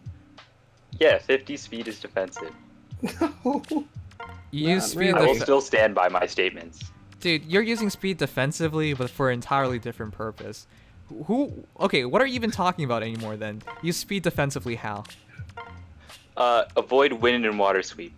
Yeah, 50 speed is defensive. No. you Not use speed. really. I will Def- still stand by my statements. Dude, you're using speed defensively, but for an entirely different purpose. Who? Okay, what are you even talking about anymore? Then use speed defensively. How? Avoid wind and water sweep.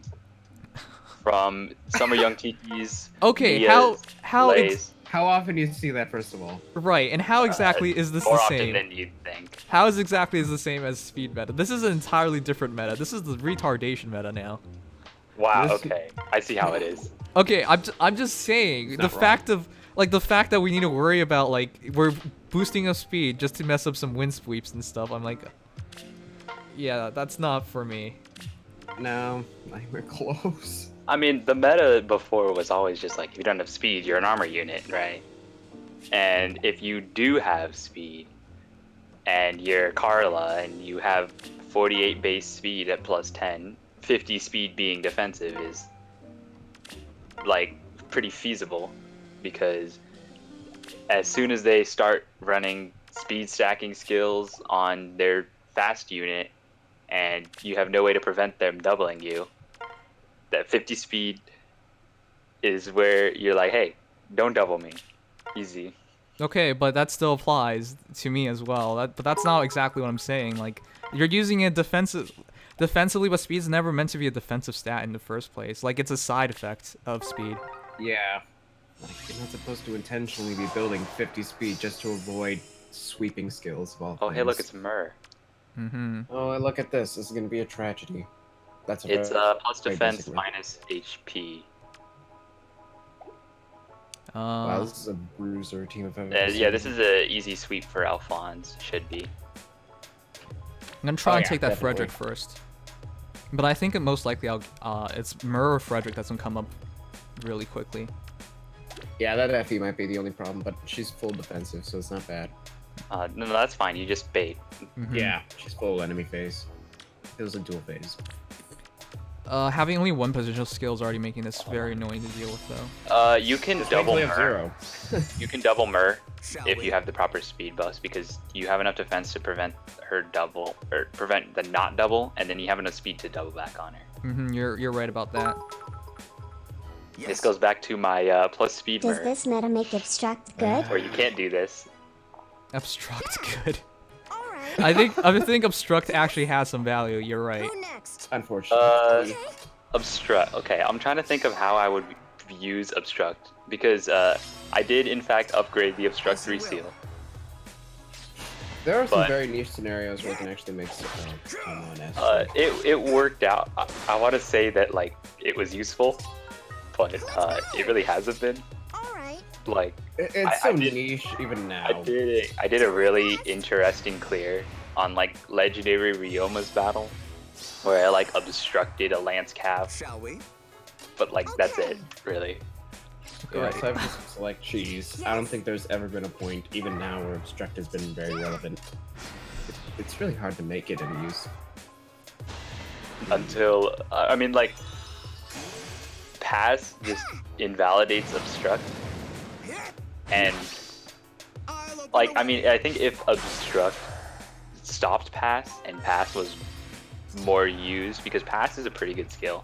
From Summer Young Tiki's. Okay, Mia's, how Lay's, How often do you see that, first of all? right? And how exactly is this more the often same? than you'd think. How is exactly is the same as speed meta? This is an entirely different meta. This is the retardation meta now. Wow. This- Okay, I see how it is. Okay, I'm just saying the not wrong. fact of like the fact that we need to worry about like we're boosting up speed just to mess up some wind sweeps and stuff. I'm like, yeah, that's not for me. No, not even close. I mean, the meta before was always just like, if you don't have speed, you're an armor unit, right? And if you do have speed, and you're Carla, and you have 48 base speed at plus 10, 50 speed being defensive is, like, pretty feasible, because as soon as they start running speed stacking skills on their fast unit, and you have no way to prevent them doubling you, that 50 speed is where you're like, hey, don't double me. Easy. Okay, but that still applies to me as well. But that's not exactly what I'm saying. Like you're using it defensively, but speed's never meant to be a defensive stat in the first place. Like it's a side effect of speed. Yeah. Like, you're not supposed to intentionally be building 50 speed just to avoid sweeping skills of all Oh, hey, look, things. it's Myrrh. Mm-hmm. Oh, look at this. This is gonna be a tragedy. That's It's plus very defense basic, minus HP. Wow, this is a bruiser team of Yeah, this is a easy sweep for Alphonse. Should be. I'm gonna try and yeah, take that definitely. Frederick first. But I think it most likely it's Myrrh or Frederick that's gonna come up really quickly. Yeah, that Effie might be the only problem, but she's full defensive, so it's not bad. No, that's fine. You just bait. Mhm. Yeah, she's full enemy phase. It was a dual phase. Having only one positional skill is already making this very annoying to deal with, though. You can double Thankfully, I have Myrrh. zero. You can double Myrrh Shall if we? you have the proper speed buffs, because you have enough defense to prevent her double, or prevent the not double, and then you have enough speed to double back on her. Mm-hmm. You're right about that. Yes. This goes back to my plus speed Does Myrrh, this meta make Obstruct good? where you can't do this. Obstruct good. All right. I think obstruct actually has some value. You're right. Who next? Unfortunately. Obstruct. Okay, I'm trying to think of how I would use obstruct, because I did in fact upgrade the obstruct Yes, you 3 will. seal. There are some but- very niche scenarios where it can actually make come on S. It worked out. I want to say that like it was useful, but it really hasn't been. All right. Like It's I so did- niche even now. I did a really interesting clear on like legendary Ryoma's battle, where I like obstructed a lance cap, Shall we? but like that's it really. Yeah, so I've just select cheese. I don't think there's ever been a point, even now, where obstruct has been very relevant. It's really hard to make it in use. Until I mean like pass just invalidates obstruct, and like I mean I think if obstruct stopped pass and pass was more used, because pass is a pretty good skill,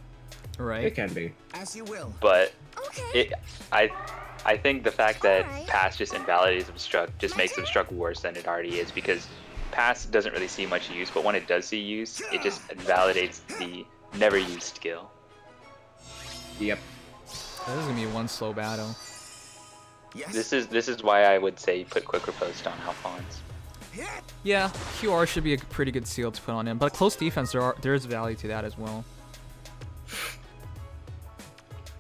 It Right. can be. As you will. but Okay. I think the fact that Alright. pass just invalidates obstruct just makes obstruct worse than it already is, because pass doesn't really see much use, but when it does see use, it just invalidates the never used skill. Yep. This is gonna be one slow battle. Yes. This is why I would say put quick riposte on Alphonse. Hit. Yeah, QR should be a pretty good seal to put on him, but close defense there is value to that as well.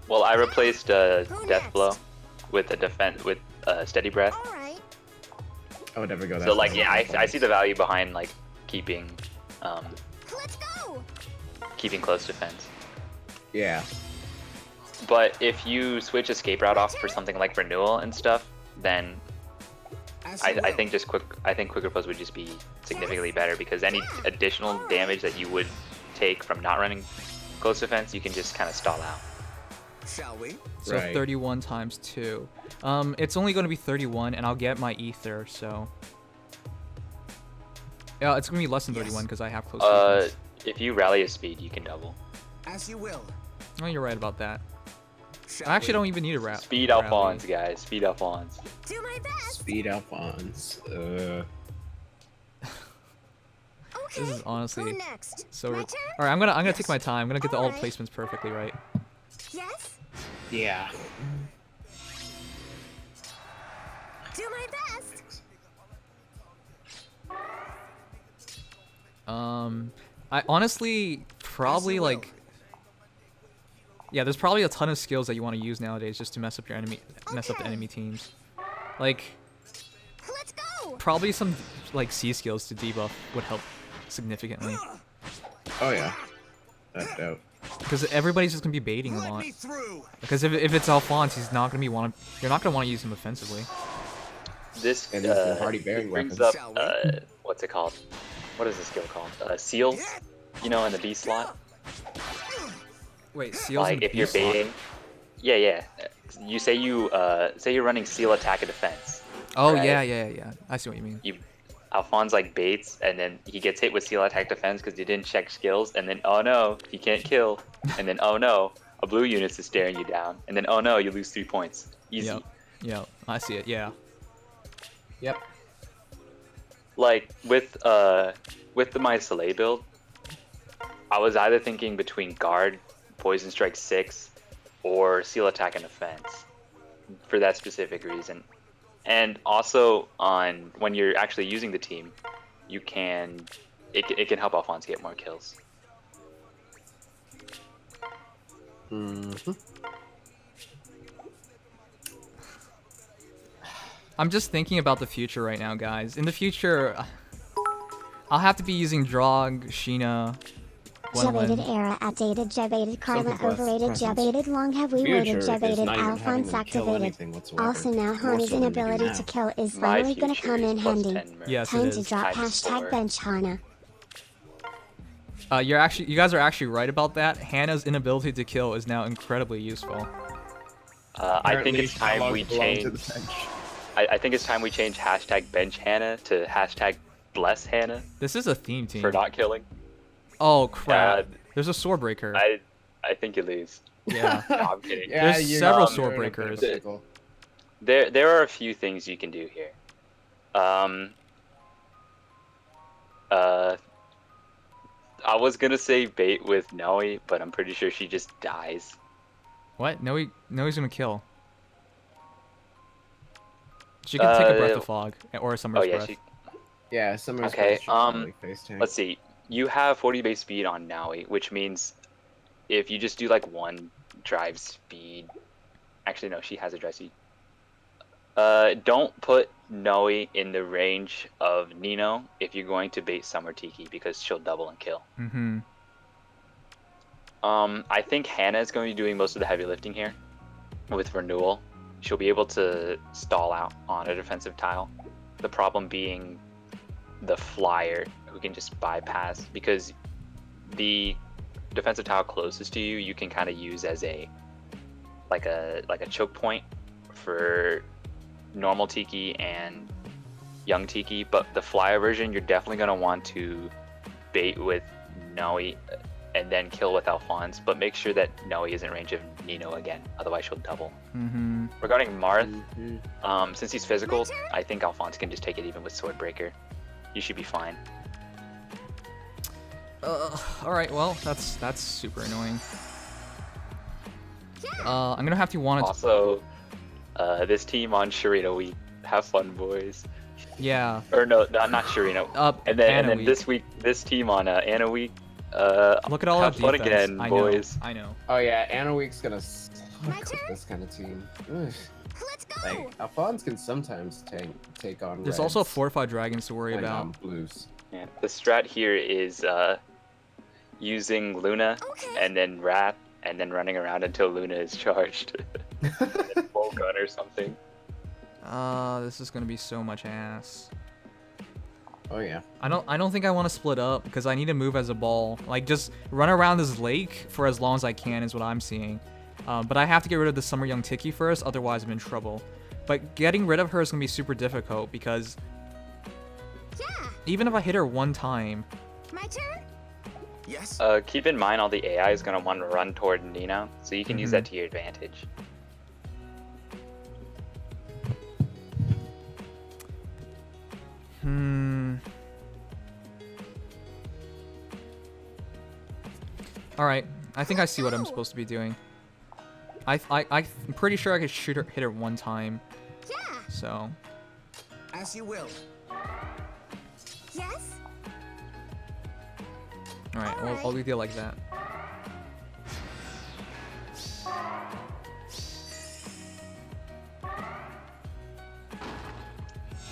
Well, I replaced Death next? Blow with a defense with Steady Breath. All right. I would never go that So like far. yeah, I see the value behind like keeping Let's go. keeping close defense. Yeah. But if you switch escape route off for something like renewal and stuff, then As you I will. think quicker pose would just be significantly better because any additional damage that you would take from not running close defense, you can just kind of stall out. Shall we? So Right. 31 times 2. It's only going to be 31, and I'll get my ether, so... Yeah, it's going to be less than 31 because I have close defense. If you rally a speed, you can double. As you will. Oh, you're right about that. Shall I actually we? don't even need a wrap. Speed Alphonse, guys. Speed Alphonse. Do my best. Speed Alphonse. Okay. This is honestly Who next? so... My All turn? right, I'm gonna Yes. take my time. I'm gonna get all the Alright. placements perfectly right. Yes. Yeah. Do my best. I honestly probably you will. like... Yeah, there's probably a ton of skills that you want to use nowadays just to mess up the Okay. enemy teams. Like, Let's go. probably some like C skills to debuff would help significantly. Oh yeah. No doubt. Because everybody's just gonna be baiting a Let lot. me through. Because if it's Alphonse, he's not gonna be you're not gonna want to use him offensively. This And these are hardy bearing brings weapons. up Shall we? what's it called? What is the skill called? Seals. You know, in the B slot. Wait, seals Like if you're baiting. Yeah. You say you're running seal attack and defense. Oh right? yeah. I see what you mean. Alphonse like baits and then he gets hit with seal attack defense because he didn't check skills and then oh no he can't kill and then oh no a blue unit is staring you down and then oh no you lose 3 points. Easy. Yep, I see it. Yeah. Yep. Like with the my Soleil build, I was either thinking between guard, poison strike 6, or seal attack and defense for that specific reason. And also on when you're actually using the team, you can it can help Alphonse get more kills. Mm-hmm. I'm just thinking about the future right now, guys. In the future, I'll have to be using Drog, Sheena, Jebated Gwendolyn. era outdated, jebated Carla people have overrated, preference. jebated long have we Future waited, is jebated not even having Alphonse them kill activated. anything whatsoever. Also now More Hana's so than they do inability now. to kill is My finally gonna future come is in plus handy. 10 mer- Yes, Time it to is. drop Times hashtag 4. bench Hana. You guys are actually right about that. Hannah's inability to kill is now incredibly useful. I think Apparently it's time Sherlock we belonged to change. the bench. I think it's time we change hashtag bench Hannah to hashtag bless Hannah This is a theme team. for not killing. Oh crap! Uh, There's a sword breaker. I think you lose. Yeah. No, I'm kidding. Yeah, There's you're several you're sword in a bit of a breakers. pickle. There are a few things you can do here. I was gonna say bait with Noe, but I'm pretty sure she just dies. What? No, he's gonna kill. She can take a breath of fog or a summer's Oh yeah, breath. Yeah, Summer's Okay, Breath should probably face tank. let's see. You have 40 base speed on Naui, which means if you just do like 1 drive speed. Actually, no, she has a drive speed. Don't put Noe in the range of Nino if you're going to bait Summer Tiki because she'll double and kill. Mm-hmm. I think Hannah is going to be doing most of the heavy lifting here with Renewal. She'll be able to stall out on a defensive tile. The problem being the flyer who can just bypass, because the defensive tile closest to you you can kind of use as a choke point for normal Tiki and young Tiki, but the flyer version you're definitely going to want to bait with Noe and then kill with Alphonse, but make sure that Noe is in range of Nino again, otherwise she'll double. Mm-hmm. Regarding Marth, Mhm. since he's physical, I think Alphonse can just take it even with Swordbreaker. You should be fine. All right. Well, that's super annoying. I'm gonna have to want to. Also, this team on Shirino Week, have fun, boys. Yeah. Or no, not Shirino. And then Anna week. this week, this team on Anna Week. Look at all our have fun defense. again, I boys. know. I know. Oh yeah, Anna Week's gonna suck My with turn? this kind of team. Ugh. Let's go. Like Alphonse can sometimes take on. There's reds also fortified dragons to worry and, about. blues. Yeah. The strat here is using Luna Okay. and then Wrath and then running around until Luna is charged. Full gun or something. This is gonna be so much ass. Oh yeah. I don't think I want to split up because I need to move as a ball. Like just run around this lake for as long as I can is what I'm seeing. But I have to get rid of the Summer Young Tiki first, otherwise I'm in trouble. But getting rid of her is gonna be super difficult because Yeah. even if I hit her one time, My turn. Yes. Keep in mind all the AI is gonna want to run toward Nino, so you can use that to your advantage. All right, I think I see what I'm supposed to be doing. I'm pretty sure I could hit her one time. Yeah. So As you will. Yes. all right, I'll leave it like that.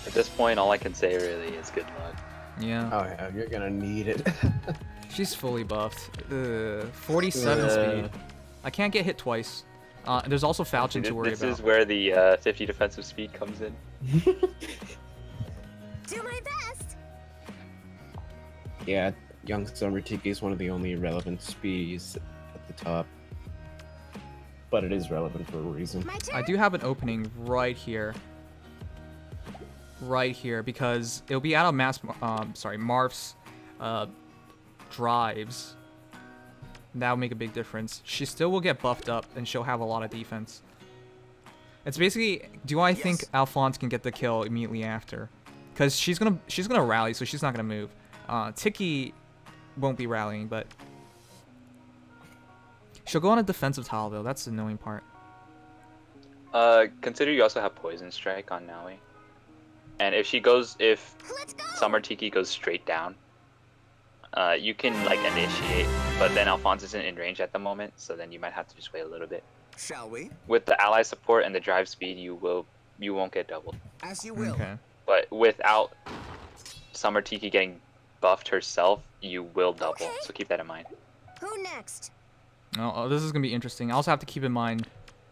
At this point, all I can say really is good luck. Yeah, Oh yeah, you're gonna need it. she's fully buffed. 47 speed. I can't get hit twice. There's also Falchion to worry This about. is where the 50 defensive speed comes in. Do my best. Yeah, Young Summer Tiki is one of the only relevant speeds at the top. But it is relevant for a reason. My turn. I do have an opening right here. Right here, because it'll be out of Marth's drives. That will make a big difference. She still will get buffed up, and she'll have a lot of defense. It's basically, do I think Alphonse can get the kill immediately after? Because she's gonna rally, so she's not gonna move. Tiki won't be rallying, but she'll go on a defensive tile though. That's the annoying part. Consider you also have Poison Strike on Naui. And if Let's go. Summer Tiki goes straight down, you can like initiate, but then Alphonse isn't in range at the moment, so then you might have to just wait a little bit. Shall we? With the ally support and the drive speed, you won't get doubled. As you will. Okay. But without Summer Tiki getting buffed herself, you will double. Okay. So keep that in mind. Who next? Oh, this is gonna be interesting. I also have to keep in mind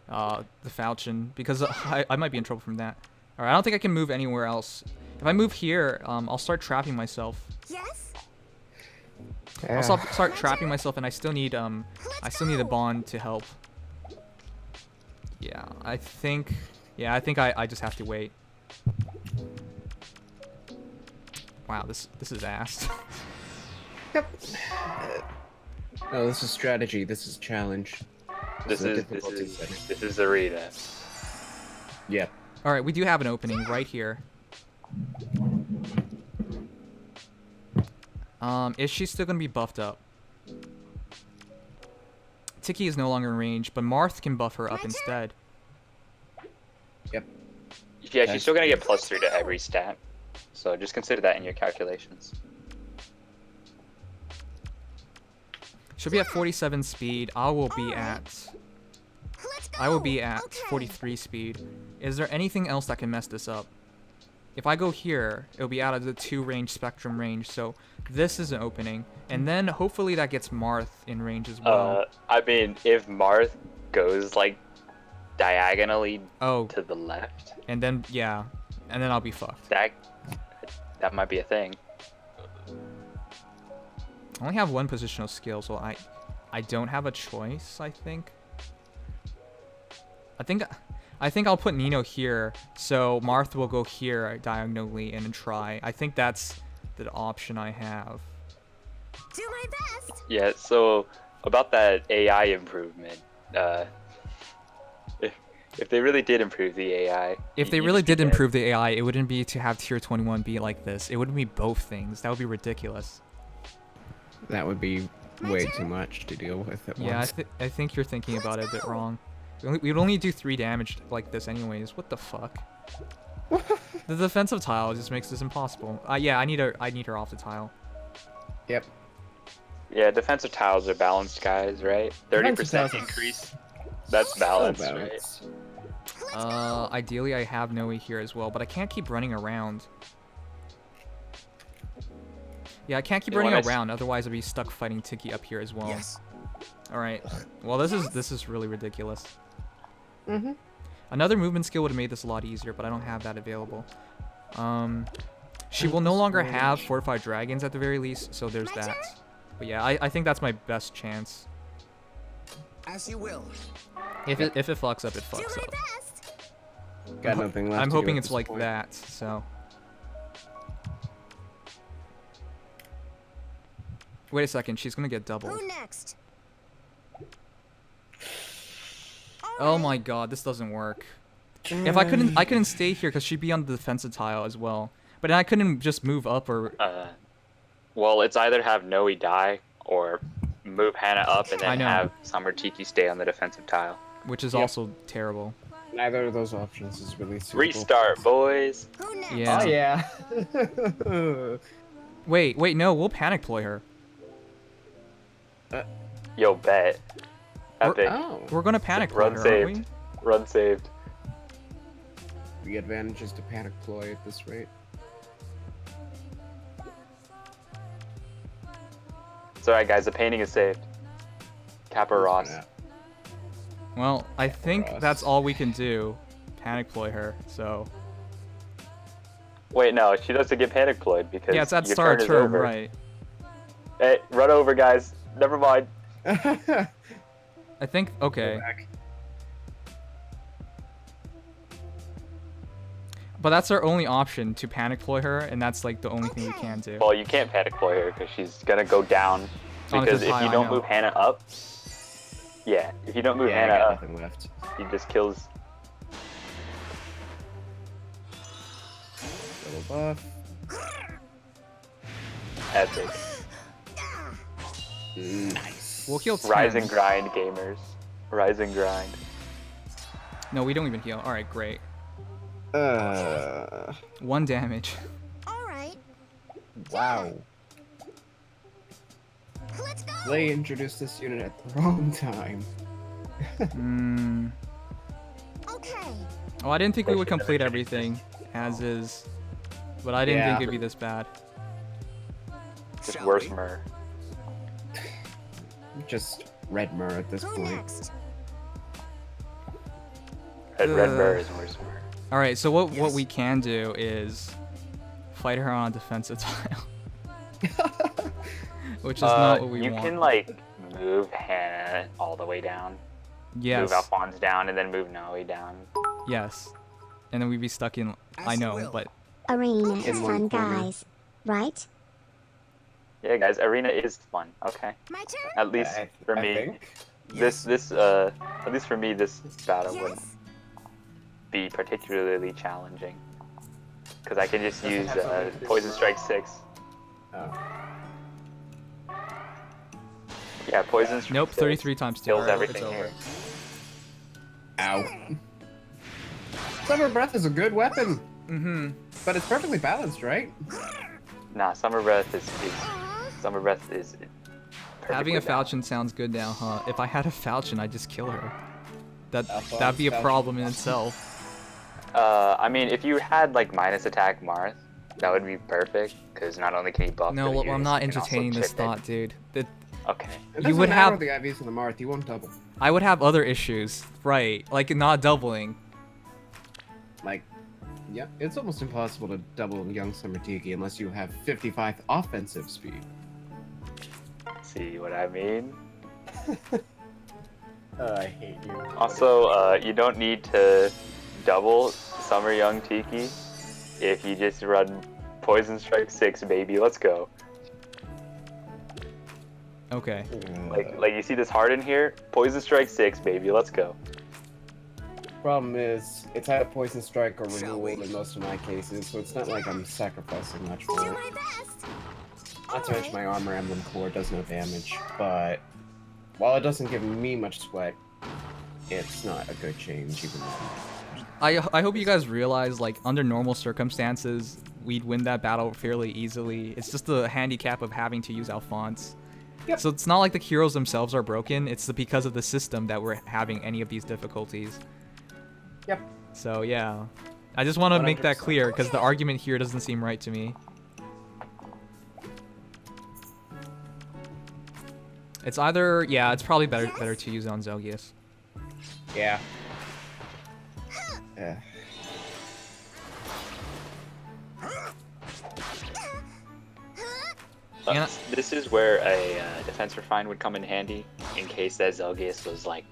the Falchion because I might be in trouble from that. All right, I don't think I can move anywhere else. If I move here, I'll start trapping myself. Yes. I'll start trapping myself, and I still need a bond to help. Yeah, I think I just have to wait. Wow, this is ass. No, this is strategy. This is challenge. This a is difficulty setting. this is arena. Yep. All right, we do have an opening right here. Is she still gonna be buffed up? Tiki is no longer in range, but Marth can buff her up instead. Yep. Yeah, she's still gonna get +3 to every stat. So just consider that in your calculations. She'll be at 47 speed. I will be at Let's go. 43 speed. Is there anything else that can mess this up? If I go here, it'll be out of the 2 range spectrum range, so this is an opening. And then hopefully that gets Marth in range as well. I mean, if Marth goes like diagonally Oh, to the left, and then yeah, and then I'll be fucked. that might be a thing. I only have 1 positional skill, so I don't have a choice, I think. I think I'll put Nino here, so Marth will go here diagonally and try. I think that's the option I have. Do my best. Yeah. So about that AI improvement, if they really did improve the AI, If they you'd really just be did dead. improve the AI, it wouldn't be to have tier 21 be like this. It wouldn't be both things. That would be ridiculous. That would be way too much to deal with at Yeah, once. I think you're thinking about it a bit wrong. We would only do 3 damage like this anyways. What the fuck? The defensive tile just makes this impossible. Yeah, I need her off the tile. Yep. Yeah, defensive tiles are balanced, guys, right? 30% tiles are increase. That's balanced, right? Balance. Ideally I have Noe here as well, but I can't keep running around. Yeah, I can't keep You running wanna around, otherwise I'll be stuck fighting Tiki up here as well. Yes. All right. Well, this is really ridiculous. Mm-hmm. Another movement skill would have made this a lot easier, but I don't have that available. She will no longer have fortified dragons at the very least, so there's My that. turn? But yeah, I think that's my best chance. As you will. If it fucks up, it Do fucks my up. best. Got nothing left. I'm to do hoping at it's this like point. that. So. Wait a second, she's gonna get doubled. Who next? Oh my god, this doesn't work. If I couldn't stay here because she'd be on the defensive tile as well. But then I couldn't just move up or. Well, it's either have Noe die or move Hannah up and I then know. have Summer Tiki stay on the defensive tile. Which is Yep. also terrible. Neither of those options is really suitable. Restart, boys. Who next? Yeah. Oh yeah. Wait, no, we'll panic ploy her. Yo, bet. Epic. Oh. We're gonna panic ploy Run her, saved. aren't Run saved. The advantage is to panic ploy at this rate. It's alright, guys. The painting is saved. Kappa Ross. Yeah. we? Well, I think Ross. that's all we can do. Panic ploy her, so. Wait, no, she doesn't get panic ployed because Yeah, it's at your start turn of is turn, over. right. Hey, run over, guys. Never mind. I think, okay. Back. But that's our only option, to panic ploy her, and that's like the only thing we can do. Well, you can't panic ploy her because she's gonna go down. On Because his if high, you I don't know. move Hannah up, yeah, if you don't move Yeah, I Hannah got up, nothing left. he just kills. Double buff. Epic. Nice. We'll kill 10. Rise and grind, gamers. Rise and grind. No, we don't even heal. Alright, great. 1 damage. All right. Wow. Let's go. They introduced this unit at the wrong time. Hmm. Okay. Oh, I didn't think we would complete everything as is. But I didn't think Yeah. it'd be this bad. Just Shall worse we? murder. Just red mur at this Who point. next? Red Murr is worse murder. Alright, so what Yes. we can do is fight her on a defensive tile. Which is not what we you want. can like move Hannah all the way down. Yes. Move Alphonse down and then move Noe down. Yes. And then we'd be stuck in. As I you know, will. but Arena In is one fun, corner. guys. Right? Yeah, guys, arena is fun. Okay, My turn. at least for I me, think. this at least for me, this battle wouldn't Yes. be particularly challenging because I can just Does it use have something to do Poison with- Strike 6. Oh. Yeah, Poison Strike nope. 6 33 times 2. kills Alright, everything it's over. here. Ow. Summer breath is a good weapon, Mm-hmm. but it's perfectly balanced, right? Nah, Summer Breath is Summer Breath is. Having a perfectly falchion sounds good now, huh? If I had a falchion, I'd just kill her. Alphonse That'd be a falchion. problem in itself. balanced. I mean, if you had like minus attack Marth, that would be perfect because not only can you buff. No, the well, I'm units, not you can also entertaining this chip it. thought, dude. Okay. It You doesn't would matter have- the IVs and the Marth, you won't double. I would have other issues, right? Like not doubling. Like, yeah, it's almost impossible to double young Summer Tiki unless you have 55 offensive speed. See what I mean? I hate you. Also, you don't need to double Summer Young Tiki if you just run Poison Strike 6, baby. Let's go. Okay. Like you see this Harden here? Poison Strike 6, baby. Let's go. Problem is, it's either Poison Strike or Shall Renewal we? in most of my cases, so it's not like I'm sacrificing much for Do it. my best. Not to mention my Armor Emblem core does no damage, but while it doesn't give me much sweat, it's not a good change even though. I hope you guys realize, like, under normal circumstances, we'd win that battle fairly easily. It's just the handicap of having to use Alphonse. Yep. So it's not like the heroes themselves are broken, it's because of the system that we're having any of these difficulties. Yep. So yeah. I just want to make that 100%. clear, because the argument here doesn't seem right to me. It's either, yeah, it's probably better to use it on Zelgius. Yeah. Yeah. And This is where a defense refine would come in handy in case that Zelgius was like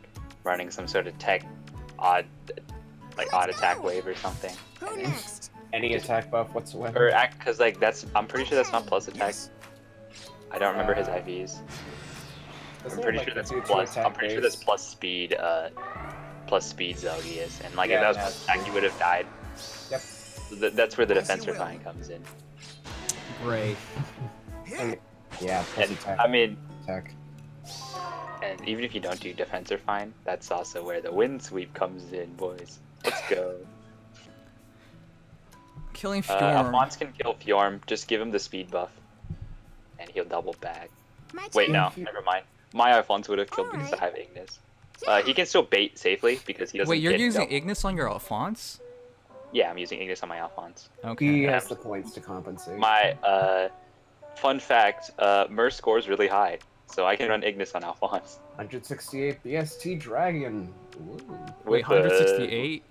running some sort of tech odd attack wave or something. Who next? Any attack buff whatsoever? Or act, cause like I'm pretty sure that's not plus attack. Yes. I don't remember his IVs. Doesn't I'm it, pretty like, sure that's give you two plus. attack I'm pretty sure that's base? plus speed Zelgius, and like Yeah, if that was plus attack, he would have died. Yep. So that's where the As defense you will. refine comes in. great. Yeah, plus And attack. I mean, attack. and even if you don't do defense refine, that's also where the wind sweep comes in, boys. Let's go. Killing Fjorm. Alphonse can kill Fjorm. Just give him the speed buff, and he'll double back. My Wait, turn. no, never mind. My Alphonse would have killed because I have Ignis. He can still bait safely because he doesn't. Wait, you're get using double. Ignis on your Alphonse? Yeah, I'm using Ignis on my Alphonse. Okay. He has the points to compensate. My fun fact: Merc scores really high, so I can run Ignis on Alphonse. 168 BST Dragon. Ooh. Wait, With, 168?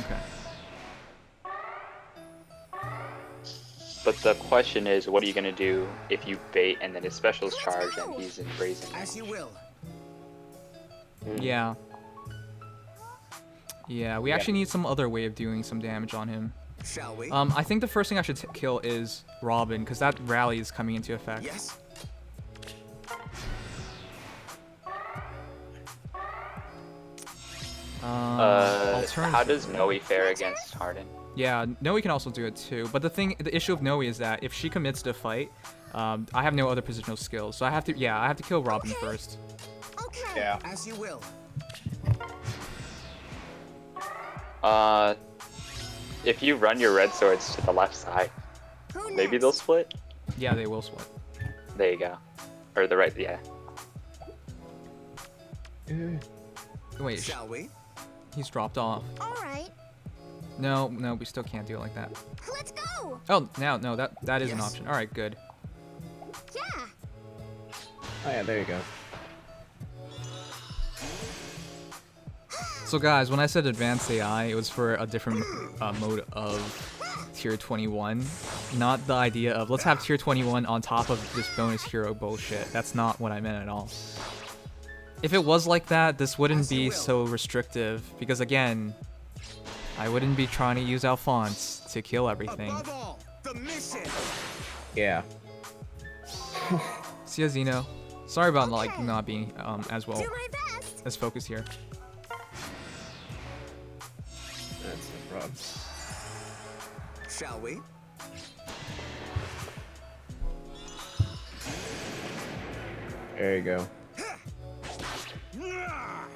Okay. But the question is, what are you gonna do if you bait and then his specials charge and he's in brazen? As you will. Yeah. Yeah, we actually need some other way of doing some damage on him. Shall we? I think the first thing I should kill is Robin, because that rally is coming into effect. Yes. Alternative. How does Noe fare against Harden? Yeah, Noe can also do it too. But the issue of Noe is that if she commits to fight, I have no other positional skills. So I have to kill Robin first. Okay. Yeah. As you will. If you run your red swords to the left side, Who maybe next? they'll split. Yeah, they will split. There you go. Or the right, yeah. Wait, Shall we? he's dropped off. All right. No, we still can't do it like that. Let's go. Oh, no, that is an Yes. option. All right, good. Yeah. Oh yeah, there you go. So guys, when I said advanced AI, it was for a different mode of tier 21, not the idea of let's have tier 21 on top of this bonus hero bullshit. That's not what I meant at all. If it was like that, this wouldn't be so restrictive, because again, I wouldn't be trying to use Alphonse to kill everything. Above all, the mission. Yeah. See ya, Zeno. Sorry about like not being as well Do my best. as focused here. That's no problem. Shall we? There you go.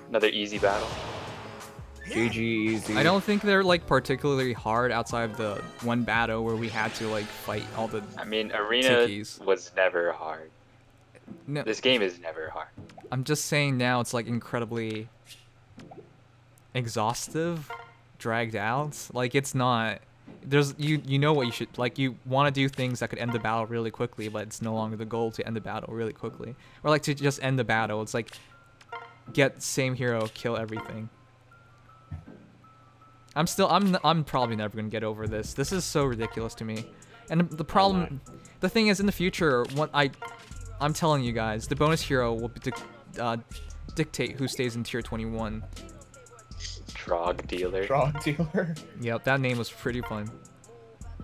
Another easy battle. GG easy. I don't think they're like particularly hard outside of the one battle where we had to like fight all the. I mean, Arena Tikis. was never hard. No, This game is never hard. I'm just saying now it's like incredibly exhaustive, dragged out. Like it's not. There's you know what you should like. You want to do things that could end the battle really quickly, but it's no longer the goal to end the battle really quickly, or like to just end the battle. It's like get same hero, kill everything. I'm probably never gonna get over this. This is so ridiculous to me. And the problem, the thing is, in the future, I'm telling you guys, the bonus hero will dictate who stays in tier 21. Drug dealer. Drug dealer. Yep, that name was pretty fun.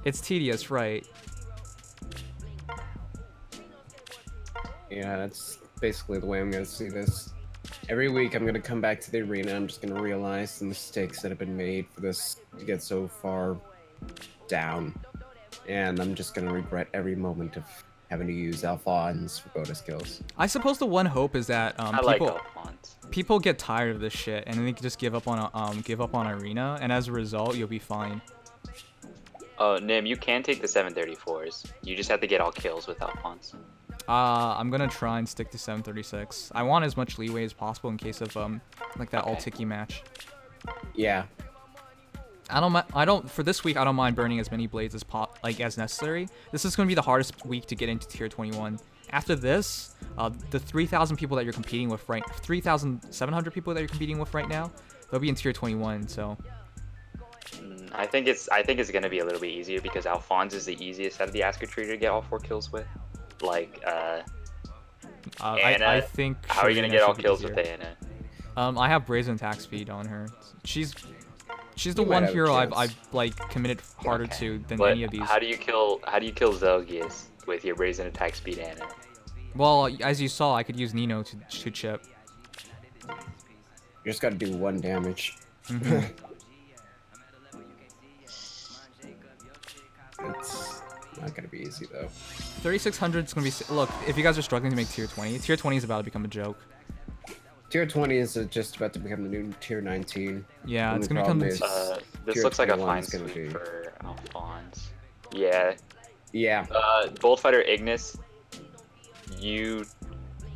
It's tedious, right? Yeah, that's basically the way I'm gonna see this. Every week I'm gonna come back to the arena, I'm just gonna realize the mistakes that have been made for this to get so far down. And I'm just gonna regret every moment of having to use Alphonse for bonus kills. I suppose the one hope is that I like Alphonse. people get tired of this shit and then they can just give up on arena, and as a result, you'll be fine. Nim, you can take the 734s. You just have to get all kills with Alphonse. I'm gonna try and stick to 736. I want as much leeway as possible in case of like that all ticky match. Yeah. I don't for this week. I don't mind burning as many blades as necessary. This is gonna be the hardest week to get into tier 21. After this, the 3,000 people that you're competing with 3,700 people that you're competing with right now, they'll be in tier 21. So. I think it's gonna be a little bit easier because Alphonse is the easiest out of the Asker tree to get all 4 kills with. Like Anna, I think. how are you gonna get all kills easier. with Anna? I have brazen attack speed on her. She's the You might one have a hero chance. I've like committed harder to than But any of these. how do you kill Zelgius with your brazen attack speed Anna? Well, as you saw, I could use Nino to chip. You just gotta do 1 damage. Mhm. It's not gonna be easy though. 3,600 is gonna be. Look, if you guys are struggling to make tier 20, tier 20 is about to become a joke. Tier 20 is just about to become the new tier 19. Yeah, And it's the gonna become. problem is- This Tier looks like a 21 fine is gonna sweep be- for Alphonse. Yeah. Yeah. Bullfighter Ignis.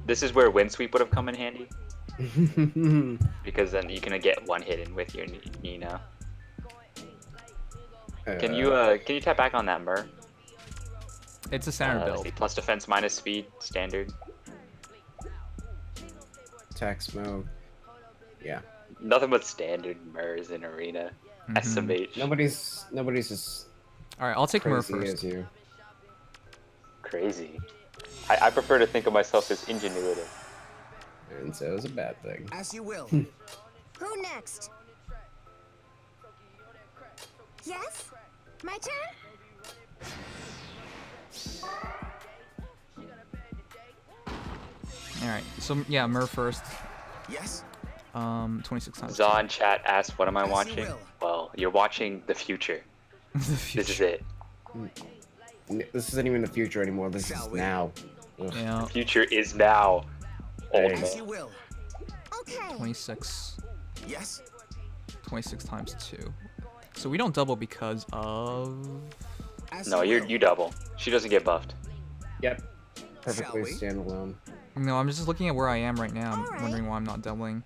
This is where wind sweep would have come in handy because then you can get 1 hit in with your Nino. Can you tap back on that Mur? It's a standard Let's build. see, plus defense minus speed standard. Attack smoke. Yeah. Nothing but standard Murs in arena. SMH. Nobody's as All right, I'll take Mur crazy first. as you. Crazy. I prefer to think of myself as ingenuitive. And so it's a bad thing. As you will. Who next? Yes? My turn? All right, so yeah, Mur first. Yes. 26 times. Zon chat asked, "What am I As you watching?" will. Well, you're watching the future. The This is future. it. This isn't even the future anymore. This Shall is we? now. Ugh. Yeah, Future is now. Old As As you man. will. Okay. 26. Yes. 26 times 2. So we don't double because of. As No, you will. you double. She doesn't get buffed. Yep. Perfectly we? standalone. No, I'm just looking at where I am right now. I'm Alright. wondering why I'm not doubling.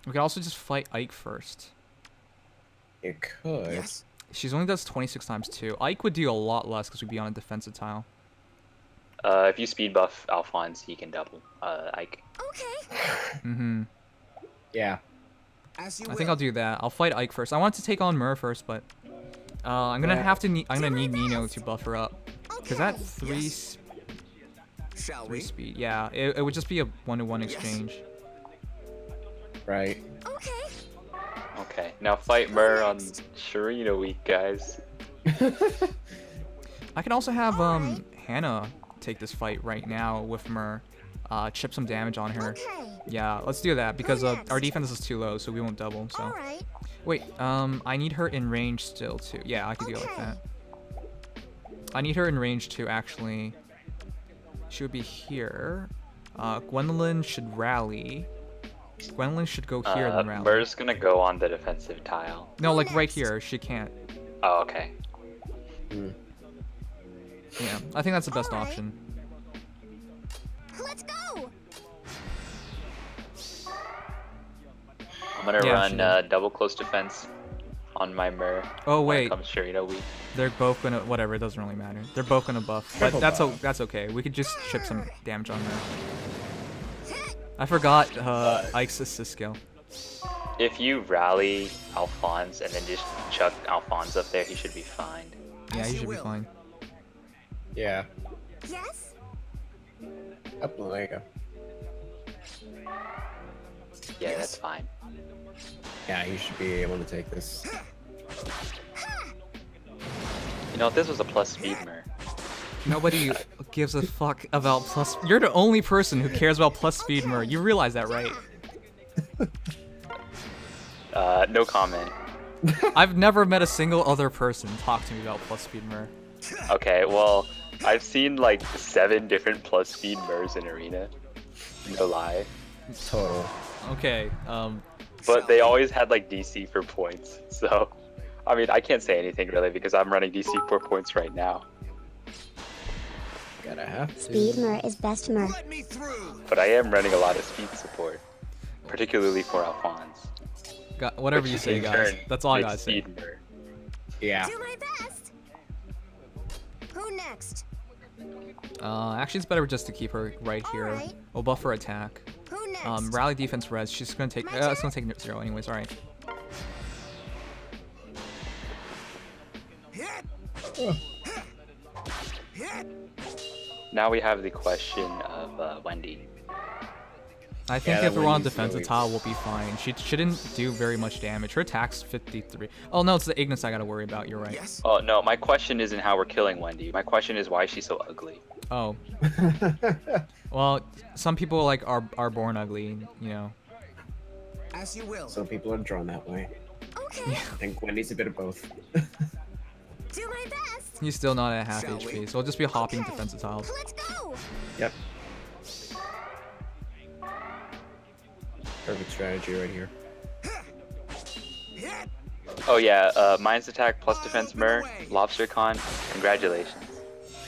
We could also just fight Ike first. It could. Yes. She's only does 26 times 2. Ike would do a lot less because we'd be on a defensive tile. If you speed buff Alphonse, he can double. Ike. Okay. Mm-hmm. Yeah. As you I think I'll do that. I'll fight Ike first. I want to take on Mur first, but I'm gonna have to. I'm gonna need Nino to buff her up. Cause that Shall three we? speed. Yeah, it would just be a 1-to-1 exchange. Right. Okay. Okay, now fight Mur on Sharina week, guys. I can also have Alright. Hannah take this fight right now with Mur. Chip some damage on her. Okay. Yeah, let's do that because our next? defense is too low, so we won't double. So All right. wait, I need her in range still too. Yeah, I could do it like Okay. that. I need her in range too, actually. She would be here. Gwendolyn should rally. Gwendolyn should go here and then rally. Mur's gonna go on the defensive tile. No, Who like right next? here. She can't. Oh, okay. Yeah, I think that's the best Alright. option. Let's go. I'm gonna Yeah, run sure. double close defense on my Mur. Oh when it wait, comes Sharina week. they're both gonna whatever. It doesn't really matter. They're both gonna buff, but Triple that's buff. that's okay. We could just chip some damage on her. I forgot Ike's assist skill. If you rally Alphonse and then just chuck Alphonse up there, he should be fine. Yeah, As he you should be will. fine. Yeah. Yes. Up there you go. Yeah, that's fine. Yeah, you should be able to take this. You know, if this was a plus speed Mur, Nobody gives a fuck about plus. You're the only person who cares about plus speed Mur. You realize that, right? no comment. I've never met a single other person talk to me about plus speed Mur. Okay, well, I've seen like 7 different plus speed Murs in Arena. No lie. Total. Okay, But they always had like DC for points. So, I mean, I can't say anything really because I'm running DC for points right now. Gotta have to. Speed Mur is best Mur. Let me through. But I am running a lot of speed support, particularly for Alphonse. whatever which you say, in guys. turn That's all I makes gotta say. speed Mur. Yeah. Do my best. Who next? Actually, it's better just to keep her right here. Alright. We'll buff her attack. Who next? Rally defense res. She's gonna take. My It's turn? gonna take 0 anyways. All right. Hit. Hit. Now we have the question of Wendy. I think Yeah, if we're on Wendy's defensive really- tile, we'll be fine. She shouldn't do very much damage. Her attack's 53. Oh no, it's the Ignis I gotta worry about. You're right. Yes. Oh no, my question isn't how we're killing Wendy. My question is why is she so ugly? Oh. Well, some people like are born ugly. You know. As you will. Some people are drawn that way. Okay. I think Wendy's a bit of both. Do my best. He's still not at half Shall HP, we? so it'll just be hopping Okay. defensive tiles. Let's go. Yep. Perfect strategy right here. Hit. Oh yeah, minus attack plus defense Mur, Lobster Con, congratulations.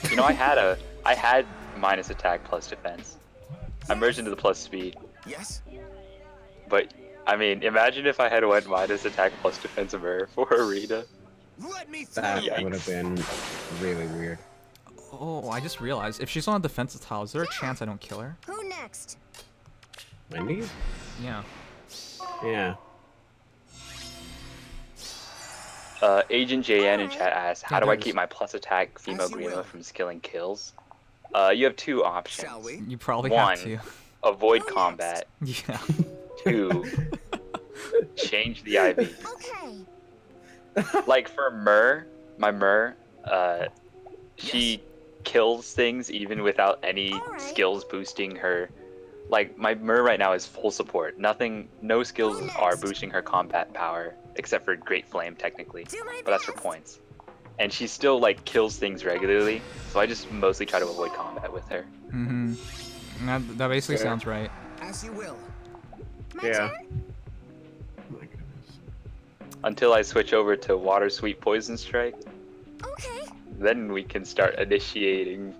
You know I had minus attack plus defense. I merged into the plus speed. Yes. But I mean, imagine if I had went minus attack plus defense Mur for Arena. Let me through. That Yikes. would have been really weird. Oh, I just realized if she's on a defensive tile, is there a chance I don't kill her? Who next? Wendy? Yeah. Yeah. Agent JN in chat asks, how do I there it is. keep my plus attack female As you Grima will. from skilling kills? You have 2 options. Shall we? You probably One. have to. Avoid Who combat. Yeah. 2. Change the IV. Okay. Like for Mur, my Mur, she kills things even without any Alright. skills boosting her. Like my Mur right now is full support. No skills Who are next? boosting her combat power except for Great Flame technically, Do my but that's for best. points. And she still like kills things regularly, so I just mostly try to avoid combat with her. Mm-hmm. That basically Fair. sounds right. As you will. My Yeah. turn? Oh my goodness. Until I switch over to Water Sweet Poison Strike, Okay. then we can start initiating.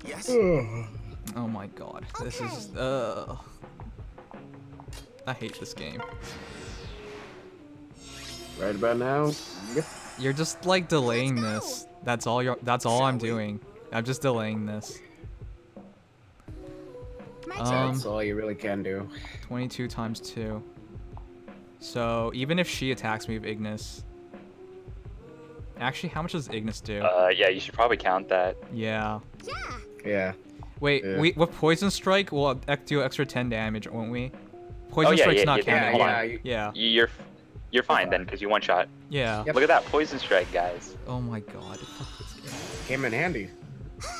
Yes. Oh my god. This is I hate this game. Right about now? Yep. You're just like delaying Let's go. this. That's all I'm Shall doing. I'm just delaying this. My turn. That's all you really can do. 22 times 2. So even if she attacks me with Ignis. Actually, how much does Ignis do? Yeah, you should probably count that. Yeah. Yeah. Yeah. Wait, Yeah. with Poison Strike, we'll do extra 10 damage, won't we? Poison yeah, Strike's yeah, not yeah, counted. hold on. Yeah. You're fine then, because you one shot. Yeah. Yep. Look at that Poison Strike, guys. Oh my god. Fuck this game. Came in handy.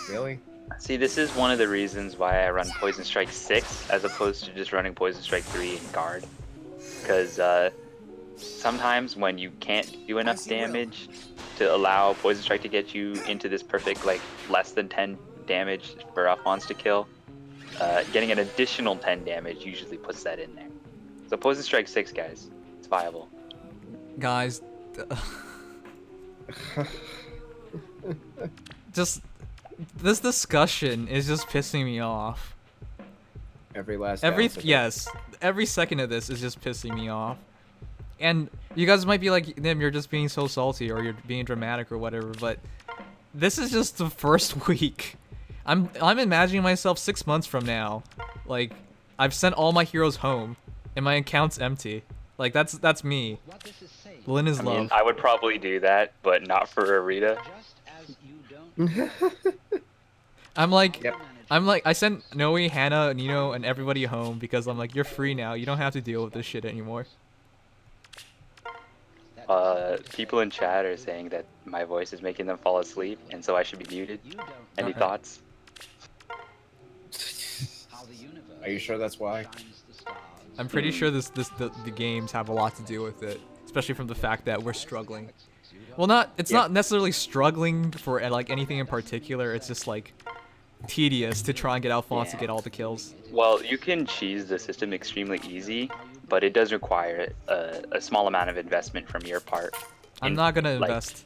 Really? See, this is one of the reasons why I run Poison Strike 6 as opposed to just running Poison Strike 3 in guard. Because sometimes when you can't do enough As you will. damage to allow Poison Strike to get you into this perfect, like, less than 10 damage for Alphonse to kill, getting an additional 10 damage usually puts that in there. So Poison Strike 6, guys. It's viable. Guys. Just this discussion is just pissing me off. Every last Every ounce of it. yes, every second of this is just pissing me off. And you guys might be like, Nim, you're just being so salty or you're being dramatic or whatever, but this is just the first week. I'm imagining myself 6 months from now. Like, I've sent all my heroes home and my account's empty. Like that's me. Lynn is I love. mean, I would probably do that, but not for Arita. I'm like, Yep. I sent Noe, Hannah, Nino, and everybody home because I'm like, you're free now. You don't have to deal with this shit anymore. People in chat are saying that my voice is making them fall asleep, and so I should be muted. Any Okay. thoughts? Are you sure that's why? I'm pretty sure the games have a lot to do with it, especially from the fact that we're struggling. Well, it's not necessarily struggling for like anything in particular. It's just like tedious to try and get Alphonse to Yeah. get all the kills. Well, you can cheese the system extremely easy, but it does require a small amount of investment from your part. I'm in, not gonna like, invest.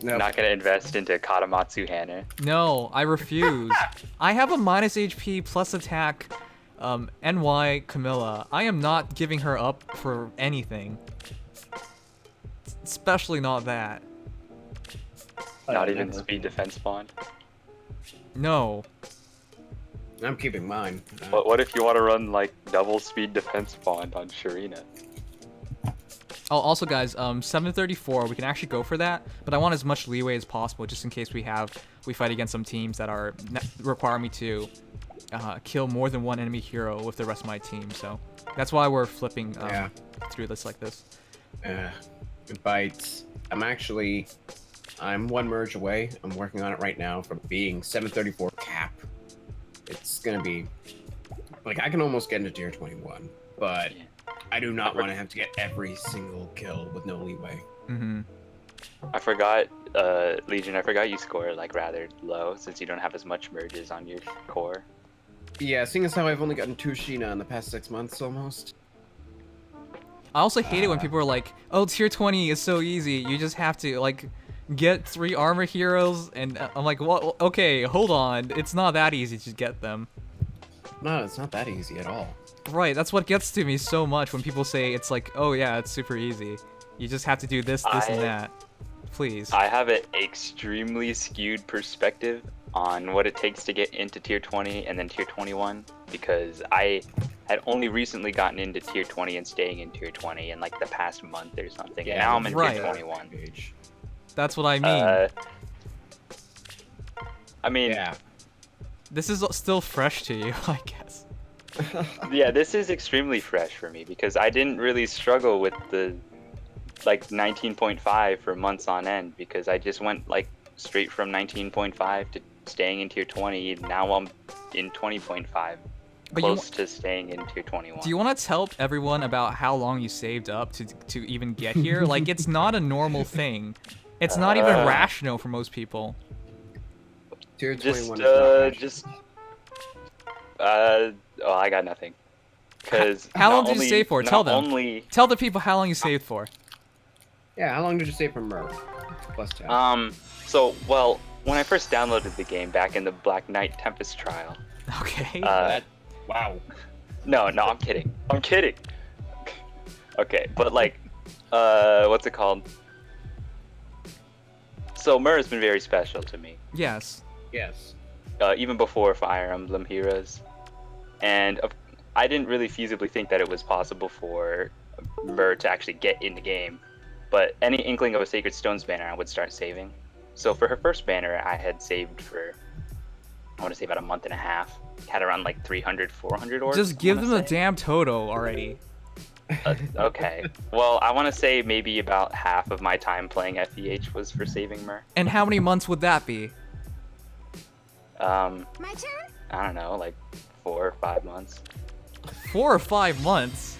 No. Not gonna invest into Katamatsu Hannah. No, I refuse. I have a minus HP plus attack, NY Camilla. I am not giving her up for anything. Especially not that. Not even speed defense bond. No. I'm keeping mine. But what if you want to run like double speed defense bond on Sharina? Oh, also guys, 734, we can actually go for that, but I want as much leeway as possible just in case we fight against some teams that require me to kill more than one enemy hero with the rest of my team. So that's why we're flipping through this like this. It bites. I'm one merge away. I'm working on it right now from being 734 cap. It's gonna be like I can almost get into tier 21, but I do not want to have to get every single kill with no leeway. Mm-hmm. I forgot, Legion, I forgot you score like rather low since you don't have as much merges on your core. Yeah, seeing as how I've only gotten 2 Sheena in the past 6 months almost. I also hate it when people are like, oh, tier 20 is so easy. You just have to, like, get 3 armor heroes. And I'm like, well, okay, hold on. It's not that easy to get them. No, it's not that easy at all. Right, that's what gets to me so much when people say it's like, oh yeah, it's super easy. You just have to do this, and that. Please. I have an extremely skewed perspective on what it takes to get into tier 20 and then tier 21 because I had only recently gotten into tier 20 and staying in tier 20 in like the past month or something. Yeah, and now I'm in right. tier 21. That's what I mean. I mean, Yeah. This is still fresh to you, I guess. yeah, this is extremely fresh for me because I didn't really struggle with the like 19.5 for months on end because I just went like straight from 19.5 to staying in tier 20. Now I'm in 20.5, But close to staying in tier 21. Do you want to tell everyone about how long you saved up to even get here? Like, it's not a normal thing. It's not even rational for most people. Tier just 21 is not fresh. oh, I got nothing. Because How long did you save for? Tell them. Only, Tell the people how long you saved for. Yeah, how long did you save for Merc? Plus 10. so, well, when I first downloaded the game back in the Black Knight Tempest trial. Okay. Wow. No, I'm kidding. I'm kidding. Okay, but like, what's it called? So Myrrh has been very special to me. Yes. Yes. Even before Fire Emblem Heroes. and I didn't really feasibly think that it was possible for Mer to actually get in the game. But any inkling of a Sacred Stones banner, I would start saving. So for her first banner, I had saved for, I want to say about a month and a half. Had around like 300, 400 orbs. Just give them a damn total already. Okay. Well, I want to say maybe about half of my time playing FEH was for saving Mer. And how many months would that be? My turn? I don't know, like 4 or 5 months. 4 or 5 months?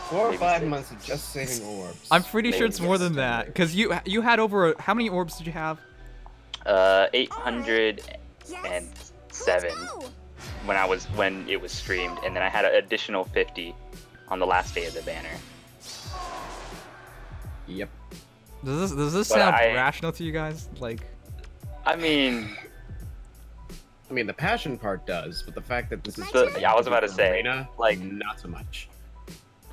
4 or Maybe 5 6. months of just saving orbs. I'm pretty sure Maybe it's more than yes. that. Because you had over... How many orbs did you have? 807 Let's go. when it was streamed, and then I had an additional 50 on the last day of the banner. Yep. Does this But sound I- rational to you guys? Like... I mean, The passion part does, but the fact that this is yeah, I was about to say, arena, like- not so much.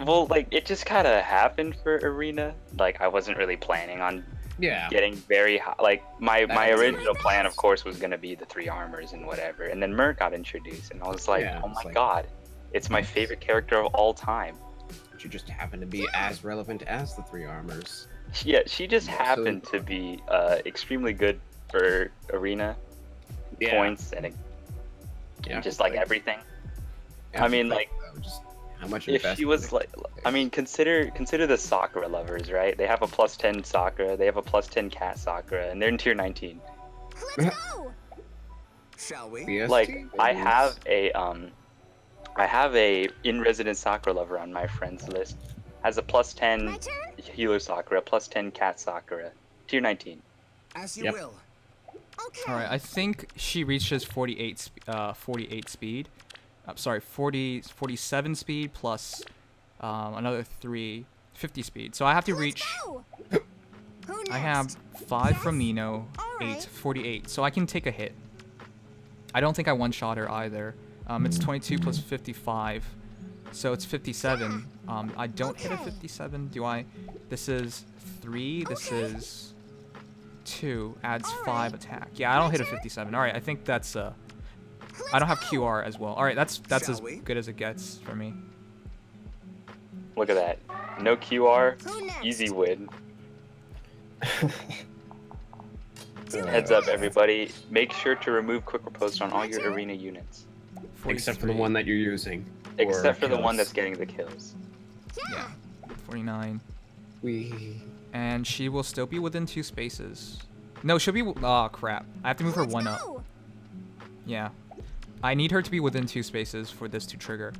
well, like it just kind of happened for Arena. Like I wasn't really planning on Yeah. getting very high. Like my That's- original plan, of course, was gonna be the 3 armors and whatever. And then Mer got introduced, and I was like, Yeah, oh it's my like- god, it's my favorite character of all time. But you just happen to be as relevant as the 3 armors. Yeah, she just Yeah, so- happened to be extremely good for Arena Yeah. points and Yeah. just like everything. yeah, I mean, but, like, just how much If she was like, I mean, consider the Sakura lovers, right? They have a +10 Sakura, they have a +10 Cat Sakura, and they're in tier 19. Let's go. Shall we? BST, Like, I babies. have a in-resident Sakura lover on my friends list. Has a My +10 turn? healer Sakura, +10 Cat Sakura, tier 19. As you Yep. will. Okay. Alright, I think she reaches 48 speed. Sorry, 47 speed plus another 50 speed. So I have to reach... Go. Who next? I have 5 from Nino, Alright. 8, 48. So I can take a hit. I don't think I one-shot her either. It's 22 plus 55. So it's 57. I don't hit a Okay. 57, do I? This is 3, this Okay. is 2, adds Alright. 5 attack. Yeah, I don't hit a 57. Alright, I think that's I don't have QR as well. Alright, that's Shall as we? good as it gets for me. Look at that. No QR, Who next? easy win. Do Heads it. up, everybody. Make sure to remove quick riposte on all your arena units. Except for the 43. one that you're using. Except for the one kills. that's getting the kills. Yeah, 49. We. And she will still be within 2 spaces. No, she'll be... Oh, crap. I have to move her Let's 1 up. go. Yeah. I need her to be within 2 spaces for this to trigger.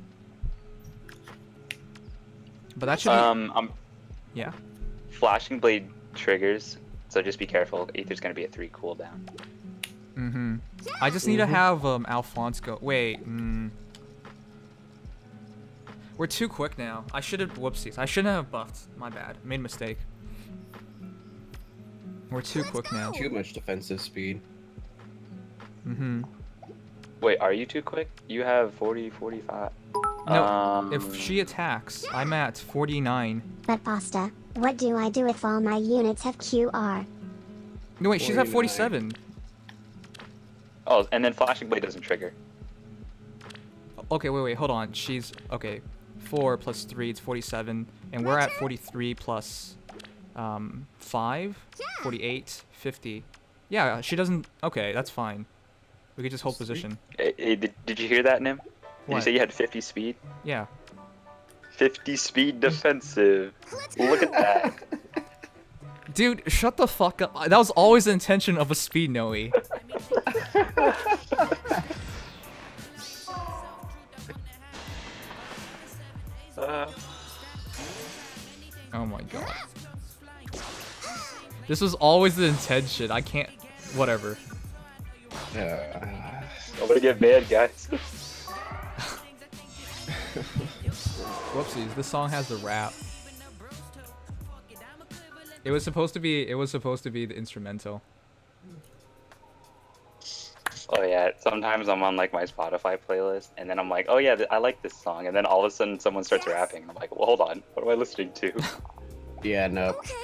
But that should be... I'm Yeah. Flashing Blade triggers, so just be careful. Aether's gonna be a 3 cooldown. Mm-hmm. I just need to have Alphonse go... Wait. We're too quick now. I should have... Whoopsies. I shouldn't have buffed. My bad. Made a mistake. We're too Let's quick now. go. Too much defensive speed. Mm-hmm. Wait, are you too quick? You have 40, 45. No, if she attacks, I'm at 49. But Pasta, what do I do if all my units have QR? No, wait, she's at 49. 47. Oh, and then Flashing Blade doesn't trigger. Okay, wait, hold on. She's... Okay. 4 plus 3, it's 47. And we're at 43 plus 5, 48, 50. Yeah, she doesn't... Okay, that's fine. We could just hold position. Hey, did you hear that, Nim? Did you What? say you had 50 speed? Yeah. 50 speed defensive. Look at that. Dude, shut the fuck up. That was always the intention of a speed Noe. Oh my god. This was always the intention. I can't... Whatever. I'm gonna get mad, guys. Whoopsies, this song has the rap. It was supposed to be the instrumental. Oh yeah, sometimes I'm on like my Spotify playlist, and then I'm like, oh yeah, I like this song, and then all of a sudden someone starts rapping, and I'm like, well, hold on, what am I listening to? Yeah, no. Okay.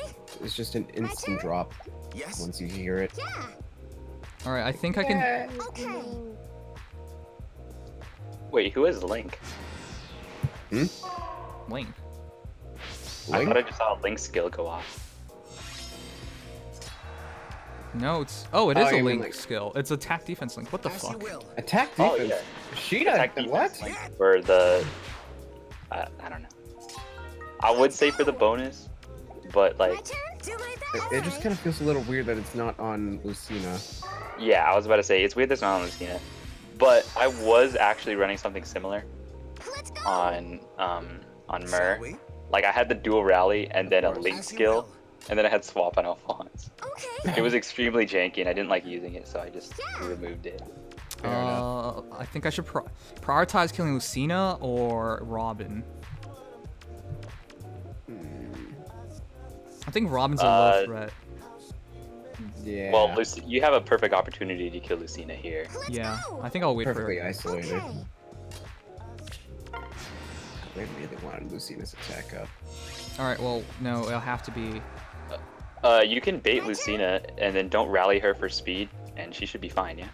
It's just an instant drop Yes. once you hear it. Yeah. Alright, I think I can... Okay. Wait, who is Link? Link. I thought I just saw a Link skill go off. No, it's it Oh, is a you mean Link like- skill. It's attack defense Link. What the As you fuck? will. Attack Oh, defense. yeah. She Attack does defense what? Link for the. I don't know. I would say for the bonus, but My like, turn. Do my It, best. it just kind of feels a little weird that it's not on Lucina. yeah, I was about to say it's weird that's not on Lucina, but I was actually running something similar Let's go. on Shall Myrrh. we? Like I had the dual rally and then a course. Link As you skill, will. and then I had swap on Alphonse. Okay. It was extremely janky and I didn't like using it, so I just Yeah. removed it. Fair enough. I think I should prioritize killing Lucina or Robin. I think Robin's a low threat. Yeah. Well, you have a perfect opportunity to kill Lucina here. Let's Yeah, go. I think I'll wait perfectly for her. isolated. Okay. They really wanted Lucina's attack up. Alright, well, no, it'll have to be... You can bait Lucina and then don't rally her for speed, and she should be fine, yeah?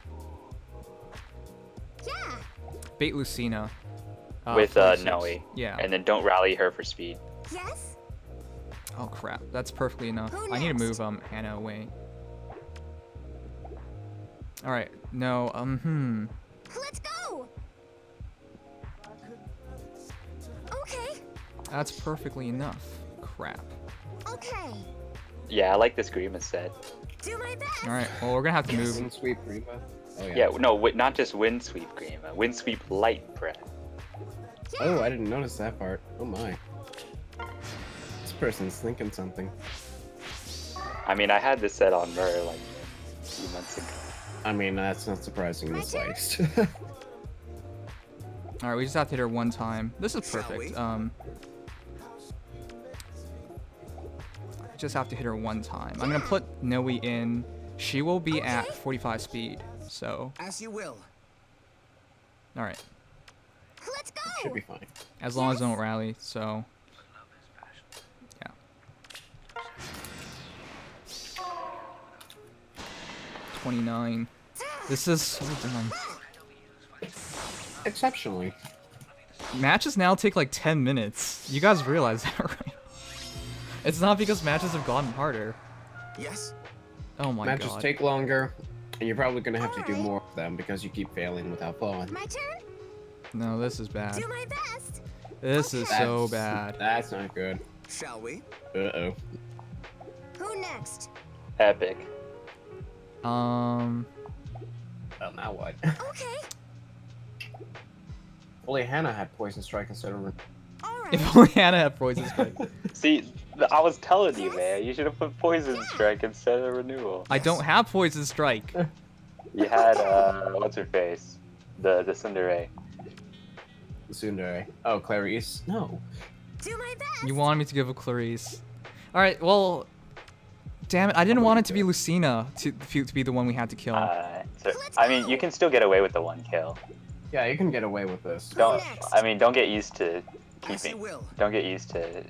Yeah. Bait Lucina. With 46. Noe. Yeah. And then don't rally her for speed. Yes. Oh crap, that's perfectly enough. Who I need to next? move Hannah away. Alright, no, Let's go. Okay. That's perfectly enough. Crap. Okay. Yeah, I like this Grima set. Do my best. Alright, well we're gonna have to move. Wind sweep Reba. Oh Yeah, no, not just Wind Sweep Grima. Wind Sweep Light Breath. Oh, I didn't notice that part. Oh my. This person's thinking something. I mean, I had this set on Myrrh like a few months ago. I mean, that's not surprising in the slightest. Alright, we just have to hit her one time. This is Shall perfect. we? I just have to hit her one time. I'm gonna put Noe in. She will be at 45 speed, so... As you will. Alright. Let's go. Should be fine. As long as I don't rally, so... Yeah. 29. This is so dumb. Exceptionally. Matches now take like 10 minutes. You guys realize that, right? It's not because matches have gotten harder. Yes. Oh my Matches god. take longer, and you're probably gonna have to do more of them because you keep failing without falling. My turn. No, this is bad. Do my best. This is so That's- bad. That's not good. Shall we? Uh-oh. Who next? Epic. Well, now what? Okay. Only Hannah had Poison Strike instead of... All right. If only Hannah had poison strike. See, I was telling you, man. You should have put Poison Strike instead of Renewal. I don't have poison strike. You had, what's her face? The Tsundere. Tsundere. Oh, Clarice? No. Do my best. You wanted me to give a Clarice. Alright, well... Damn it, I didn't want it to be Lucina to be the one we had to kill. I mean, you can still get away with the one kill. Yeah, you can get away with this. Don't. next? I mean, don't get used to As you keeping. will. Don't get used to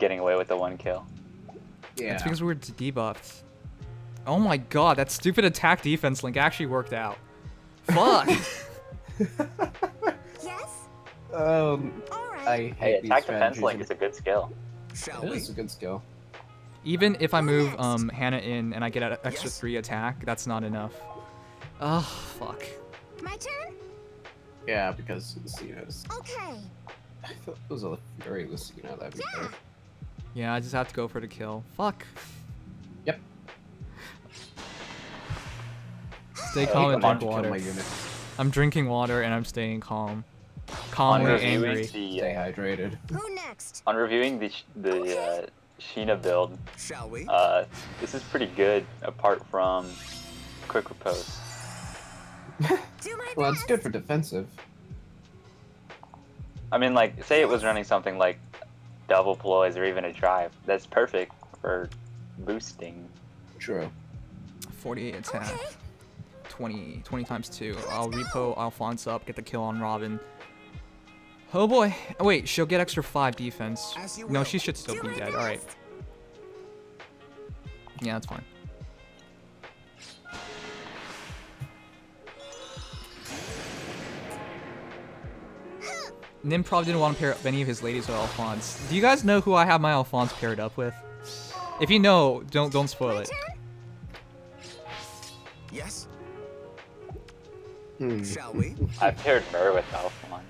getting away with the one kill. Yeah. It's because we were debuffed. Oh my god, that stupid attack defense link actually worked out. Fuck! Yes. All All right. I hate Hey, these attack defense strategies link and- is a good skill. Shall It we? is a good skill. Even if I move next? Hannah in and I get an extra Yes. 3 attack, that's not enough. Oh, fuck. My turn. Yeah, because Lucina's... Okay. I thought it was a very Lucina, that'd be Yeah. better. Yeah, I just have to go for the kill. Fuck. Yep. Stay calm and come on, drink Kill my water. unit. I'm drinking water and I'm staying calm. Calmly reviewing angry. Stay hydrated. Who next? On reviewing the Sheena build, Shall we? this is pretty good apart from quick riposte. Do my Well, best. it's good for defensive. I mean, like, say it was running something like double ploys or even a drive. That's perfect for boosting. True. 48 attack. Okay. 20 times 2. I'll repo Alphonse up, get the kill on Robin. Oh boy. Oh, wait, she'll get extra 5 defense. As you No, will. she should still Do be my dead. Alright. best. Yeah, that's fine. Nim probably didn't want to pair up any of his ladies with Alphonse. Do you guys know who I have my Alphonse paired up with? If you know, don't spoil it. Yes. Shall we? I paired Mur with Alphonse.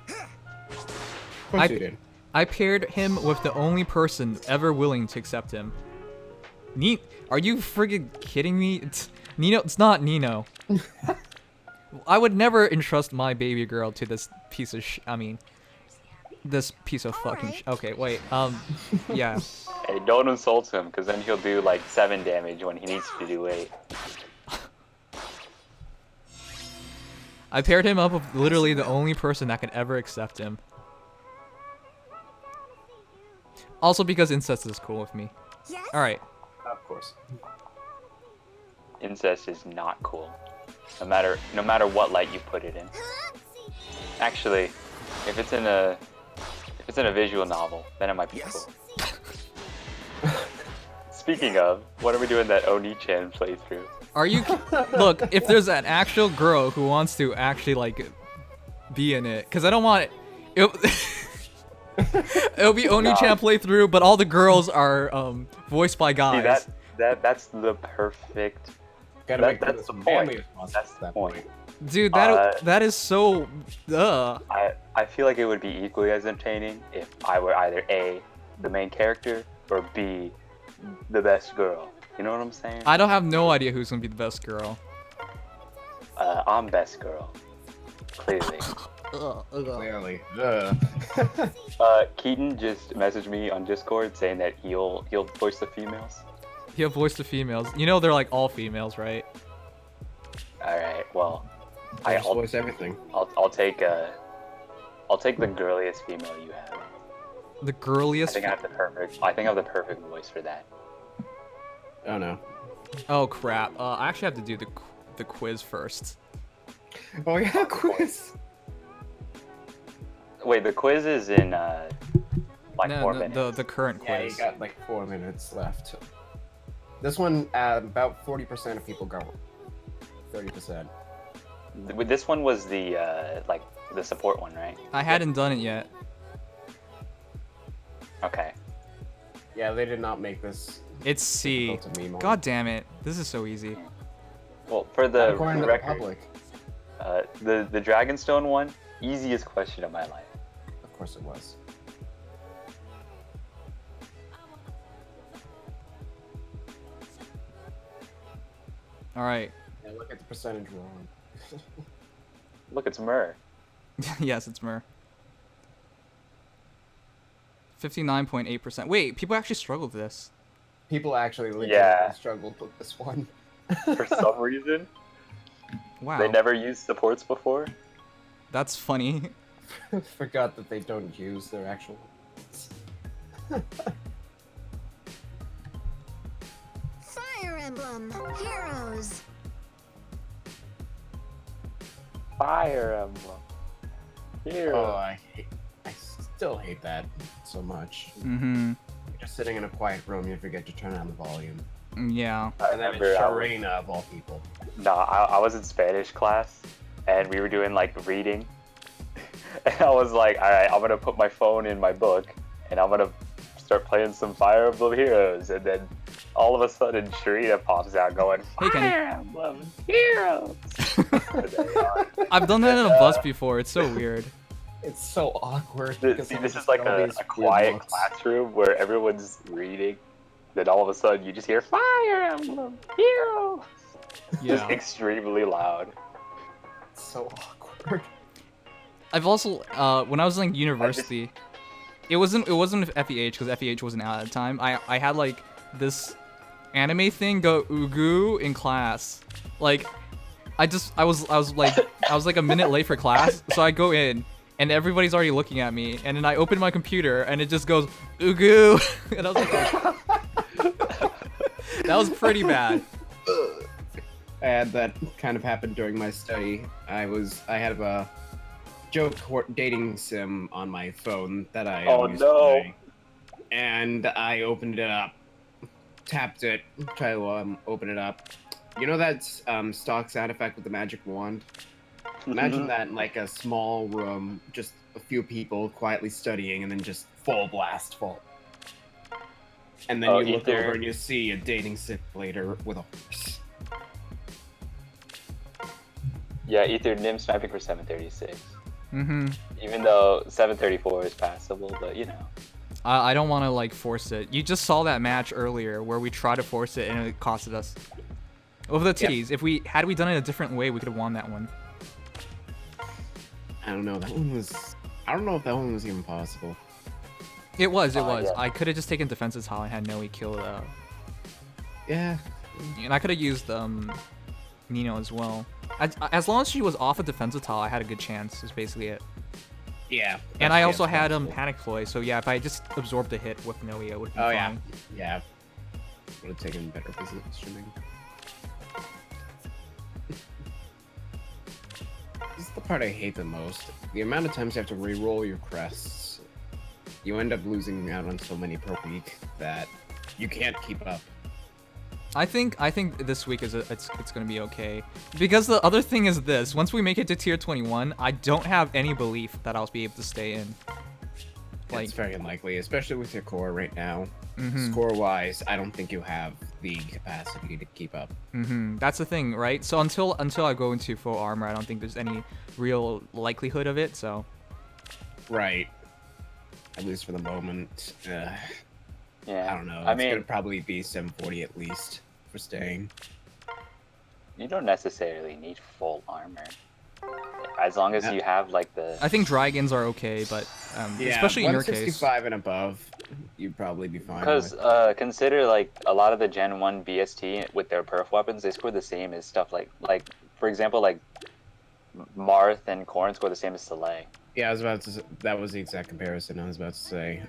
Of course you did. I paired him with the only person ever willing to accept him. Are you friggin' kidding me? It's Nino. It's not Nino. I would never entrust my baby girl to this piece of this piece of fucking okay, wait. Yeah. Hey, don't insult him, because then he'll do like 7 damage when he needs to do 8. I paired him up with literally the only person that could ever accept him. Also because incest is cool with me. Yes. Alright. Of course. Incest is not cool. No matter what light you put it in. Actually, if it's in a visual novel, then it might be Yes. cool. Speaking of, what are we doing that Oni-chan playthrough? Are you look, if there's an actual girl who wants to actually like be in it, because I don't want it. It'll be Oni-chan playthrough, but all the girls are voiced by guys. See, that's the perfect. Gotta make That's the point. That's the point. Dude, that is so. I feel like it would be equally as entertaining if I were either A, the main character, or B, the best girl. You know what I'm saying? I don't have no idea who's gonna be the best girl. I'm best girl. Clearly. Clearly. Keaton just messaged me on Discord saying that he'll voice the females. He'll voice the females. You know they're like all females, right? All right. Well, I'll voice everything. I'll take the girliest female you have. The girliest. I think I have the perfect voice for that. Oh no. Oh crap. I actually have to do the quiz first. Oh yeah, quiz. Wait, the quiz is in like 4 minutes. The current quiz. Yeah, you got like 4 minutes left. This one, about 40% of people go. 30%. This one was the like the support one, right? I hadn't done it yet. Okay. Yeah, they did not make this. It's C. difficult to meme on. God damn it. This is so easy. Well, for the According to the record, public. the Dragonstone one, easiest question of my life. Of course it was. All right. Yeah, look at the percentage wrong. Look, it's Mur. Yes, it's Mur. 59.8%. Wait, people actually struggled with this. People actually legitimately Yeah. struggled with this one. For some reason, Wow. they never used supports before. That's funny. Forgot that they don't use their actual. Fire Emblem Heroes. Fire Emblem. Here. Oh, I still hate that so much. Mm-hmm. You're just sitting in a quiet room, you forget to turn on the volume. Yeah. And then it's Sharena of all people. No, I was in Spanish class, and we were doing like reading, and I was like, all right, I'm gonna put my phone in my book, and I'm gonna start playing some Fire Emblem Heroes, and then all of a sudden Sharena pops out going, Hey, Kenny. Fire Emblem Heroes. I've done that in a bus before. It's so weird. It's so awkward. See, because this is like a quiet classroom where everyone's reading, then all of a sudden you just hear Fire Emblem Heroes. Just Yeah. extremely loud. It's so awkward. I've also when I was in like, university, it wasn't FEH because FEH wasn't out at the time. I had like this anime thing go ugu in class. Like I was like a minute late for class, so I go in and everybody's already looking at me, and then I open my computer and it just goes ugu, and I was like, that was pretty bad. And that kind of happened during my study. I had a joke dating sim on my phone that I used to play. And I opened it up, tapped it, try to open it up. You know that stock sound effect with the magic wand? Imagine that in like a small room, just a few people quietly studying and then just full blast fall. And then you look over and you see a dating simulator with a horse. Yeah, Ether Nim sniping for 736. Mm-hmm. Even though 734 is passable, but you know. I don't want to like force it. You just saw that match earlier where we tried to force it and it costed us. Over the titties. Yep. If had we done it a different way, we could have won that one. I don't know. That one was. I don't know if that one was even possible. It was. Yeah. I could have just taken defensive tile and had Noe kill Yeah. And I could have used Nino as well. As long as she was off a defensive tile, I had a good chance. Is basically it. Yeah. And I also had Panic Ploy, so yeah, if I just absorbed the hit with Noe, it would be fine. Yeah. Would have taken better positioning. This is the part I hate the most. The amount of times you have to re-roll your crests. You end up losing out on so many per week that you can't keep up. I think this week it's gonna be okay. Because the other thing is this: once we make it to tier 21, I don't have any belief that I'll be able to stay in. Like, it's very unlikely, especially with your core right now. Mm-hmm. Score-wise, I don't think you have the capacity to keep up. Mm-hmm. That's the thing, right? So until I go into full armor, I don't think there's any real likelihood of it. So. Right. At least for the moment. Yeah. I don't know. It's gonna probably be 740 at least for staying. You don't necessarily need full armor. As long as you have like the. I think dragons are okay, but especially in your case. 165 and above, you'd probably be fine. Because consider like a lot of the Gen 1 BST with their perf weapons, they score the same as stuff like for example like Marth and Corrin score the same as Soleil. Yeah, I was about to. That was the exact comparison I was about to say.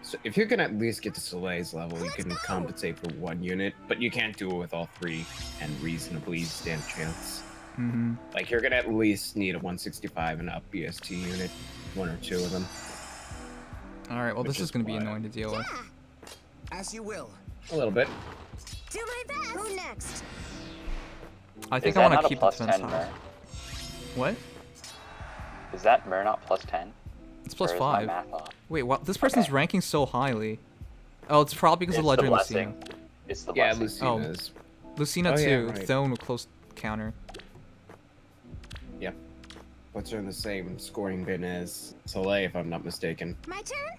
So if you can at least get to Soleil's level, you can compensate for one unit, but you can't do it with all three and reasonably stand a chance. Mm-hmm. Like, you're gonna at least need a 165 and up BST unit, one or two of them. All right, well, this is gonna be annoying to deal with. As you will. A little bit. Do my best. Who next? I think I want to keep the defense high. What? Is that Mer not plus 10? It's plus 5. Wait, what? This person's ranking so highly. Oh, it's probably because of Ledger and Lucina. It's the blessing. Lucina is. Lucina too. Right. Thone with close counter. Yep. Puts her in the same scoring bin as Soleil, if I'm not mistaken. My turn?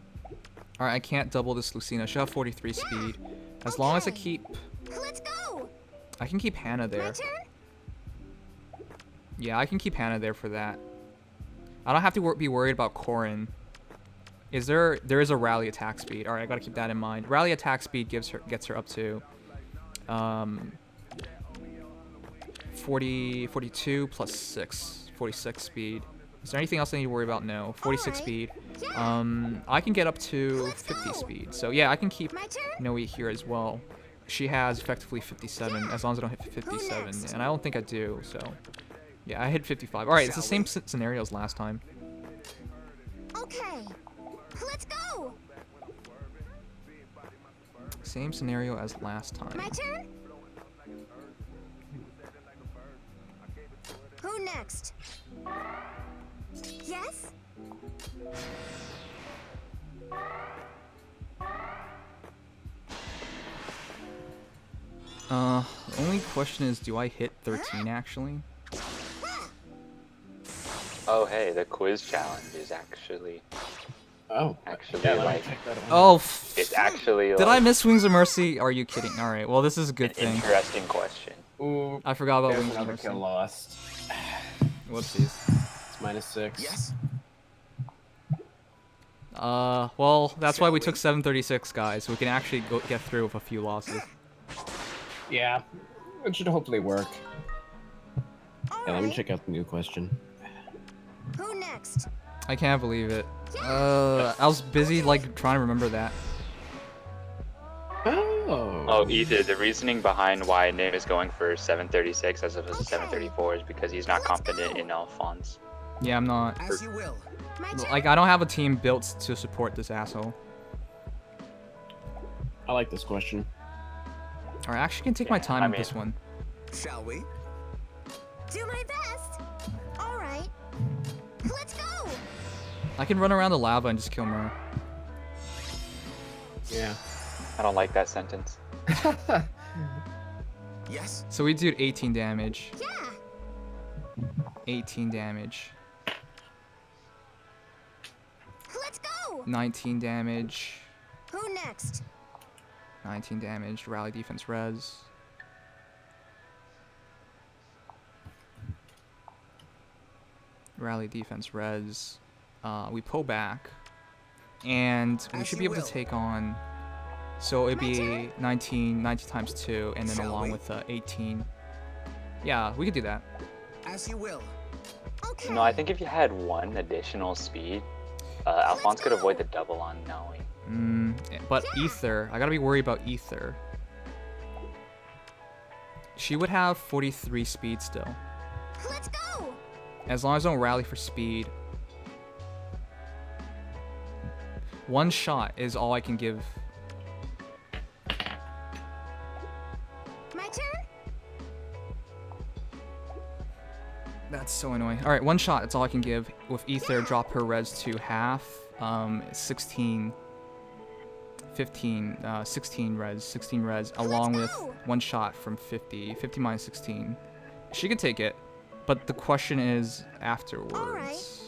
Alright, I can't double this Lucina. She'll have 43 speed. As long as I keep... Let's go! I can keep Hannah there. My turn? Yeah, I can keep Hannah there for that. I don't have to be worried about Corrin. There is a rally attack speed. Alright, I gotta keep that in mind. Rally attack speed gets her up to 42 plus 6. 46 speed. Is there anything else I need to worry about? No. 46 speed. I can get up to 50 speed. So yeah, I can keep Noe here as well. She has effectively 57, as long as I don't hit 57. And I don't think I do, so... Yeah, I hit 55. Alright, it's the same scenario as last time. Okay. Let's go! Same scenario as last time. My turn? Who next? Yes? The only question is, do I hit 13 actually? Oh, hey, the quiz challenge is actually... It's actually Did I miss Wings of Mercy? Are you kidding? Alright, well, this is a good thing. Interesting question. Ooh, I forgot about Wings of another Mercy. kill lost. Whoopsies. It's -6. Yes. Well, that's why we took 736, guys. So we can actually get through with a few losses. Yeah, it should hopefully work. Yeah, let me check out the new question. Who next? I can't believe it. I was busy, like, trying to remember that. Oh, Ether, the reasoning behind why Nim is going for 736 as opposed to 734 is because he's not confident in Alphonse. Yeah, I'm not. As you will. Like, I don't have a team built to support this asshole. I like this question. Alright, I actually can take my time with this one. Shall we? Do my best. All right. Let's go. I can run around the lava and just kill Mer. Yeah. I don't like that sentence. Yes. So we do 18 damage. Yeah. 18 damage. Let's go. 19 damage. Who next? 19 damage. Rally defense res. Rally defense res. We pull back. And we As should you be able to will. take on. So it'd My be turn? 19 times 2, and then Shall along we? with 18. Yeah, we could do that. As you will. Okay. No, I think if you had one additional speed, Alphonse could avoid the double on knowing. But Ether, I gotta be worried about Ether. She would have 43 speed still. Let's go. As long as I don't rally for speed. One shot is all I can give. My turn. That's so annoying. Alright, one shot, that's all I can give. With Ether, drop her res to half. 16. 15. 16 res, along with go. one shot from 50. 50 minus 16. She could take it, but the question is afterwards. Alright.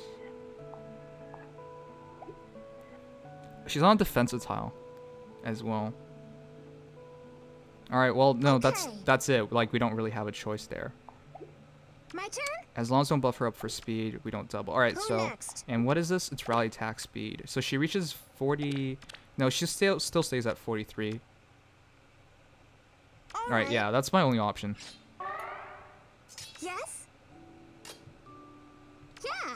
She's on a defensive tile as well. Alright, well, no, Okay. that's it. Like, we don't really have a choice there. My turn. As long as we don't buff her up for speed, we don't double. Alright, Who so... next? And what is this? It's rally attack speed. So she reaches 40... No, she still stays at 43. Alright, yeah, that's my only option. Yes. Yeah.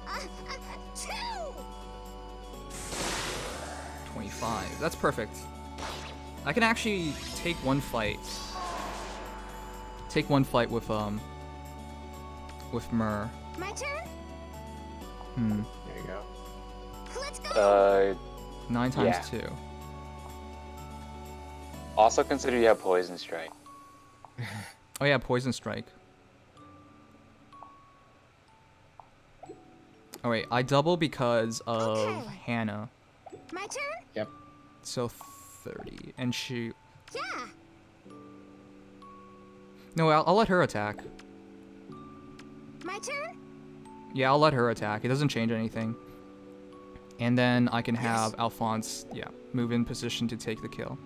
Ah. 2. 25. That's perfect. I can actually take one fight. Take one fight with Mer. My turn. There you go. Let's go. 9 times 2. Also consider you have Poison Strike. Oh yeah, Poison Strike. Oh wait, I double because of Okay. Hannah. My turn. Yep. So 30. And she... Yeah. No, I'll let her attack. My turn. Yeah, I'll let her attack. It doesn't change anything. And then I can have Alphonse, yeah, move in position to take the kill.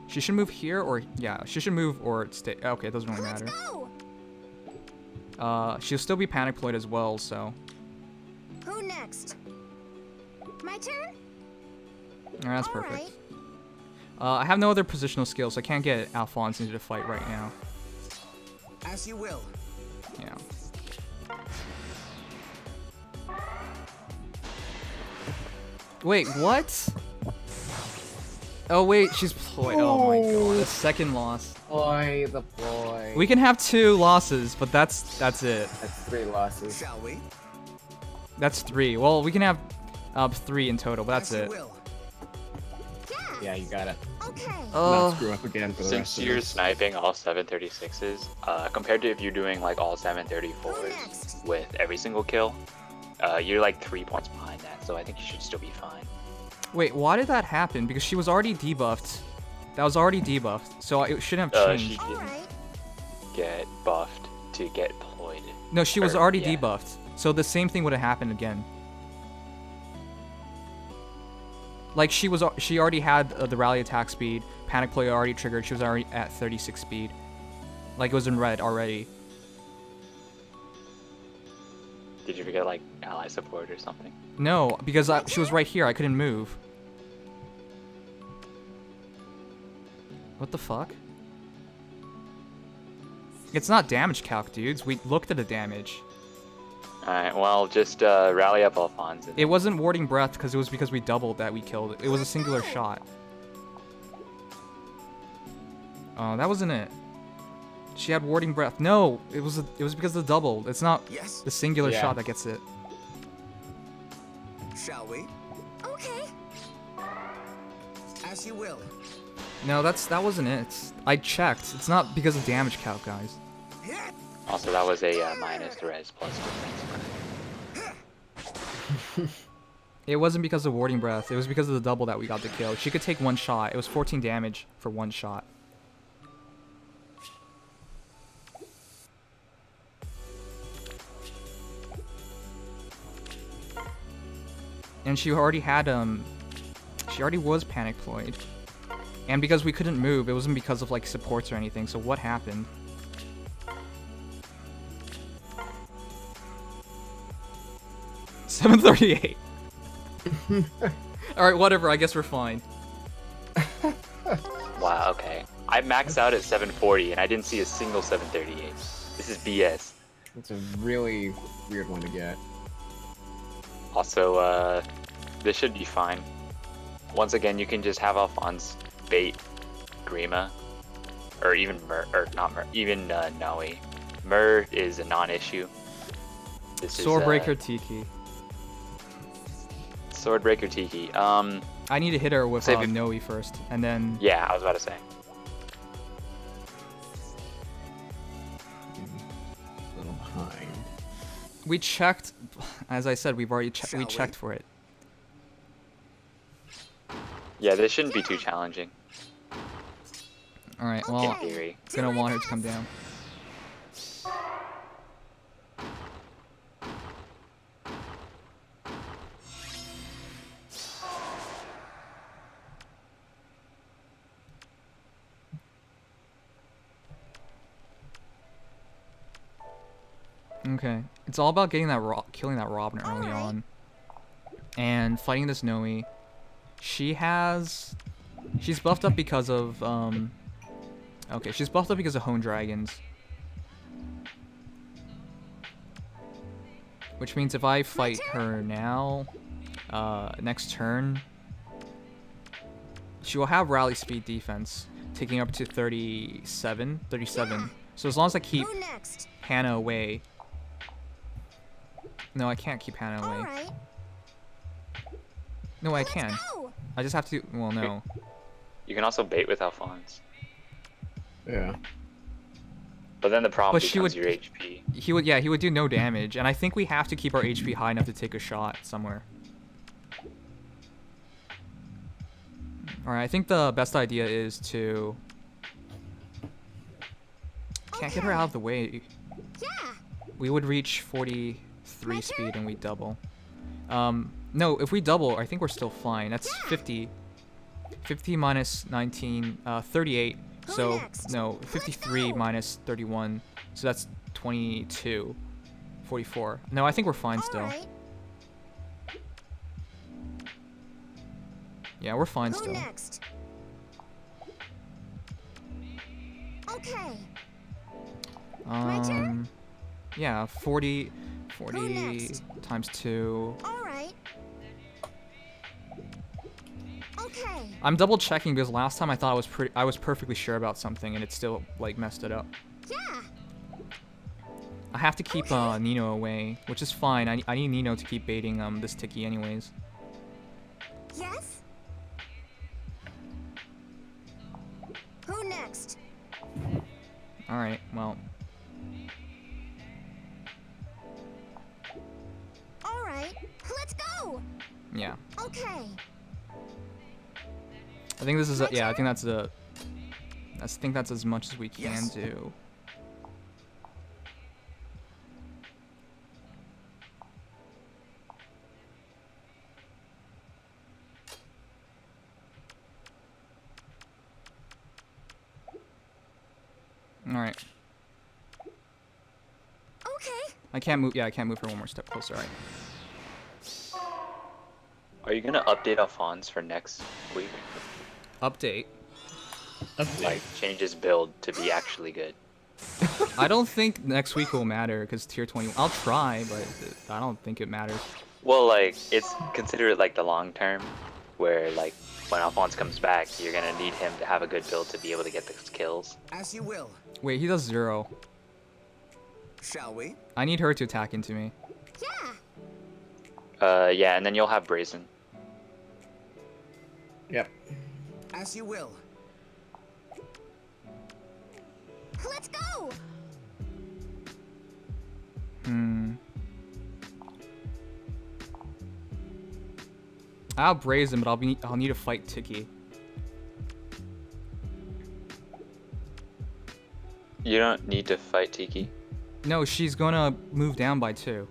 She should move here or... Yeah, she should move or stay... Okay, it doesn't really Let's matter. go. She'll still be panic deployed as well, so... Who next? My turn. Alright, that's All perfect. right. I have no other positional skills, so I can't get Alphonse into the fight right now. As you will. Yeah. Wait, what? Oh wait, she's ploy. Oh my god, a second loss. Boy, the boy. We can have 2 losses, but that's it. That's 3 losses. Shall we? That's 3. Well, we can have 3 in total, but that's As you it. will. Yeah, you got it. Okay. Not screw up again for the Since rest of you're us. sniping all 736s, compared to if you're doing like all Who 734s next? with every single kill, you're like 3 points behind that, so I think you should still be fine. Wait, why did that happen? Because she was already debuffed. That was already debuffed, so it shouldn't have She changed. All didn't right. get buffed to get deployed. No, she was Or, already yeah. debuffed, so the same thing would have happened again. Like she already had the rally attack speed. Panic play already triggered. She was already at 36 speed. Like it was in red already. Did you forget like ally support or something? No, because she was right here. I couldn't move. What the fuck? It's not damage calc, dudes. We looked at the damage. Alright, well, just rally up Alphonse. It wasn't warding breath because it was because we doubled that we killed it. It was a singular shot. Oh, that wasn't it. She had warding breath. No, it was because of the double. It's not Yes. the singular Yeah. shot that gets it. Shall we? As you will. No, that wasn't it. I checked. It's not because of damage calc, guys. Also, that was a minus res plus defense. It wasn't because of warding breath. It was because of the double that we got the kill. She could take one shot. It was 14 damage for one shot. And she already had she already was panic ployed. And because we couldn't move, it wasn't because of like supports or anything. So what happened? $738. Alright, whatever, I guess we're fine. Wow, okay. I maxed out at 740 and I didn't see a single 738. This is BS. It's a really weird one to get. Also, this should be fine. Once again, you can just have Alphonse bait Grima, or even even Noe. Mer is a non-issue. This Swordbreaker is Tiki. Swordbreaker Tiki. I need to hit her with Save it. Noe first, and then... Yeah, I was about to say. A little behind. We checked, as I said, we've already Shall we we? checked for it. Yeah, this shouldn't be too challenging. Alright, In well, theory. gonna want her to come down. Okay, it's all about getting that killing that Robin early Alright. on, and fighting this Noe. She's buffed up because of okay, she's buffed up because of Hone Dragons, which means if I fight her now, next turn, she will have rally speed defense, taking up to 37. So as long as I keep Who next? Hannah away. No, I can't keep Hannah away. Alright. No, I Let's can. go. I just have to. Well, no. You can also bait with Alphonse. Yeah. But then the problem But she becomes would- your HP. He would. Yeah, he would do no damage, and I think we have to keep our HP high enough to take a shot somewhere. All right, I think the best idea is to. Can't get her out of the way. Yeah. We would reach 43 My speed turn? and we double. No, if we double, I think we're still fine. That's Yeah. 50. 50 minus 19, 38. Who So, next? no, Let's 53 go. minus 31. So that's 22. 44. No, I think we're fine still. Alright. Yeah, we're fine Who still. next? Okay. My turn? Yeah, 40 next? times 2. Alright. Okay. I'm double checking because last time I thought I was perfectly sure about something and it still like messed it up. Yeah. I have to keep Okay. Nino away, which is fine. I need Nino to keep baiting this Tiki anyways. Yes. Who next? All right, well, Alright. Let's go. yeah. Okay. I think this is yeah. I think that's as much as we can Yes. do. All right. Okay. I can't move. Yeah, I can't move her one more step closer. All right. Are you gonna update Alphonse for next week? Update. Like change his build to be actually good? I don't think next week will matter because tier 20. I'll try, but I don't think it matters. Well, like it's consider it like the long term, where like when Alphonse comes back, you're gonna need him to have a good build to be able to get the kills. As you will. Wait, he does 0. Shall we? I need her to attack into me. Yeah. Yeah, and then you'll have Brazen. Yep. As you will. Let's go! I'll braze him, but I'll need to fight Tiki. You don't need to fight Tiki. No, she's gonna move down by 2.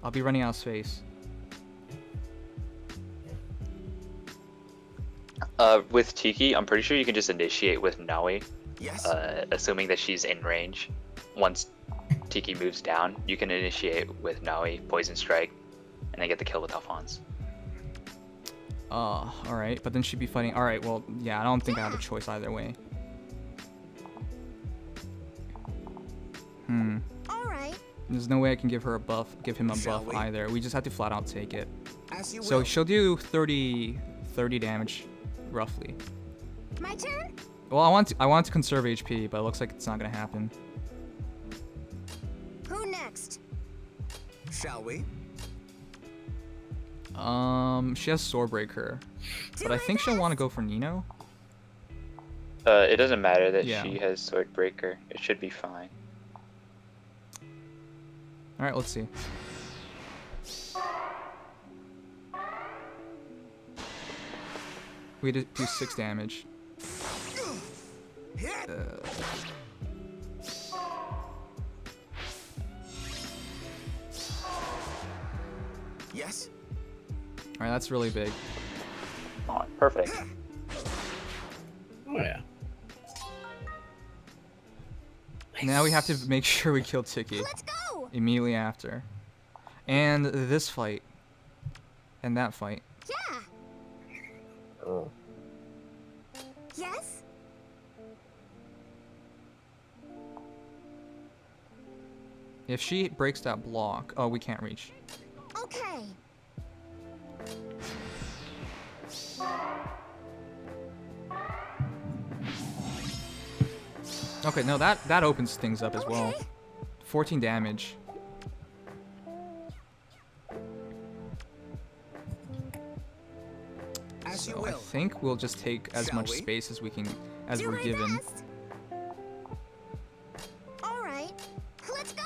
I'll be running out of space. With Tiki, I'm pretty sure you can just initiate with Naui, Yes. assuming that she's in range. Once Tiki moves down, you can initiate with Naui, Poison Strike, and then get the kill with Alphonse. Alright, but then she'd be fighting. Alright, well, yeah, I don't think I have a choice either way. Alright. There's no way I can give him a buff Shall we? either. We just have to flat out take it. As you So will. she'll do 30 damage, roughly. My turn? Well, I want to conserve HP, but it looks like it's not gonna happen. Who next? Shall we? She has Swordbreaker, Do but I my think she'll want to best. go for Nino. It doesn't matter that Yeah. she has Swordbreaker. It should be fine. All right, let's see. We do 6 damage. Hit. Yes. All right, that's really big. Oh, perfect. Oh yeah. Now we have to make sure we kill Tiki Let's go! immediately after, and this fight, and that fight. Yeah. Oh. Yes? If she breaks that block, oh, we can't reach. Okay. Okay, no, that opens things up as well. Okay. 14 damage. As you So I will. think we'll just take as Shall much we? space as we can, as Do we're my given. best. Alright. Let's go!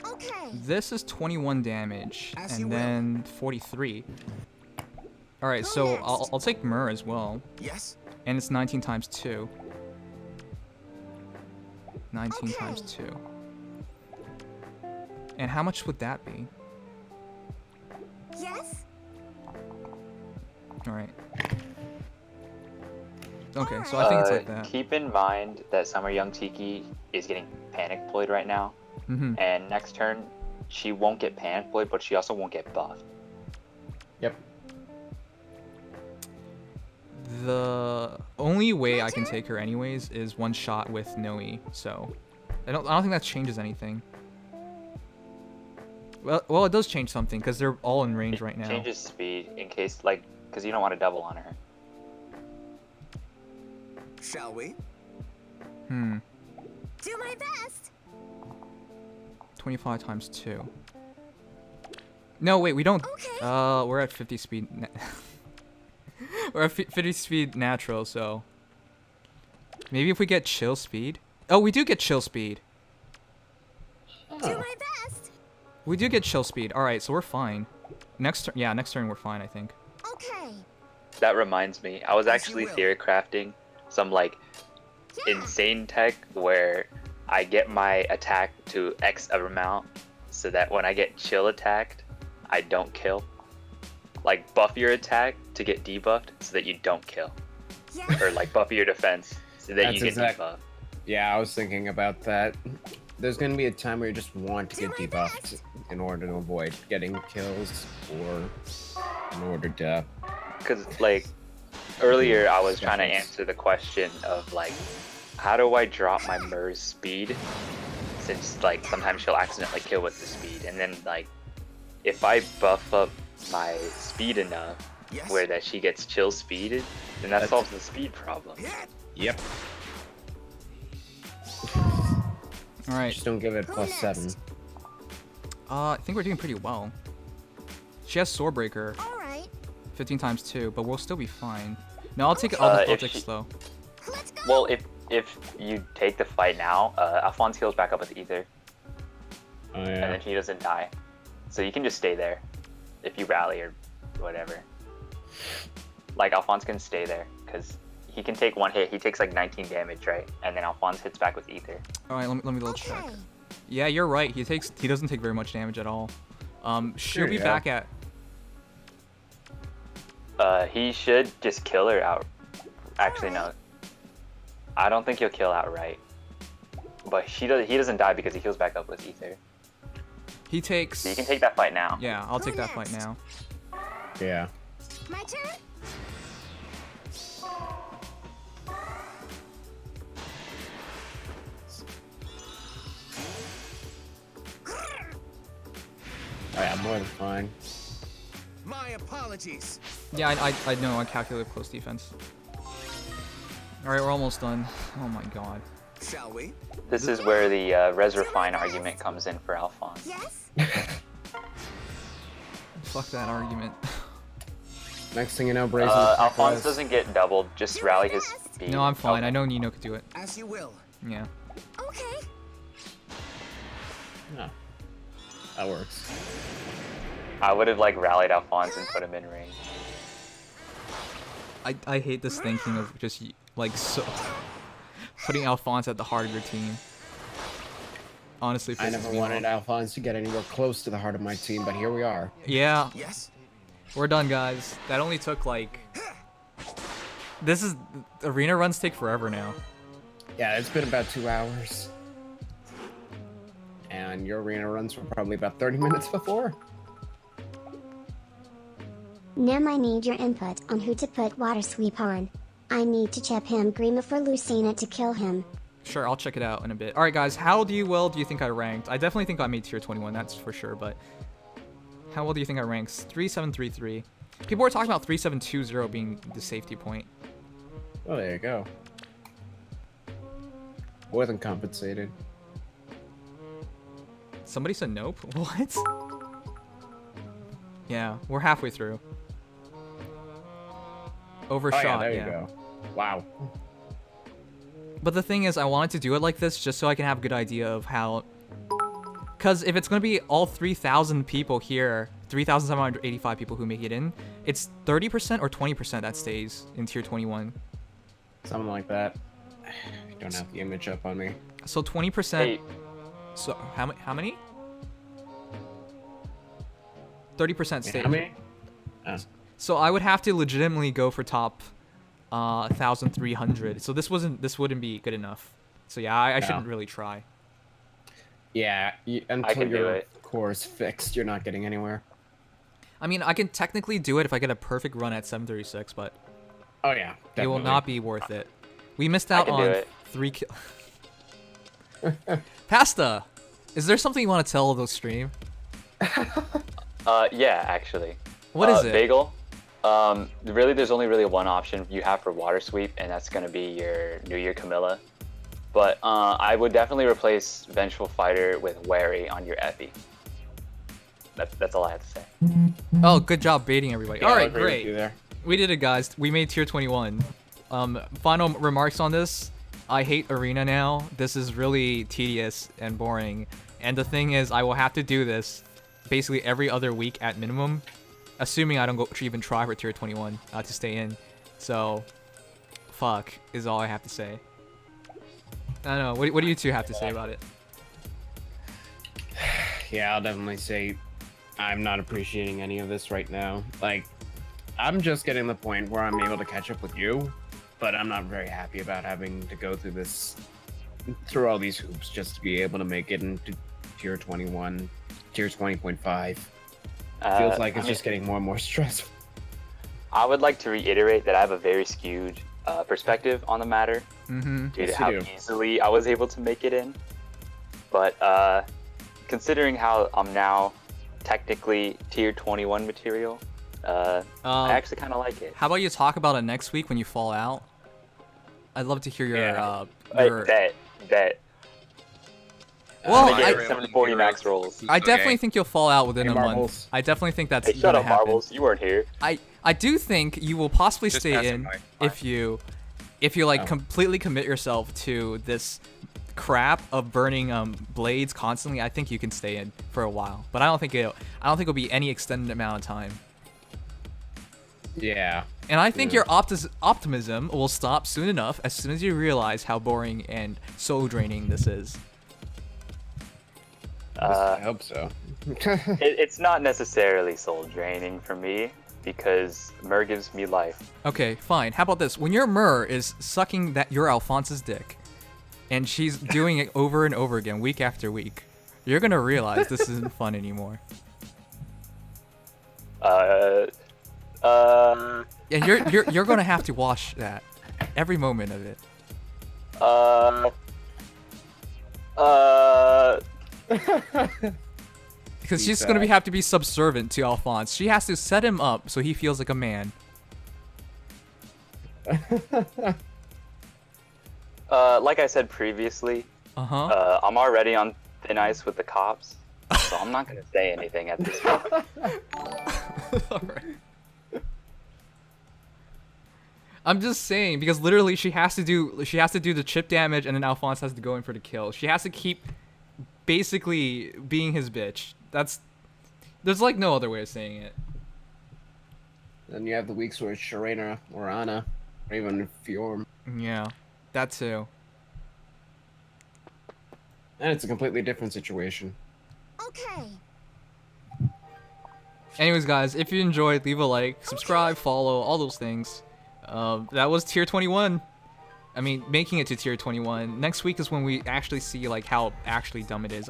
Okay. This is 21 damage, As you and will. then 43. All right, Who so next? I'll take Myrrh as well, Yes. and it's 19 times 2. 19 Okay. times 2. And how much would that be? Yes? All right. Okay, so I think it's like that. Keep in mind that Summer Young Tiki is getting panic ployed right now, Mm-hmm. and next turn she won't get panic ployed, but she also won't get buffed. Yep. The only way My I can turn? take her anyways is one shot with Noe, so I don't think that changes anything. Well, it does change something because they're all in range right now. Changes speed in case, like, because you don't want to double on her. Shall we? Hmm. Do my best! 25 times 2. No, wait, we don't. Okay. We're at 50 speed. We're at 50 speed natural, so maybe if we get chill speed. Oh, we do get chill speed. Do my best! We do get chill speed. All right, so we're fine. Next turn, yeah, next turn we're fine, I think. Okay. That reminds me, I was As you actually will. theory crafting some like Yeah. insane tech where I get my attack to X amount so that when I get chill attacked, I don't kill. Like buff your attack to get debuffed so that you don't kill. Yes? Or like buff your defense so that That's you get exact- debuffed. Yeah, I was thinking about that. There's gonna be a time where you just want to Do get my debuffed best. in order to avoid getting kills or in order to. Because like earlier I was trying to Schedules. answer the question of like how do I drop my Myrrh's speed, since like sometimes she'll accidentally kill with the speed, and then like if I buff up my speed enough Yes. where that she gets chill speeded, then that That's- solves the speed problem. Hit. Yep. All right. Just don't give it Who plus next? 7. I think we're doing pretty well. She has Swordbreaker, All right. 15 times 2, but we'll still be fine. No, I'll take I'll if take she- slow. Let's go. Well, if you take the fight now, Alphonse heals back up with Ether, Oh and yeah. then he doesn't die. So you can just stay there if you rally or whatever. Like Alphonse can stay there because he can take one hit. He takes like 19 damage, right? And then Alphonse hits back with Ether. All right, let me double Okay. check. Yeah, you're right. He doesn't take very much damage at all. She'll be yeah. back at. He should just kill her out. Actually, no. I don't think he'll kill outright. But he doesn't die because he heals back up with Ether. He takes. So you can take that fight now. Yeah, I'll take Who that fight next? now. Yeah. My turn. Oh yeah, more than fine. My apologies. Yeah, I know. I calculated close defense. All right, we're almost done. Oh my god. Shall we? This is where the Res Refine argument comes in for Alphonse. Yes. Fuck that argument. Next thing you know, Brazen. Alphonse doesn't get doubled. Just rally his speed. No, I'm fine. Oh, I know Nino could do it. As you will. Yeah. Okay. No. That works. I would have like rallied Alphonse and put him in range. I hate this thinking of just like so putting Alphonse at the heart of your team. Honestly, I pisses never me wanted off. Alphonse to get anywhere close to the heart of my team, but here we are. Yeah, Yes. we're done, guys. That only took like. This is arena runs take forever now. Yeah, it's been about 2 hours. And your arena runs were probably about 30 minutes before. Nim, I need your input on who to put Water Sweep on. I need to chip him Grima for Lucina to kill him. Sure, I'll check it out in a bit. All right, guys, how do you think I ranked? I definitely think I made tier 21, that's for sure, but how well do you think I ranked? 3733. People were talking about 3720 being the safety point. Oh, there you go. More than compensated. Somebody said nope? What? Yeah, we're halfway through. Overshot, Oh, yeah, there yeah. you go. Wow. But the thing is, I wanted to do it like this just so I can have a good idea of how... Because if it's going to be all 3,000 people here, 3,785 people who make it in, it's 30% or 20% that stays in tier 21. Something like that. I don't have the image up on me. So 20%... Hey, So, how many? 30% stay. How many? Oh. So I would have to legitimately go for top 1,300. So this wouldn't be good enough. So yeah, I shouldn't really try. Yeah, until can do your it. core is fixed, you're not getting anywhere. I mean, I can technically do it if I get a perfect run at 736, but Oh yeah, it will definitely. not be worth it. We missed out can do on it. 3 kills. Pasta, is there something you want to tell the stream? Yeah, actually. What is it? Bagel. Really, there's only really one option you have for water sweep, and that's gonna be your New Year Camilla. But I would definitely replace Vengeful Fighter with Wary on your Effie. That's all I have to say. Oh, good job baiting everybody. Yeah, All I'll right, agree with great. you there. We did it, guys. We made tier 21. Final remarks on this. I hate arena now. This is really tedious and boring. And the thing is, I will have to do this basically every other week at minimum, assuming I don't go to even try for tier 21 to stay in. So, fuck is all I have to say. I don't know. What do you two have to say about it? Yeah, I'll definitely say I'm not appreciating any of this right now. Like, I'm just getting the point where I'm able to catch up with you, but I'm not very happy about having to go through all these hoops just to be able to make it into tier 21, tier 20.5. Feels like it's just getting more and more stressful. I would like to reiterate that I have a very skewed perspective on the matter Mm-hmm. due to Yes, you how do. easily I was able to make it in. But considering how I'm now technically tier 21 material, I actually kind of like it. How about you talk about it next week when you fall out? I'd love to hear your Yeah. your. Bet. Well, They I- get 740 max rolls. I definitely think you'll fall out within Hey, a month. Marbles. I definitely think that's Hey, shut gonna up, happen. Marbles. You weren't here. I do think you will possibly Just stay pass in him if you like Oh. completely commit yourself to this crap of burning blades constantly. I think you can stay in for a while, but I don't think it'll be any extended amount of time. Yeah. And I think Yeah. your optimism will stop soon enough as soon as you realize how boring and soul draining this is. I hope so. It's not necessarily soul draining for me because Mer gives me life. Okay, fine. How about this? When your Mer is sucking your Alphonse's dick, and she's doing it over and over again, week after week, you're gonna realize this isn't fun anymore. And you're gonna have to watch that every moment of it. Because she's gonna have to be subservient to Alphonse. She has to set him up so he feels like a man. Like I said previously, Uh-huh. I'm already on thin ice with the cops, so I'm not gonna say anything at this point. Alright. I'm just saying because literally she has to do the chip damage and then Alphonse has to go in for the kill. She has to keep basically being his bitch. There's like no other way of saying it. Then you have the weeks where it's Sharena or Anna, or even Fjorm. Yeah, that too. And it's a completely different situation. Okay. Anyways, guys, if you enjoyed, leave a like, subscribe, follow, all those things. That was tier 21. I mean, making it to tier 21. Next week is when we actually see like how actually dumb it is.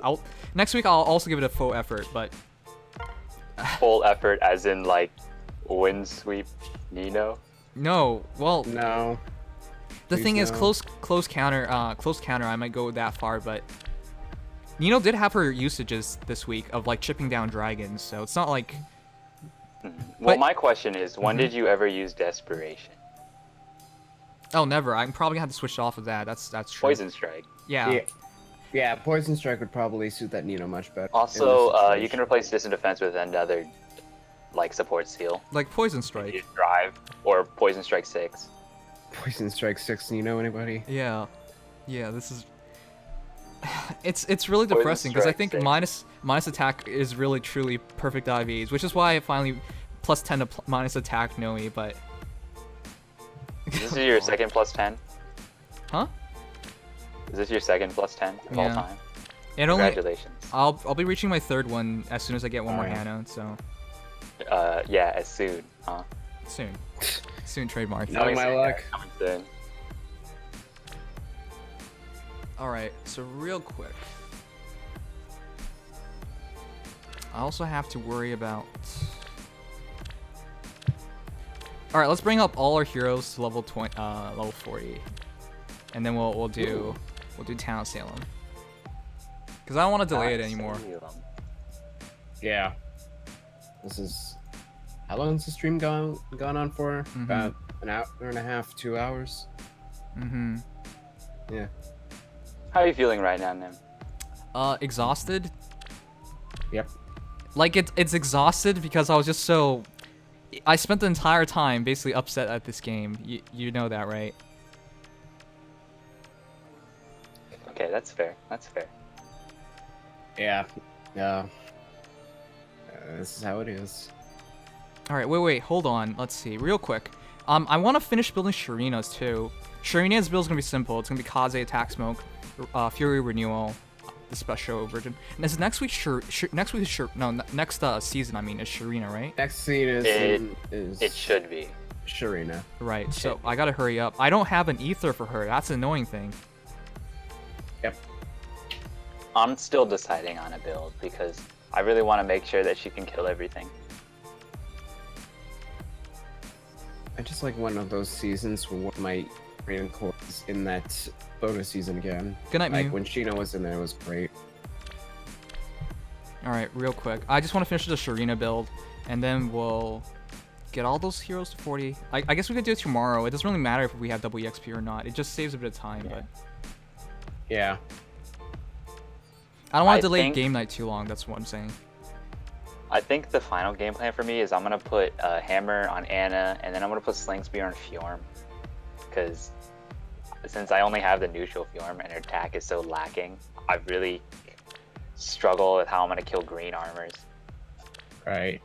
Next week I'll also give it a full effort, but Full effort, as in like wind sweep Nino. no. Well, No. the Please thing is, no. close counter. I might go that far, but Nino did have her usages this week of like chipping down dragons, so it's not like. Well, But- my question is, when did you ever use desperation? Oh, never. I'm probably gonna have to switch off of that. That's true. Poison strike. Yeah. Yeah, Poison Strike would probably suit that Nino much better. in Also, this you situation. can replace distant defense with another, like, support seal. Like poison You strike. drive or poison strike 6. Poison Strike 6 Nino, anybody? Yeah. Yeah. This is. It's really Poison depressing because I strike think six. minus attack is really truly perfect IVs, which is why I finally plus 10 to minus attack Noe, but. Is this your second plus 10? Huh? Is this your second plus 10 of all Yeah. time? It only. Congratulations. I'll be reaching my third one as soon as I get one more yeah. Hano, so Yeah, as soon, huh? soon. Soon trademark. No. my soon, luck. coming soon. Alright, so real quick. I also have to worry about. Alright, let's bring up all our heroes to level 20, level 40. And then we'll do Town Salem. Because I don't want to delay it anymore. Yeah. This is... How long has the stream gone on for? Mhm. About an hour and a half, 2 hours? Mm-hmm. Yeah. How are you feeling right now, Nim? Exhausted. Yep. Like it's exhausted because I was just so. I spent the entire time basically upset at this game. You know that, right? Okay, that's fair. That's fair. Yeah. Yeah. This is how it is. All right, wait, hold on. Let's see, real quick. I want to finish building Shirina's too. Shirina's build is gonna be simple. It's gonna be Kaze Attack Smoke, Fury Renewal, the special version. And is next week next season I mean is Shirina, right? Next scene is It should be. Sharena. Right. So I gotta hurry up. I don't have an ether for her. That's an annoying thing. Yep. I'm still deciding on a build because I really want to make sure that she can kill everything. I just like one of those seasons when one of my Korean core is in that bonus season again. Good night, Like Mew. when Shino was in there, it was great. All right, real quick. I just want to finish the Shirina build, and then we'll get all those heroes to 40. I guess we could do it tomorrow. It doesn't really matter if we have double EXP or not. It just saves a bit of time, but. Yeah. I don't want I to delay think- game night too long. That's what I'm saying. I think the final game plan for me is I'm gonna put Hammer on Anna, and then I'm gonna put Sling Spear on Fjorm. Because since I only have the neutral Fjorm and her attack is so lacking, I really struggle with how I'm gonna kill green armors. Right.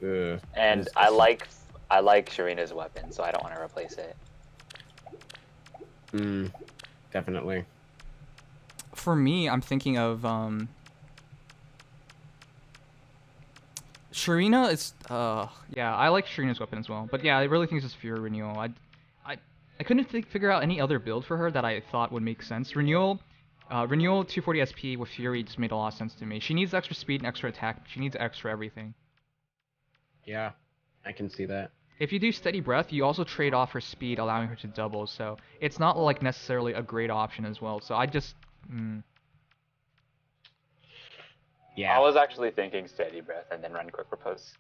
Ugh. And I like Sharina's weapon, so I don't want to replace it. Definitely. For me, I'm thinking of Sharina is yeah, I like Sharina's weapon as well. But yeah, I really think it's just Fury Renewal. I couldn't figure out any other build for her that I thought would make sense. Renewal 240 SP with Fury just made a lot of sense to me. She needs extra speed and extra attack. She needs extra everything. Yeah, I can see that. If you do Steady Breath, you also trade off her speed, allowing her to double. So it's not like necessarily a great option as well. So I just Yeah. I was actually thinking Steady Breath and then run Quick Repose.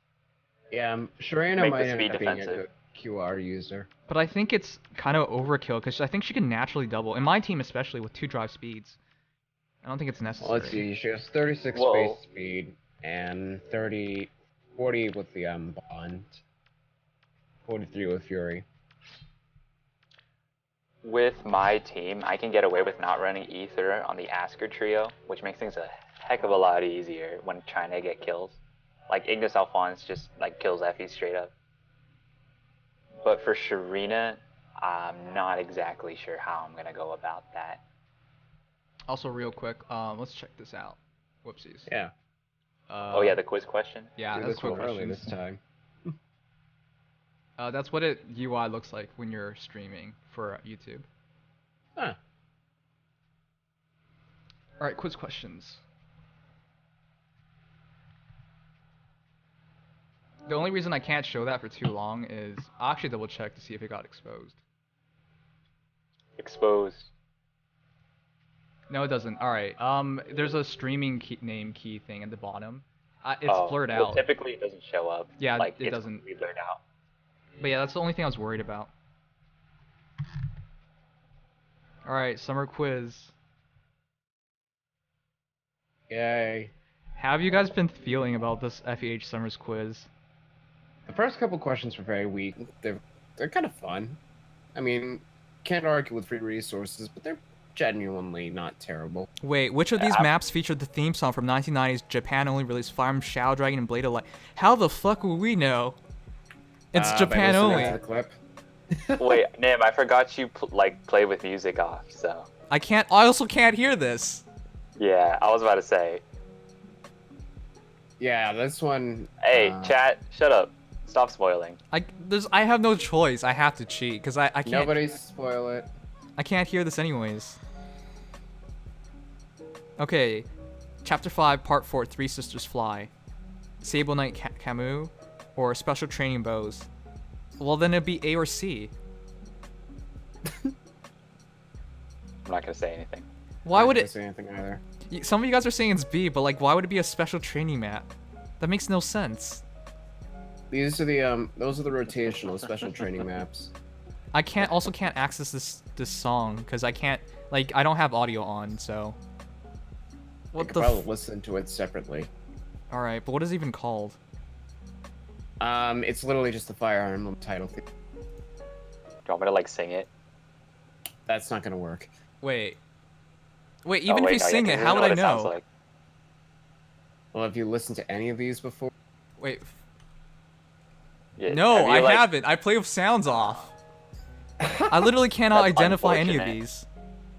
Yeah, Sharina Make the might end speed up being a defensive. good QR user. But I think it's kind of overkill because I think she can naturally double. In my team, especially with 2 drive speeds, I don't think it's necessary. Well, let's see. She has 36 Whoa. space speed and 40 with the bond. 43 with Fury. With my team, I can get away with not running Ether on the Asker trio, which makes things a heck of a lot easier when trying to get kills. Like Ignis Alphonse just like kills Effie straight up. But for Sharina, I'm not exactly sure how I'm gonna go about that. Also, real quick, let's check this out. Whoopsies. Yeah. Oh yeah, the quiz question. Yeah, Do that's this quick one early questions. this time. That's what it UI looks like when you're streaming for YouTube. Huh. All right, quiz questions. The only reason I can't show that for too long is I'll actually double check to see if it got exposed. Exposed. No, it doesn't. All right. There's a streaming name key thing at the bottom. It's blurred well, out. typically it doesn't show up. Yeah, like, it it's doesn't. completely blurred out. But yeah, that's the only thing I was worried about. All right, summer quiz. Yay. How have you guys been feeling about this FEH Summers quiz? The first couple questions were very weak. They're kind of fun. I mean, can't argue with free resources, but they're genuinely not terrible. Wait, which of these maps featured the theme song from 1990's Japan-only release Fire Emblem Shadow Dragon and Blade of Light? How the fuck will we know? It's By Japan listening only. to the clip. Wait, Nim, I forgot you play with music off, so. I also can't hear this. Yeah, I was about to say. Yeah, this one. Hey, chat, shut up. Stop spoiling. I have no choice. I have to cheat because I can't. Nobody spoil it. I can't hear this anyways. Okay, Chapter 5, Part 4, Three Sisters Fly. Sable Knight Camus, or Special Training Bows. Well, then it'd be A or C. I'm not gonna say anything. Why would I it? say anything either? Some of you guys are saying it's B, but like, why would it be a special training map? That makes no sense. These are the those are the rotational special training maps. I also can't access this song because I don't have audio on, so. You What could the? probably listen to it separately. All right, but what is it even called? It's literally just the Fire Emblem title theme. Do you want me to like sing it? That's not gonna work. Wait, even Oh, if wait, you no, sing yeah, it, 'cause how you would I what it sounds know? like. Well, have you listened to any of these before? Wait, Yeah, no, have you, I like- haven't. I play with sounds off. I literally cannot That's identify any of unfortunate. these.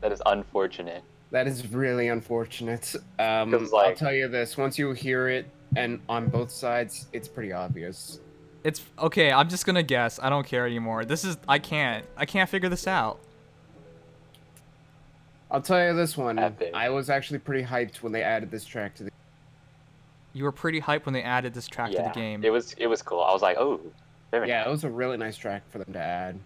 That is unfortunate. That is really unfortunate. 'Cause, I'll like- tell you this: once you hear it, and on both sides, it's pretty obvious. It's okay. I'm just gonna guess. I don't care anymore. I can't figure this out. I'll tell you this one: Epic. I was actually pretty hyped when they added this track to the. You were pretty hyped when they added this track Yeah, to the game. it was cool. I was like, oh, very Yeah, nice. it was a really nice track for them to add.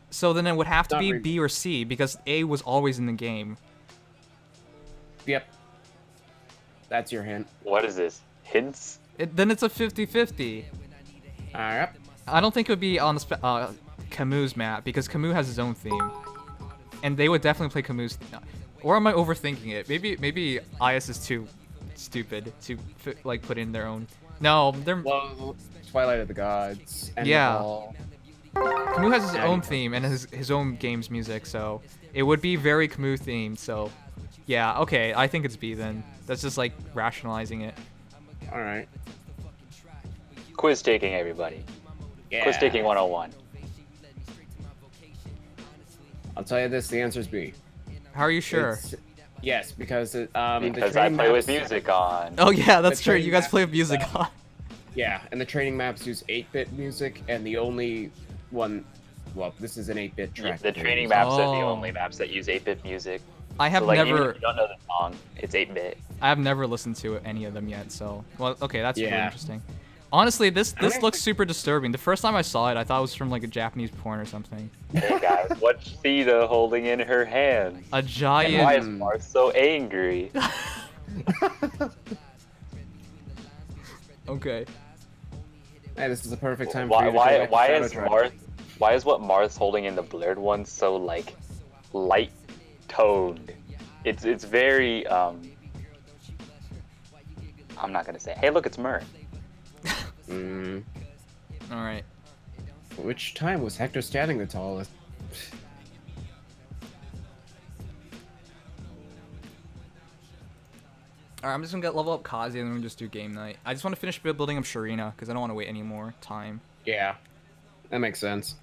So then it would have to Not be really. B or C because A was always in the game. Yep. That's your hint. What is this? Hints? Then it's a 50-50. Alright. I don't think it would be on the Camus map because Camus has his own theme, and they would definitely play Camus. Or am I overthinking it? Maybe IS is too stupid to like put in their own. No, they're Well, Twilight of the Gods. And Yeah. All. Camus has his Yeah, own he- theme and his own games music, so it would be very Camus themed. So yeah, okay, I think it's B then. That's just like rationalizing it. All right. Quiz taking, everybody. Yeah. Quiz taking 101. I'll tell you this: the answer is B. How are you sure? It's- yes, because the Because I training play with maps- music on. Oh yeah, that's the true. training You guys maps play with music is, on. Yeah, and the training maps use 8-bit music, and the only one, well, this is an 8-bit track. The that training uses. maps are the Oh. only maps that use 8-bit music. I have So like, even never if you don't know the song, it's 8-bit. I have never listened to any of them yet. So well, okay, that's really Yeah. interesting. Honestly, this actually- looks super disturbing. The first time I saw it, I thought it was from like a Japanese porn or something. Hey guys, what's Theta holding in her hand? A And giant. why is Marth so angry? Okay. Hey, this is the perfect time for you Why, to go why, back to why is Shadow Tribe. why is what Marth's holding in the blurred one so like light toned? It's very I'm not gonna say. Hey, look, it's Mirth. Mm, All right. which time was Hector standing the tallest? Alright, I'm just gonna get level up Kazi and then we'll just do game night. I just want to finish building up Sharina because I don't want to wait any more time. Yeah, that makes sense.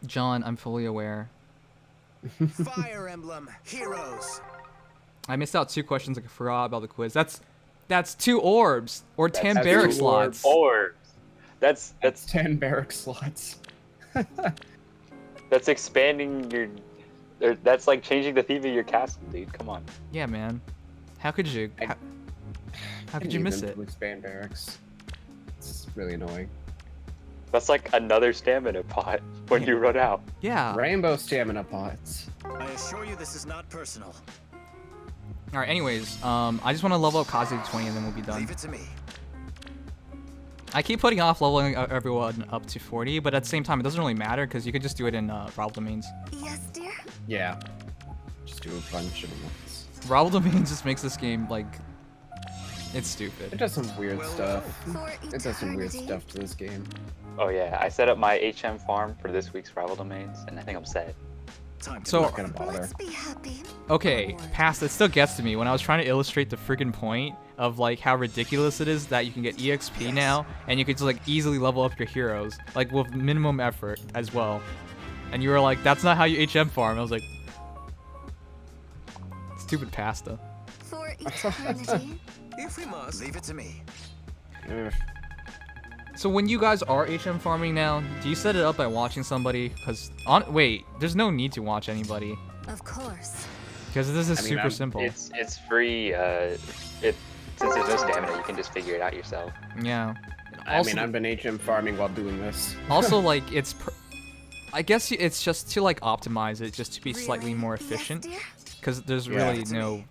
John, I'm fully aware. Fire Emblem heroes. I missed out 2 questions. I forgot about the quiz. That's 2 orbs or 10 That's barrack 2 slots. Orbs. That's 10 barrack slots. that's expanding your. That's like changing the theme of your castle, dude. Come on. Yeah, man. How could you? I- How could I you need miss them it? to expand barracks. It's really annoying. That's like another stamina pot when you run out. Yeah. Rainbow stamina pots. I assure you this is not personal. All right. Anyways, I just want to level up Kazi to 20 and then we'll be done. Leave it to me. I keep putting off leveling everyone up to 40, but at the same time, it doesn't really matter because you could just do it in rival domains. Yes, dear? Yeah. Just do a bunch of them once. Rival domains just makes this game like it's stupid. It does some weird Well, stuff. For It does some weird eternity. stuff to this game. Oh yeah, I set up my HM farm for this week's rival domains, and I think I'm set. Time to So- move. Not gonna bother. Let's be happy. Okay, past it still gets to me when I was trying to illustrate the freaking point of like how ridiculous it is that you can get EXP now and you could just like easily level up your heroes like with minimum effort as well. And you were like, that's not how you HM farm. I was like, stupid pasta. For eternity. If we must, leave it to me. Ugh. So when you guys are HM farming now, do you set it up by watching somebody? Cause wait, there's no need to watch anybody Of course. because this is I mean, super simple. It's free. Since there's no stamina, you can just figure it out yourself. Yeah. I Also- mean, I've been HM farming while doing this. Also, like I guess it's just to like optimize it, just to be slightly Really? more Yes, efficient. dear? Because there's Yeah. really no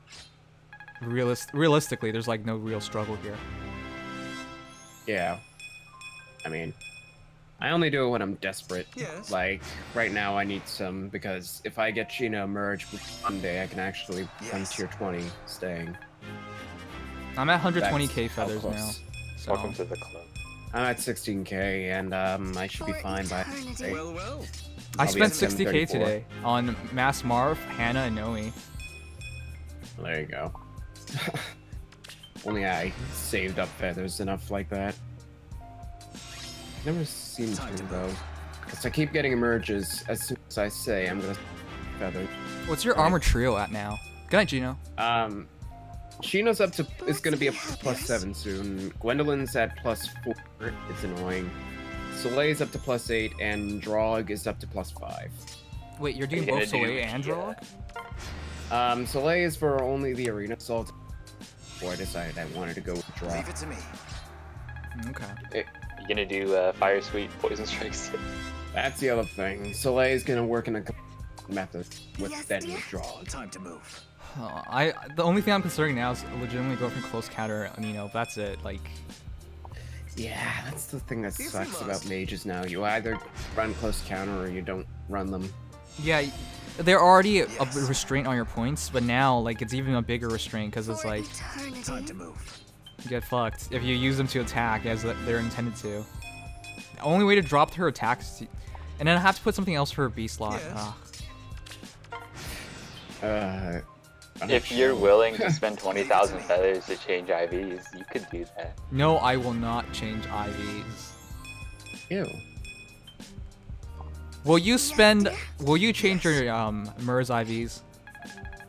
realistically, there's like no real struggle here. Yeah. I mean, I only do it when I'm desperate. Yes. Like, right now I need some, because if I get Chino merged with Monday, I can actually become Yes. tier 20 staying. I'm at 120k That's how feathers now. close. So Welcome to the club. I'm at 16k, and I should be For fine by eternity. today. Well, well. I I'll be at spent 60k 734. today on Mass Marv, Hannah, and Noe. Well, there you go. Only I saved up feathers enough like that. Never seemed Time to to though, because I keep getting emerges as soon as I say I'm gonna feather. What's your armor trio at now? Good night, Gino. Chino's up to is gonna be up to +7 soon. Gwendolyn's at +4. It's annoying. Soleil's up to +8, and Drog is up to +5. Wait, you're doing gonna both do- Soleil and yeah. Drog? Soleil is for only the arena assault. Before I decided I wanted to go with Drog. Leave it to me. Okay. You gonna do Fire Sweet Poison Strikes? That's the other thing. Soleil's gonna work in a method with Yes, then dear. with Drog. Time to move. The only thing I'm considering now is legitimately go for close counter Nino. That's it. Like, Yeah, that's the thing that If you sucks about must. mages now. You either run close counter or you don't run them. Yeah, they're already a Yes. restraint on your points, but now like it's even a bigger restraint because it's For like eternity. Time to move. you get fucked if you use them to attack as they're intended to. The only way to drop her attacks, and then I have to put something else for her B slot. Yes. Ugh. If you're willing to spend 20,000 feathers to change IVs, you could do that. No, I will not change IVs. Ew. Will you spend? Will you change your MERS IVs?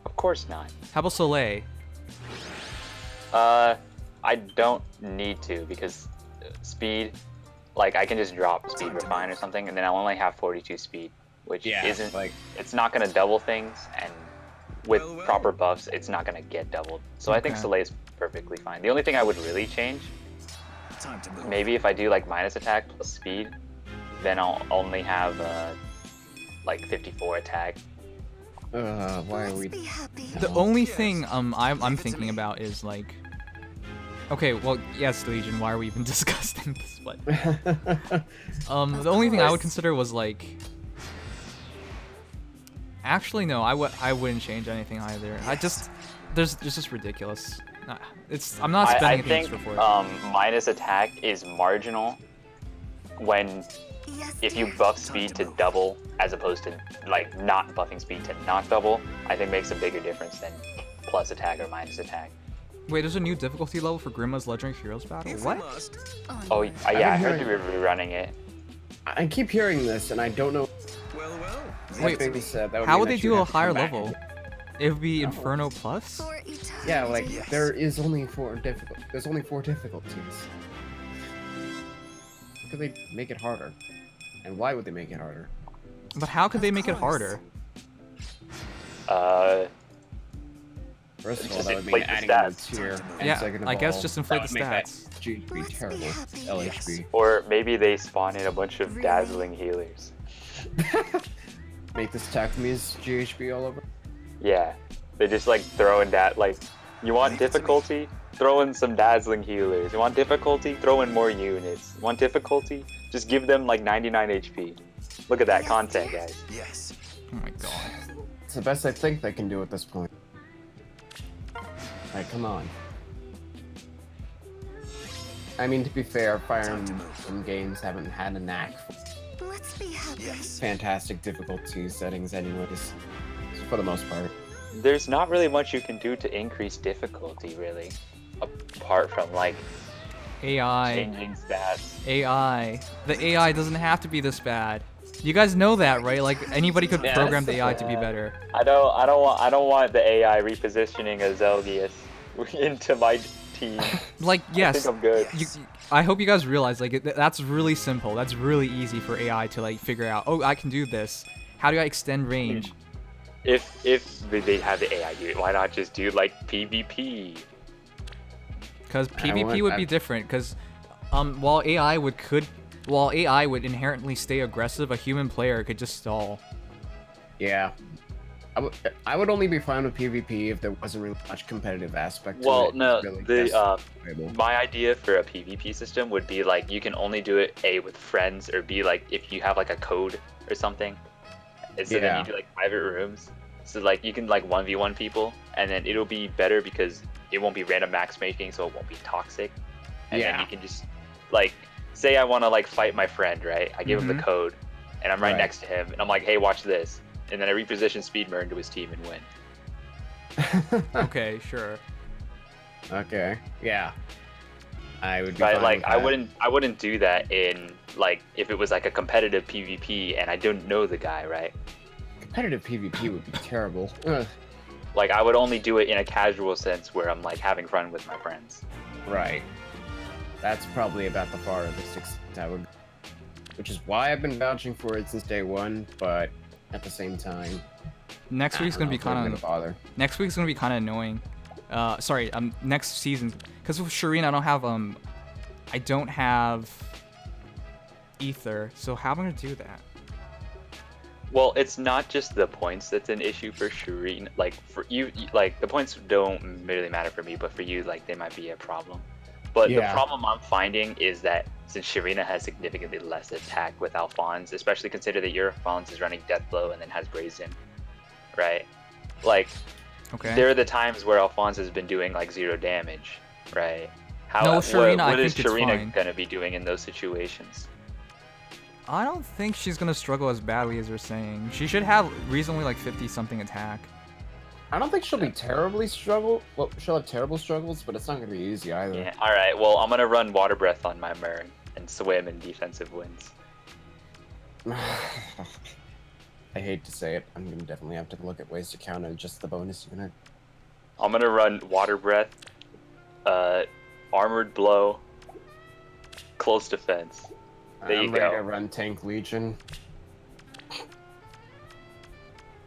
Of course not. How about Soleil? I don't need to because speed, like I can just drop speed refine or something, and then I'll only have 42 speed, which Yeah, isn't like- it's not gonna double things, and with Well. proper buffs, it's not gonna get doubled. So I think Okay. Soleil's perfectly fine. The only thing I would really change, Time to move. maybe if I do like minus attack plus speed, then I'll only have like 54 attack. Why are we? Let's be happy. The only thing I'm thinking about is like, okay, well yes, Legion. Why are we even discussing this? But the only thing I would consider was like, actually no, I wouldn't change anything either. I just it's just ridiculous. I'm not spending I anything think extra for it. minus attack is marginal when Yes, if you dear. buff speed to double as opposed to like not buffing speed to not double, I think makes a bigger difference than plus attack or minus attack. Wait, there's a new difficulty level for Grimma's Legendary Heroes battle. If we What? must. Oh Onward. yeah, I heard been they were rerunning it. I keep hearing this, and I don't know. Well. Wait, That being said, that would How mean would that they you do a have to come higher back level? and- It would be No. Inferno Plus? For eternity. Yeah, like Yes. there is only There's only 4 difficulties. How could they make it harder? And why would they make it harder? But how could they make it course. harder? First of all, Just that would mean inflate the adding a new stats. tier. And Yeah, second of I guess all, just inflate that the would make that stats. GHB Let's be terrible. happy. LHB. Or maybe they spawn in a bunch of Really? dazzling healers. Make this Takami's GHB all over. Yeah, they just like throw in that like, you want Leave it to me. difficulty? Throw in some dazzling healers. You want difficulty? Throw in more units. You want difficulty? Just give them like 99 HP. Look at that Yes, content, dear. guys. Yes. Oh my god. It's the best I think they can do at this point. Like, come on. I mean, to be fair, Fire Time to move. Emblem games haven't had a knack for Let's be happy. Yes. fantastic difficulty settings anyways, for the most part. There's not really much you can do to increase difficulty, really, apart from like AI. changing stats. AI. The AI doesn't have to be this bad. You guys know that, right? Like anybody could Yeah, program that's the AI to be bad. better. I don't want the AI repositioning a Zelgius into my team. Like I yes, think I'm good. I hope you guys realize like that's really simple. That's really easy for AI to like figure out. Oh, I can do this. How do I extend range? If they have the AI do it, why not just do like PvP? Because I PvP want- would be I- different. Because while AI would inherently stay aggressive, a human player could just stall. Yeah. I would only be fine with PvP if there wasn't really much competitive aspect to Well, it. no, Really, the that's playable. my idea for a PvP system would be like you can only do it A with friends or B like if you have like a code or something. And so then Yeah. you do like private rooms. So like you can like 1v1 people and then it'll be better because it won't be random matchmaking, so it won't be toxic. And then Yeah. you can just like say I want to like fight my friend, right? I give him the Mhm. code and I'm right, Right. next to him and I'm like, "Hey, watch this." And then I reposition Speedmer into his team and win. Okay, sure. Okay. Yeah. I would be But fine like with I that. wouldn't do that in like if it was like a competitive PvP and I don't know the guy, right? Competitive PvP would be terrible. Ugh. Like I would only do it in a casual sense where I'm like having fun with my friends. Right. That's probably about the farthest extent I would. Which is why I've been vouching for it since day one, but at the same time, Next I week's don't gonna be know if I'm kind gonna of bother. next week's gonna be kind of annoying. Sorry, next season, because with Shireen I don't have ether. So how am I gonna do that? Well, it's not just the points that's an issue for Shireen. Like for you, like the points don't really matter for me, but for you, like they might be a problem. But the Yeah. problem I'm finding is that since Sharina has significantly less attack with Alphonse, especially consider that your Alphonse is running Deathblow and then has Brazen, right? Like, Okay. there are the times where Alphonse has been doing like 0 damage, right? No, Sharina, I what is think it's Sharina fine. gonna be doing in those situations? I don't think she's gonna struggle as badly as you're saying. She should have reasonably like 50 something attack. I don't think she'll be terribly struggle. Well, she'll have terrible struggles, but it's not gonna be easy either. Yeah. All right. Well, I'm gonna run Water Breath on my Mern and swim in defensive wins. I hate to say it, I'm gonna definitely have to look at ways to counter just the bonus unit. I'm gonna run Water Breath, Armored Blow, Close Defense. There you I'm ready go. to run Tank Legion.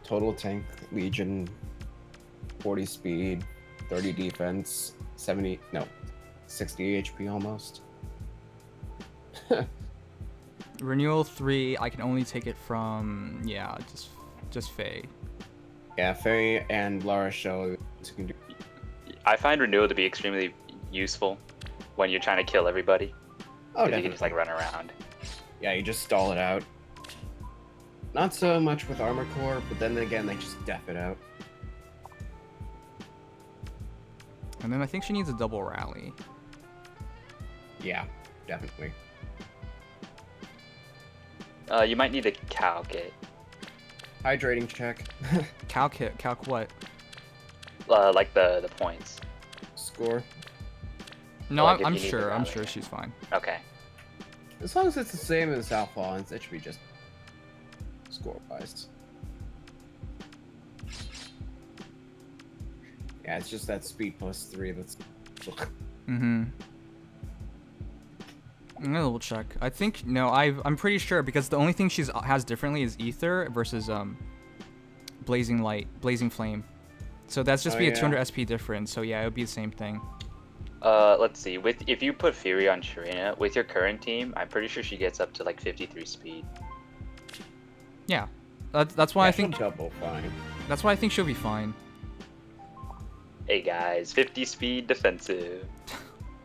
Total Tank Legion, 40 speed, 30 defense, 60 HP almost. Renewal 3, I can only take it from just Faye. Yeah, Faye and Lara show. I find Renewal to be extremely useful when you're trying to kill everybody. Oh, 'Cause you definitely. can just like run around. Yeah, you just stall it out. Not so much with Armor Core, but then again, they just def it out. And then I think she needs a double rally. Yeah, definitely. You might need a calc it. Hydrating check. Calc what? Like the points. Score. No, Like, if I'm you need the sure. I'm rally. sure she's fine. Okay. As long as it's the same as Alphonse, it should be just score-wise. Yeah, it's just that speed +3 that's... Mm-hmm. I'm gonna double check. I think no. I'm pretty sure because the only thing she's has differently is Ether versus Blazing Flame. So that's just Oh, be a yeah. 200 SP difference. So yeah, it would be the same thing. Let's see. If you put Fury on Sharina with your current team, I'm pretty sure she gets up to like 53 speed. Yeah, that's why I she'll think double fine. that's why I think she'll be fine. Hey guys, 50 speed defensive.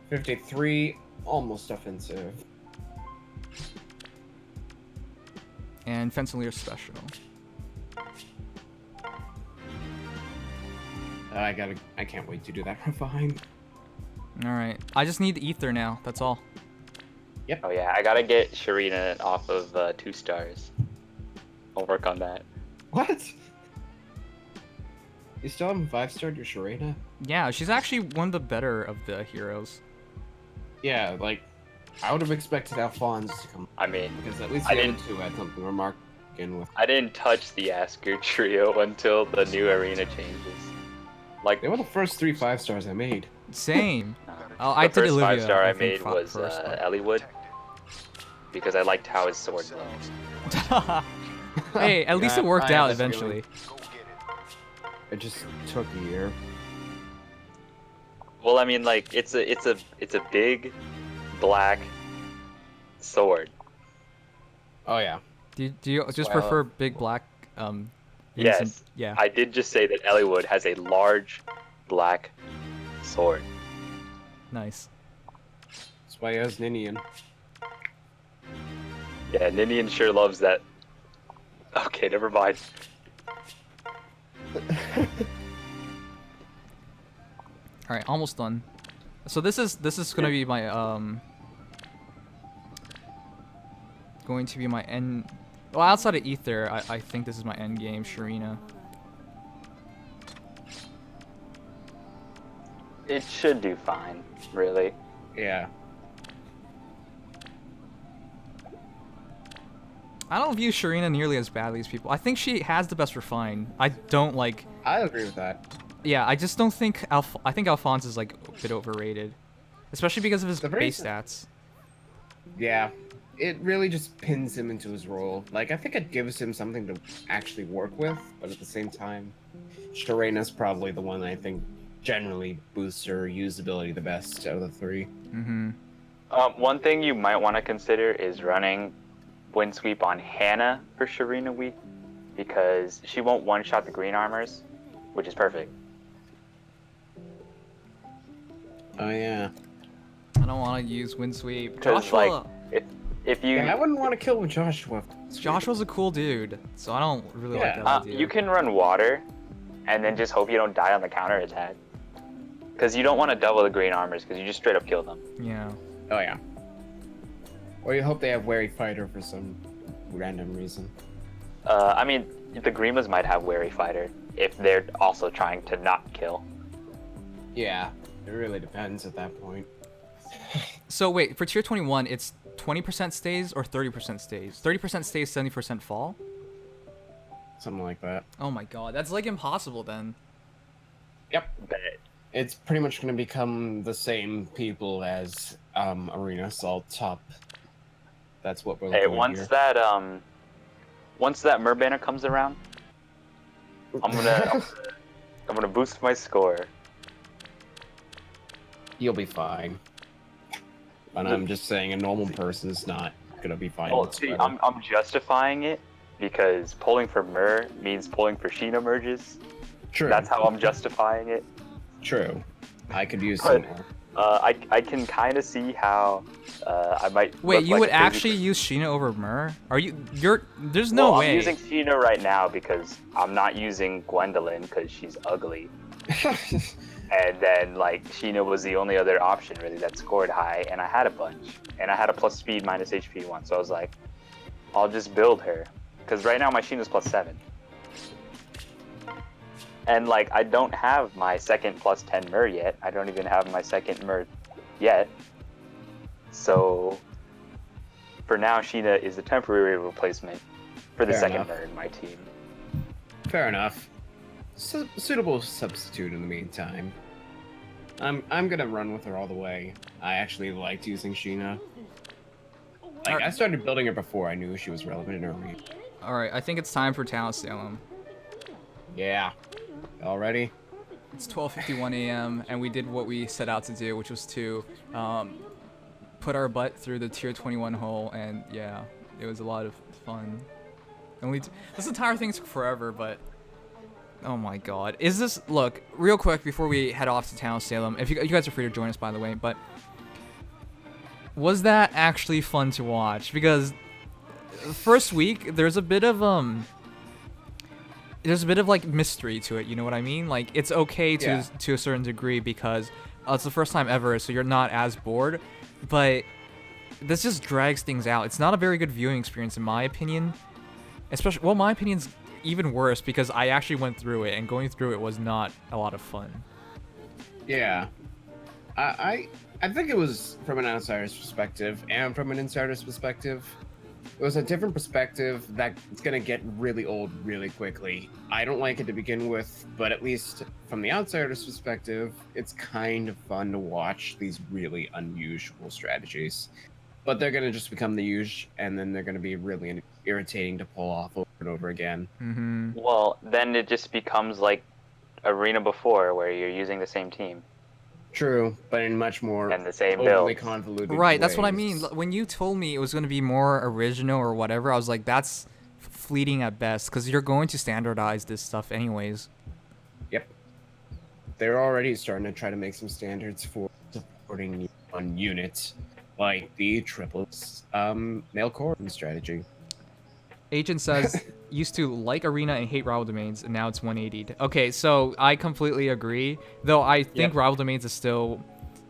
53, almost offensive. And Fencerleer special. I can't wait to do that refine. All right, I just need Ether now. That's all. Oh yeah, I gotta get Sharina off of 2 stars. I'll work on that. What? You still haven't 5-starred your Sharina? Yeah, she's actually one of the better of the heroes. Yeah, like, I would have expected Alphonse to come, I mean, because at least I the other didn't- two had something remarkable with. I didn't touch the Asker trio until the new arena changes. Like, They were the first 3 5-stars I made. Same. uh, Oh, the I did first Olivia. 5-star I think, made was first, but- Eliwood because I liked how his sword looked. Hey, at least Yeah, it worked I have out this eventually. It just took a year. Well, I mean, like it's a big black sword. Oh yeah. Do you just why I prefer love- big black? Yes. innocent- Yeah. I did just say that Eliwood has a large black sword. Nice. That's why he has Ninian. Yeah, Ninian sure loves that. Okay, never mind. All right, almost done. So this is gonna be my end. Well, outside of Ether, I think this is my end game, Sharina. It should do fine, really. Yeah. I don't view Sharina nearly as badly as people. I think she has the best refine. I don't like. I agree with that. Yeah, I just don't think I think Alphonse is like a bit overrated, especially because of his The base reason- stats. Yeah. It really just pins him into his role. Like, I think it gives him something to actually work with, but at the same time, Sharina's probably the one I think generally boosts her usability the best out of the 3. Mm-hmm. One thing you might want to consider is running Windsweep on Hannah for Sharina week, because she won't one-shot the green armors, which is perfect. Oh yeah. I don't want to use wind sweep. Because Joshua. like, if you Yeah, I wouldn't want to kill Joshua. Joshua's a cool dude, so I don't really like that idea. you can run water, and then just hope you don't die on the counter attack. Because you don't want to double the green armors, because you just straight up kill them. Yeah. Oh yeah. Or you hope they have wary fighter for some random reason. I mean, the Grimas might have wary fighter if they're also trying to not kill. Yeah, it really depends at that point. So wait, for tier 21, it's 20% stays or 30% stays? 30% stays, 70% fall? Something like that. Oh my god, that's like impossible then. Yep. But It's pretty much going to become the same people as Arena Assault top. That's what we're looking hey, at once here. that Merbanner comes around, I'm gonna boost my score. You'll be fine. But I'm just saying a normal person is not going to be fine. Well, see, I'm justifying it because pulling for Mer means pulling for Sheena merges. True. That's how I'm justifying it. True. I could use But- some more. I can kind of see how I might. Wait, look you like would a crazy actually person. use Sheena over Myr? There's no Well, way. I'm using Sheena right now because I'm not using Gwendolyn because she's ugly. And then, like, Sheena was the only other option, really, that scored high, and I had a bunch. And I had a plus speed, minus HP one, so I was like, I'll just build her. Because right now my Sheena's plus 7. And, like, I don't have my second plus 10 Myr yet. I don't even have my second Myr yet. So, for now, Sheena is a temporary replacement for the Fair second enough. Myr in my team. Fair enough. Suitable substitute in the meantime. I'm gonna run with her all the way. I actually liked using Sheena. Like, I started building her before I knew she was relevant in Arena. Alright, I think it's time for Town Salem. Yeah. Already? It's 12:51 a.m. and we did what we set out to do, which was to put our butt through the tier 21 hole, and yeah, it was a lot of fun. This entire thing took forever, but oh my god. Is this, look, real quick before we head off to Town Salem, if you guys are free to join us, by the way, but was that actually fun to watch? Because the first week there's a bit of like mystery to it, you know what I mean? Like, it's okay to a certain degree because it's the first time ever, so you're not as bored, but this just drags things out. It's not a very good viewing experience in my opinion. Especially, well, my opinion's even worse because I actually went through it, and going through it was not a lot of fun. Yeah. I think it was from an outsider's perspective and from an insider's perspective. It was a different perspective that it's gonna get really old really quickly. I don't like it to begin with, but at least from the outsider's perspective, it's kind of fun to watch these really unusual strategies. But they're gonna just become the usual, and then they're gonna be really irritating to pull off over and over again. Mm-hmm. Well, then it just becomes like Arena before, where you're using the same team True, but in much more and the same overly build. convoluted Right, that's what I mean. ways. When you told me it was going to be more original or whatever, I was like, that's fleeting at best, because you're going to standardize this stuff anyways. Yep. They're already starting to try to make some standards for supporting on units, like the triplets male core strategy. Agent says, used to like Arena and hate rival domains, and now it's 180'd. Okay, so I completely agree, though I think rival domains is still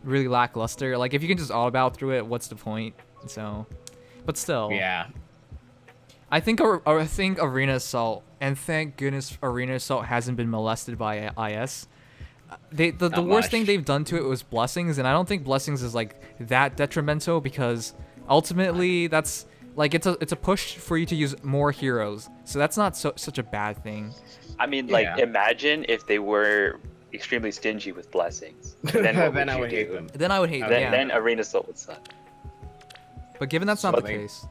really lackluster. Like, if you can just auto-battle through it, what's the point? So, but still. Yeah. I think Arena Assault, and thank goodness Arena Assault hasn't been molested by IS. The worst thing they've done to it was Blessings, and I don't think Blessings is like that detrimental because ultimately that's like it's a push for you to use more heroes, so that's not such a bad thing. I mean, like, imagine if they were extremely stingy with blessings. Then, what Then would I you would do? hate them. Then I would hate Then, them. Yeah. then Arena Assault would suck. But given that's not the Something. case.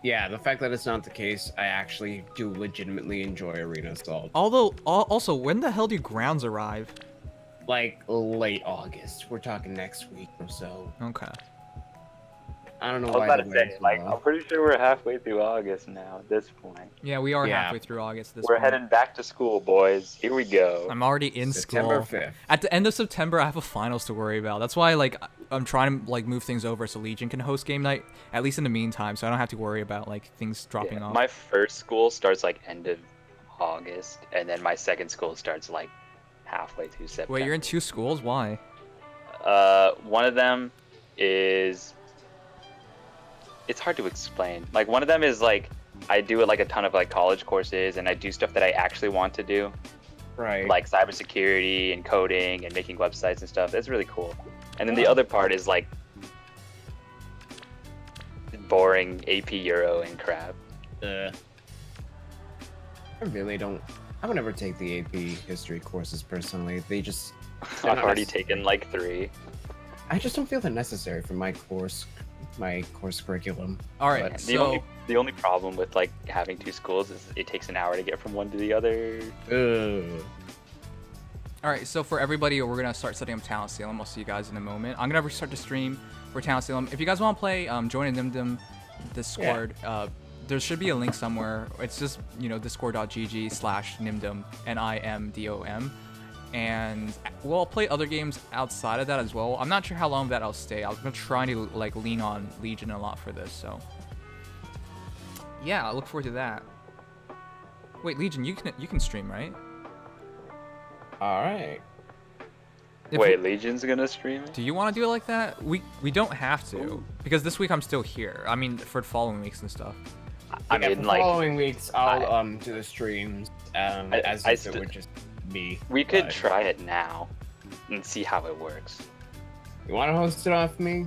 Yeah, the fact that it's not the case, I actually do legitimately enjoy Arena Assault. Although, also, when the hell do grounds arrive? Like late August. We're talking next week or so. Okay. I don't know I was why about they're to waiting say, so like, long. I'm pretty sure we're halfway through August now at this point. Yeah, we are Yeah. halfway through August at this We're point. heading back to school, boys. Here we go. I'm already in September school. 5th. At the end of September, I have a finals to worry about. That's why, like, I'm trying to like move things over so Legion can host game night at least in the meantime, so I don't have to worry about like things dropping Yeah, off. my first school starts like end of August, and then my second school starts like halfway through September. Wait, you're in 2 schools? Why? One of them is, it's hard to explain. Like, one of them is like, I do like a ton of like college courses, and I do stuff that I actually want to do, Right. like cybersecurity and coding and making websites and stuff. That's really cool. And then the other part is like boring AP Euro and crap. I really don't. I would never take the AP history courses personally. They just. they're I've not already necessary. taken like 3. I just don't feel they're necessary for my course curriculum. All right, But- so The only problem with like having 2 schools is it takes an hour to get from one to the other. Ugh. all right, so for everybody, we're gonna start setting up Talent Salem. I'll see you guys in a moment. I'm gonna restart the stream for Talent Salem. If you guys want to play, join in Nimdom Discord. There should be a link somewhere. It's just discord.gg/Nimdom NIMDOM, and we'll play other games outside of that as well. I'm not sure how long that I'll stay. I'm gonna try to like lean on Legion a lot for this, so yeah, I look forward to that. Wait, Legion, you can stream, right? All right. If Wait, Legion's gonna stream it? Do you want to do it like that? We don't have to, because this week I'm still here. I mean, for the following weeks and stuff. I Yeah, mean, for like, following weeks, I'll do the streams as I if it st- were just me. we could but- try it now and see how it works. You want to host it off me?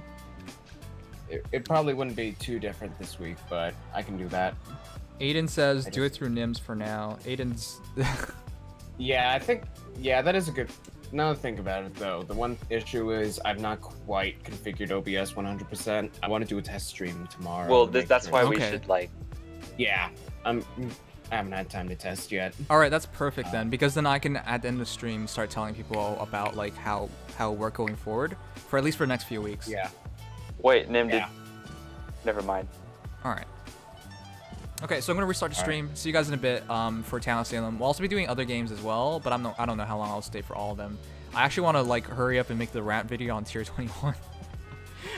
It probably wouldn't be too different this week, but I can do that. Aiden says I do it just- through Nims for now. Aiden's Yeah, I think. Yeah, that is a good. Now to think about it, though, the one issue is I've not quite configured OBS 100%. I want to do a test stream tomorrow. Well, to make that's sure- why we Okay. should like. Yeah, I haven't had time to test yet. all right. That's perfect then, because then I can at the end of the stream start telling people about like how we're going forward for at least for the next few weeks. Yeah. Wait, Nim Yeah. did. Never mind. All right. Okay, so I'm gonna restart the stream. See you guys in a bit. For Talent Salem, we'll also be doing other games as well, but I don't know how long I'll stay for all of them. I actually want to like hurry up and make the rant video on tier 21.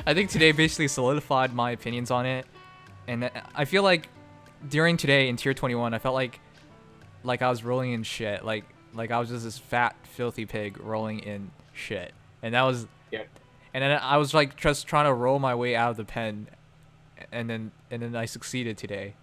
I think today basically solidified my opinions on it, and I feel like during today in tier 21, I felt like I was rolling in shit, like I was just this fat filthy pig rolling in shit, and that was. Yep. And then I was like just trying to roll my way out of the pen, and then I succeeded today.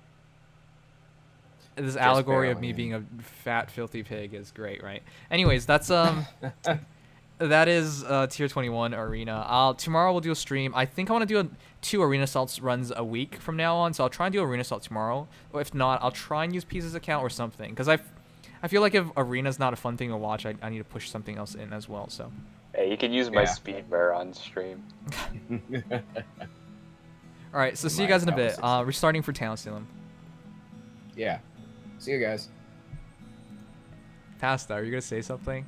This allegory of me barely. being a fat filthy pig is great, right? Anyways, that's that is tier 21 arena. Tomorrow we'll do a stream. I think I want to do 2 arena assaults runs a week from now on, so I'll try and do arena assault tomorrow. Or if not, I'll try and use Pieces account or something, because I feel like if arena's not a fun thing to watch, I need to push something else in as well. So Hey, you can use my Yeah. speed bear on stream. all right, so see you My guys in a bit. analysis. Restarting for Talent Salem. Yeah. See you guys. Pasta, are you gonna say something?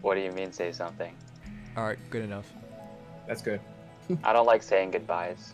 What do you mean, say something? All right, good enough. That's good. I don't like saying goodbyes.